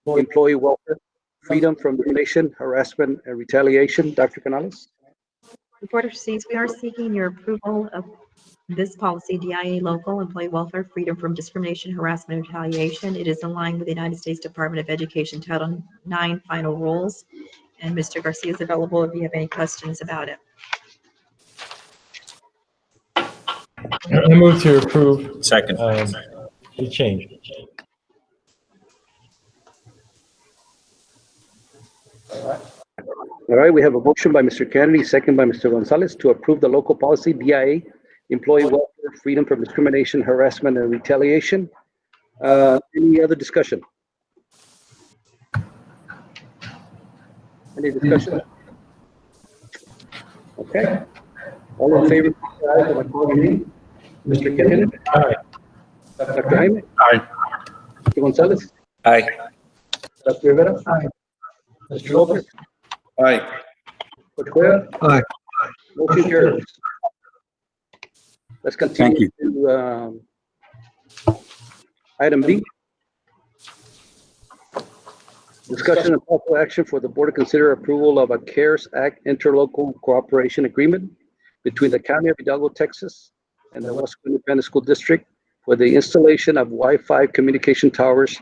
employee welfare, freedom from discrimination, harassment, and retaliation. Dr. Canales? Board of Trustees, we are seeking your approval of this policy, DIA Local Employee Welfare, Freedom from Discrimination, Harassment, and Retaliation. It is in line with the United States Department of Education Title IX final rules. And Mr. Garcia is available if you have any questions about it. I move to approve. Second. The change. All right, we have a motion by Mr. Kennedy, second by Mr. Gonzalez to approve the local policy, DIA, employee welfare, freedom from discrimination, harassment, and retaliation. Any other discussion? Any discussion? Okay. All in favor, Mr. Kennedy? Aye. Dr. Jaime? Aye. Mr. Gonzalez? Aye. Dr. Rivera? Aye. Mr. Lopez? Aye. Dr. Cuellar? Aye. Motion carries. Let's continue to item B. Discussion and possible action for the board to consider approval of a CARES Act interlocal cooperation agreement between the County of Hidalgo, Texas, and the Weslaco Independent School District for the installation of Wi-Fi communication towers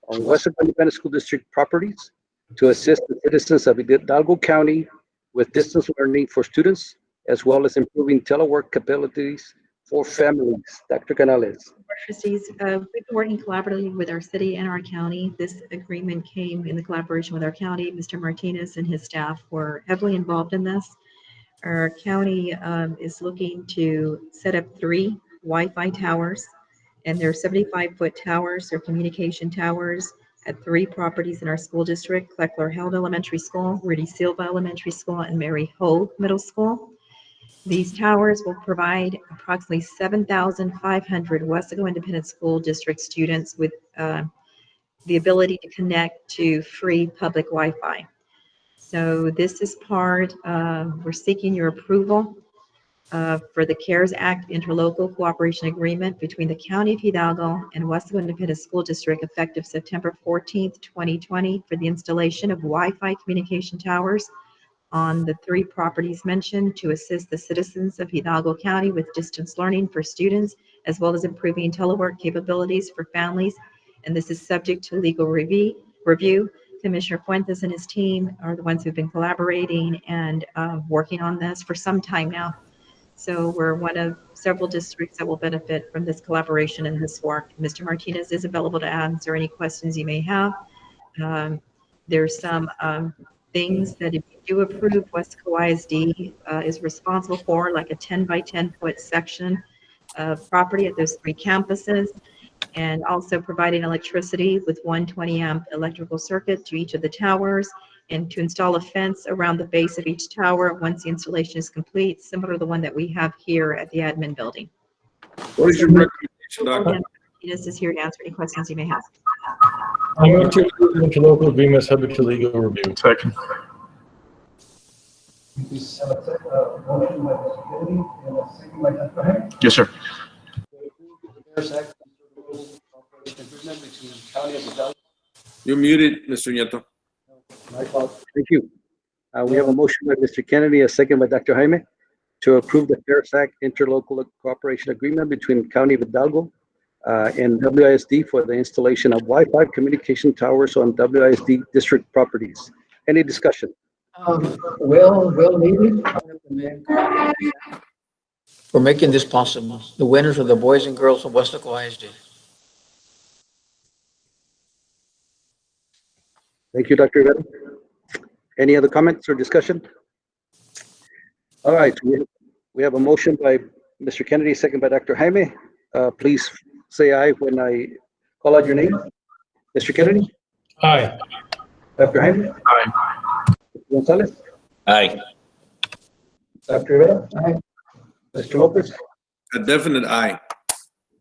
on Weslaco Independent School District properties to assist the citizens of Hidalgo County with distance learning for students, as well as improving telework capabilities for families. Dr. Canales. Trustees, we've been working collaboratively with our city and our county. This agreement came in the collaboration with our county. Mr. Martinez and his staff were heavily involved in this. Our county is looking to set up 3 Wi-Fi towers, and they're 75-foot towers. They're communication towers at 3 properties in our school district: Kleckler Held Elementary School, Rudy Silva Elementary School, and Mary Ho Middle School. These towers will provide approximately 7,500 Weslaco Independent School District students with the ability to connect to free public Wi-Fi. So this is part, we're seeking your approval for the CARES Act interlocal cooperation agreement between the County of Hidalgo and Weslaco Independent School District effective September 14th, 2020 for the installation of Wi-Fi communication towers on the 3 properties mentioned to assist the citizens of Hidalgo County with distance learning for students, as well as improving telework capabilities for families. And this is subject to legal review. Commissioner Fuentes and his team are the ones who've been collaborating and working on this for some time now. So we're one of several districts that will benefit from this collaboration and this work. Mr. Martinez is available to answer any questions you may have. There's some things that if you do approve, Weslaco ISD is responsible for, like a 10 by 10 foot section of property at those 3 campuses, and also providing electricity with 120 amp electrical circuit to each of the towers, and to install a fence around the base of each tower once the installation is complete, similar to the one that we have here at the admin building. What is your recommendation, Doctor? Martinez is here to answer any questions you may have. I move to approve the interlocal agreement subject to legal review. Second. Yes, sir. You're muted, Mr. Nieto. My fault. Thank you. We have a motion by Mr. Kennedy, a second by Dr. Jaime, to approve the CARES Act interlocal cooperation agreement between County of Hidalgo and WISD for the installation of Wi-Fi communication towers on WISD district properties. Any discussion? Well needed. For making this possible. The winners are the boys and girls of Weslaco ISD. Thank you, Dr. Rivera. Any other comments or discussion? All right, we have a motion by Mr. Kennedy, second by Dr. Jaime. Please say aye when I call out your name. Mr. Kennedy? Aye. Dr. Jaime? Aye. Mr. Gonzalez? Aye. Dr. Rivera? Aye. Mr. Lopez? A definite aye.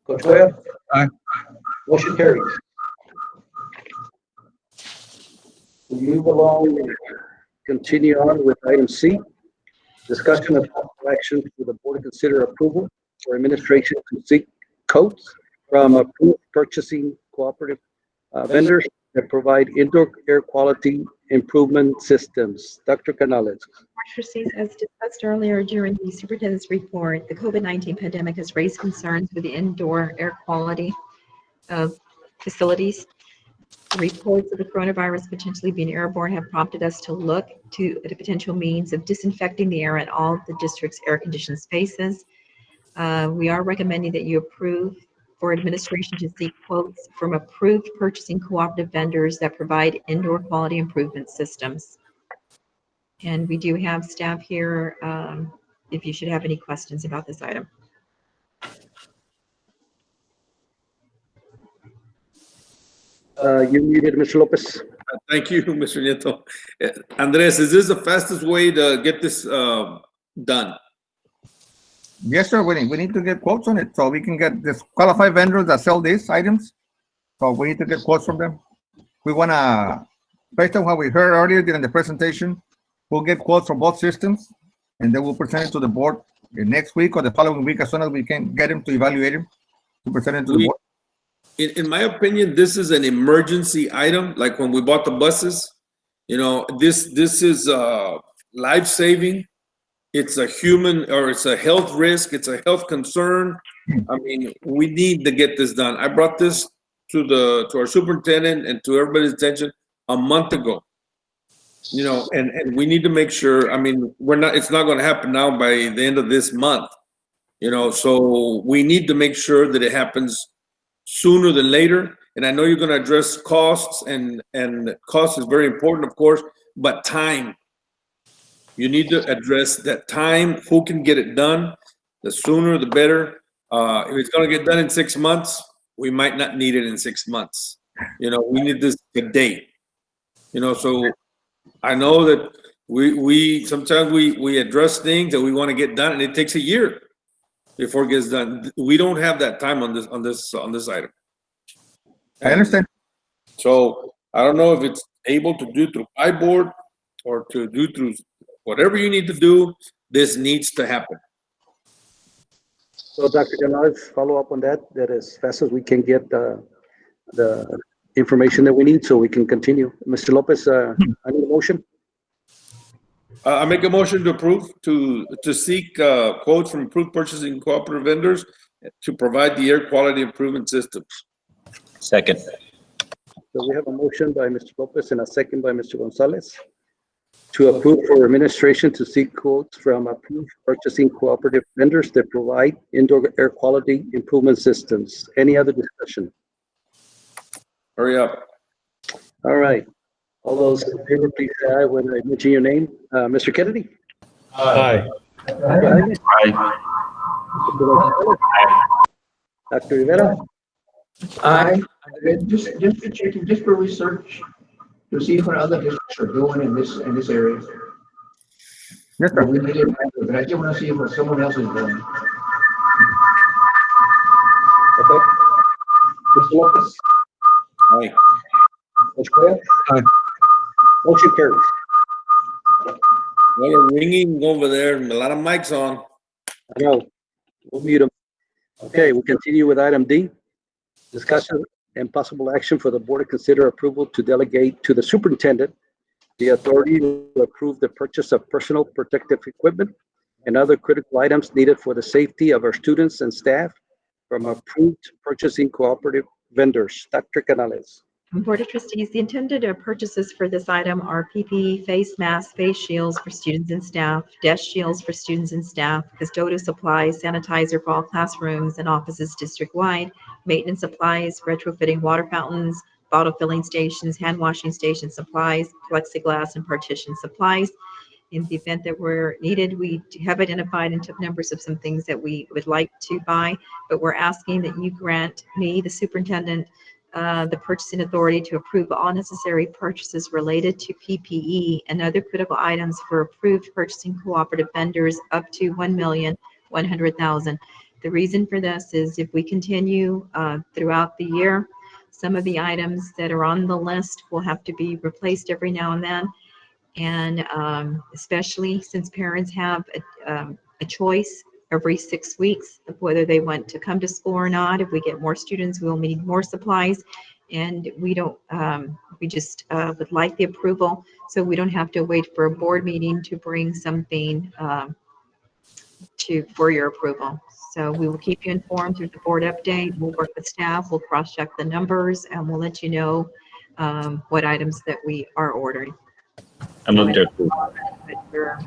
Coach Goya? Aye. Motion carries. We move along and continue on with item C, discussion of possible action for the board to consider approval for administration to seek quotes from approved purchasing cooperative vendors that provide indoor air quality improvement systems. Dr. Canales. Trustees, as discussed earlier during the Superintendent's Report, the COVID-19 pandemic has raised concerns with the indoor air quality of facilities. Reports of the coronavirus potentially being airborne have prompted us to look at a potential means of disinfecting the air at all of the district's air-conditioned spaces. We are recommending that you approve for administration to seek quotes from approved purchasing cooperative vendors that provide indoor quality improvement systems. And we do have staff here if you should have any questions about this item. You muted, Mr. Lopez. Thank you, Mr. Nieto. Andres, is this the fastest way to get this done? Yes, sir. We need to get quotes on it so we can get this qualified vendors that sell these items. So we need to get quotes from them. We want to, based on what we heard earlier during the presentation, we'll get quotes from both systems, and then we'll present it to the board next week or the following week as soon as we can get them to evaluate them, to present it to the board. In my opinion, this is an emergency item, like when we bought the buses. You know, this is life-saving. It's a human, or it's a health risk. It's a health concern. I mean, we need to get this done. I brought this to our superintendent and to everybody's attention a month ago. You know, and we need to make sure. I mean, it's not going to happen now by the end of this month. You know, so we need to make sure that it happens sooner than later. And I know you're going to address costs, and cost is very important, of course, but time. You need to address that time. Who can get it done? The sooner, the better. If it's going to get done in 6 months, we might not need it in 6 months. You know, we need this today. You know, so I know that we sometimes we address things that we want to get done, and it takes a year before it gets done. We don't have that time on this item. I understand. So I don't know if it's able to do through iBoard or to do through whatever you need to do. This needs to happen. So Dr. Canales, follow up on that as fast as we can get the information that we need so we can continue. Mr. Lopez, I need a motion. I make a motion to approve, to seek quotes from approved purchasing cooperative vendors to provide the air quality improvement systems. Second. So we have a motion by Mr. Lopez and a second by Mr. Gonzalez to approve for administration to seek quotes from approved purchasing cooperative vendors that provide indoor air quality improvement systems. Any other discussion? Hurry up. All right. All those in favor, please say aye when I mention your name. Mr. Kennedy? Aye. Dr. Rivera? Aye. Just for checking, just for research, to see what other districts are doing in this area. Yes, sir. We need it, but I just want to see what someone else is doing. Okay. Mr. Lopez? Aye. Mr. Cuellar? Aye. Motion carries. A lot of ringing over there and a lot of mics on. I know. We'll mute them. Okay, we'll continue with item D. Discussion and possible action for the board to consider approval to delegate to the superintendent the authority to approve the purchase of personal protective equipment and other critical items needed for the safety of our students and staff from approved purchasing cooperative vendors. Dr. Canales. Board of Trustees, the intended purchases for this item are PPE, face masks, face shields for students and staff, desk shields for students and staff, custodial supplies, sanitizer for all classrooms and offices district-wide, maintenance supplies, retrofitting water fountains, bottle filling stations, hand washing station supplies, plexiglass and partition supplies. In the event that we're needed, we have identified and took numbers of some things that we would like to buy, but we're asking that you grant me, the superintendent, the purchasing authority to approve all necessary purchases related to PPE and other critical items for approved purchasing cooperative vendors up to $1,100,000. The reason for this is if we continue throughout the year, some of the items that are on the list will have to be replaced every now and then. And especially since parents have a choice every 6 weeks of whether they want to come to school or not. If we get more students, we'll need more supplies. And we don't, we just would like the approval so we don't have to wait for a board meeting to bring something for your approval. So we will keep you informed through the board update. We'll work with staff, we'll cross-check the numbers, and we'll let you know what items that we are ordering. I move to approve. But we're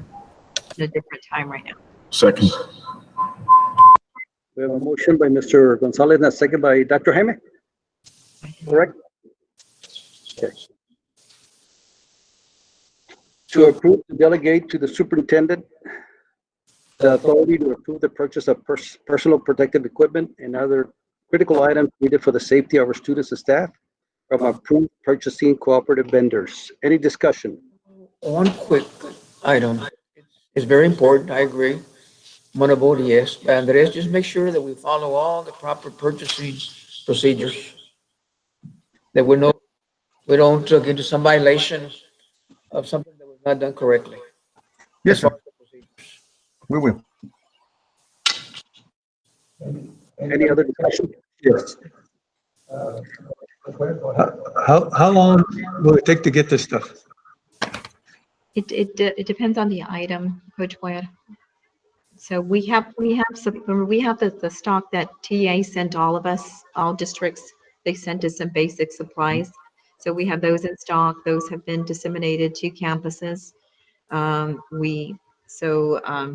in a different time right now. Second. We have a motion by Mr. Gonzalez and a second by Dr. Jaime. Correct? Okay. To approve, to delegate to the superintendent the authority to approve the purchase of personal protective equipment and other critical items needed for the safety of our students and staff from approved purchasing cooperative vendors. Any discussion? One quick item. It's very important, I agree. I'm gonna vote yes. Andres, just make sure that we follow all the proper purchasing procedures. That we don't get into some violation of something that was not done correctly. Yes, sir. We will. Any other discussion? Yes. How long will it take to get this stuff? It depends on the item, Coach Boyd. So we have the stock that TA sent all of us, all districts. They sent us some basic supplies. So we have those in stock. Those have been disseminated to campuses.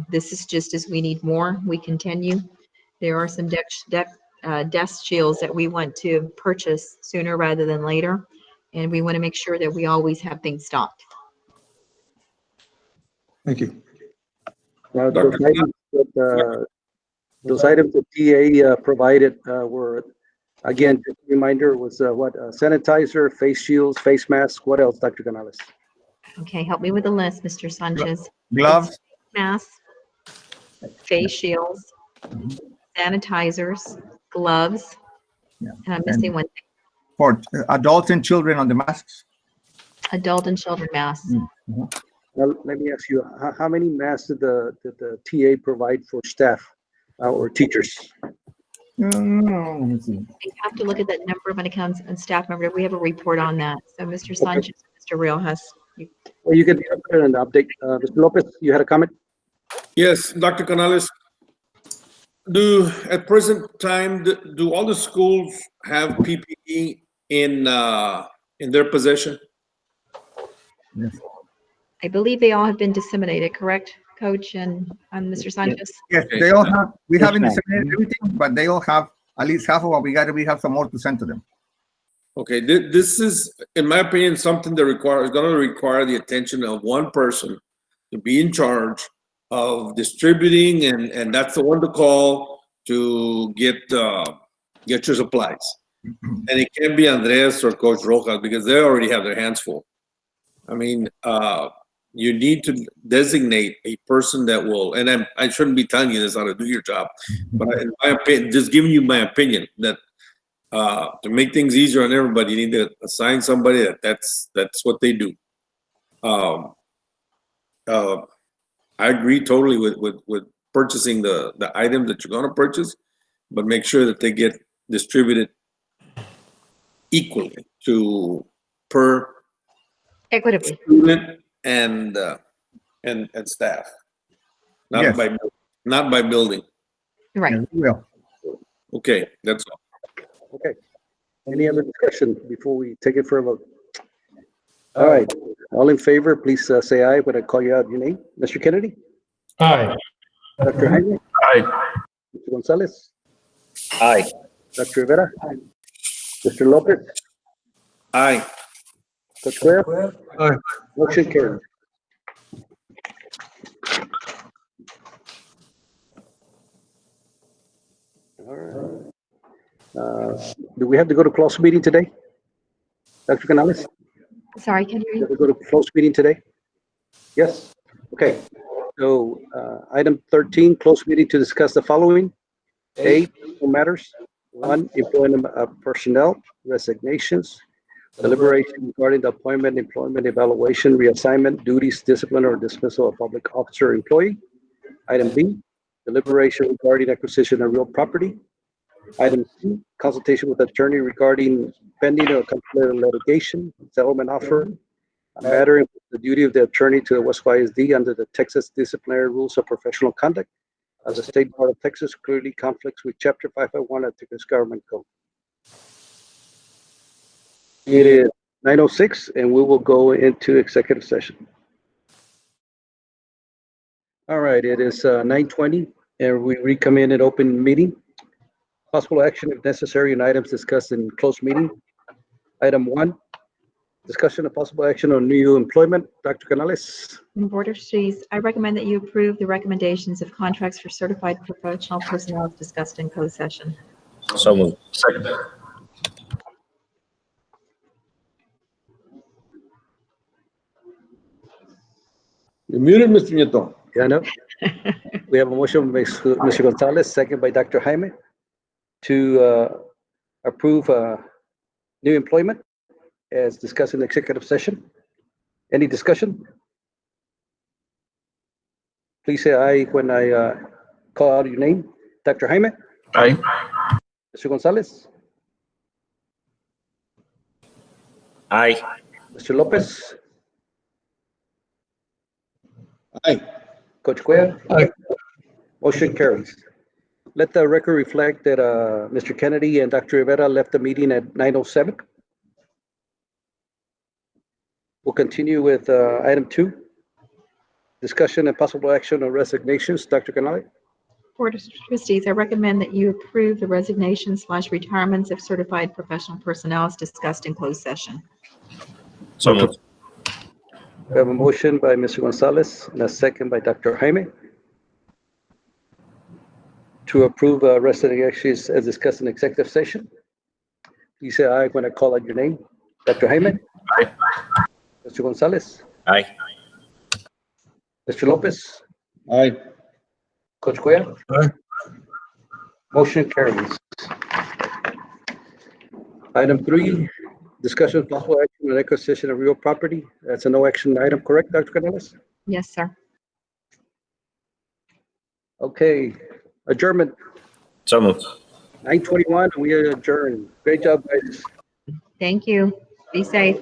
This is just as we need more, we continue. There are some desk shields that we want to purchase sooner rather than later. And we want to make sure that we always have things stocked. Thank you. Those items that TA provided were, again, just a reminder, was sanitizer, face shields, face masks. What else, Dr. Canales? Okay, help me with the list, Mr. Sanchez. Gloves. Masks, face shields, sanitizers, gloves, and I'm missing one thing. For adults and children on the masks. Adult and children masks. Well, let me ask you, how many masks did the TA provide for staff? Or teachers? Let me see. You have to look at that number of accounts and staff member. We have a report on that. So Mr. Sanchez, Mr. Real has. Well, you can put an update. Mr. Lopez, you had a comment? Yes, Dr. Canales. At present time, do all the schools have PPE in their possession? Yes. I believe they all have been disseminated, correct, Coach and Mr. Sanchez? Yes, they all have, we haven't disseminated everything, but they all have at least half of what we got. We have some more to send to them. Okay, this is, in my opinion, something that is going to require the attention of one person to be in charge of distributing, and that's the one to call to get your supplies. And it can be Andres or Coach Rojas because they already have their hands full. I mean, you need to designate a person that will, and I shouldn't be telling you this how to do your job, but in my opinion, just giving you my opinion that to make things easier on everybody, you need to assign somebody that's what they do. I agree totally with purchasing the item that you're going to purchase, but make sure that they get distributed equally to per equitably student and staff, not by building. Right. Well. Okay, that's all. Okay. Any other discussion before we take it for a vote? All right. All in favor, please say aye when I call you out your name. Mr. Kennedy? Aye. Dr. Jaime? Aye. Mr. Gonzalez? Aye. Dr. Rivera? Mr. Lopez? Aye. Coach Cuellar? Aye. Motion carried. All right. Do we have to go to closed meeting today? Dr. Canales? Sorry, can you? Have to go to closed meeting today? Yes? Okay. So item 13, closed meeting to discuss the following. A, personal matters. 1, employment of personnel, resignations, deliberation regarding the appointment, employment evaluation, reassignment, duties, discipline, or dismissal of public officer or employee. Item B, deliberation regarding acquisition of real property. Item C, consultation with attorney regarding pending or completed litigation, settlement offer, a matter in the duty of the attorney to the Weslaco ISD under the Texas Disciplinary Rules of Professional Conduct as the State Board of Texas clearly conflicts with Chapter 551 of Texas Government Code. It is 9:06, and we will go into executive session. All right, it is 9:20, and we reconvene an open meeting. Possible action if necessary on items discussed in closed meeting. Item 1, discussion of possible action on new employment. Dr. Canales. Board of Trustees, I recommend that you approve the recommendations of contracts for certified professional personnel as discussed in closed session. So moved. Second. You're muted, Mr. Nieto. Yeah, I know. We have a motion by Mr. Gonzalez, second by Dr. Jaime, to approve new employment as discussed in the executive session. Any discussion? Please say aye when I call out your name. Dr. Jaime? Aye. Mr. Gonzalez? Aye. Mr. Lopez? Aye. Coach Cuellar? Aye. Motion carries. Let the record reflect that Mr. Kennedy and Dr. Rivera left the meeting at 9:07. We'll continue with item 2, discussion and possible action on resignations. Dr. Canale. Board of Trustees, I recommend that you approve the resignations/retirements of certified professional personnel as discussed in closed session. So moved. We have a motion by Mr. Gonzalez and a second by Dr. Jaime to approve resignations as discussed in executive session. Please say aye when I call out your name. Dr. Jaime? Aye. Mr. Gonzalez? Aye. Mr. Lopez? Aye. Coach Cuellar? Aye. Motion carries. Item 3, discussion of possible action on acquisition of real property. That's a no action item, correct, Dr. Canales? Yes, sir. Okay, Adjournment, So moved. 9:21, we are adjourned. Great job, guys. Thank you. Be safe.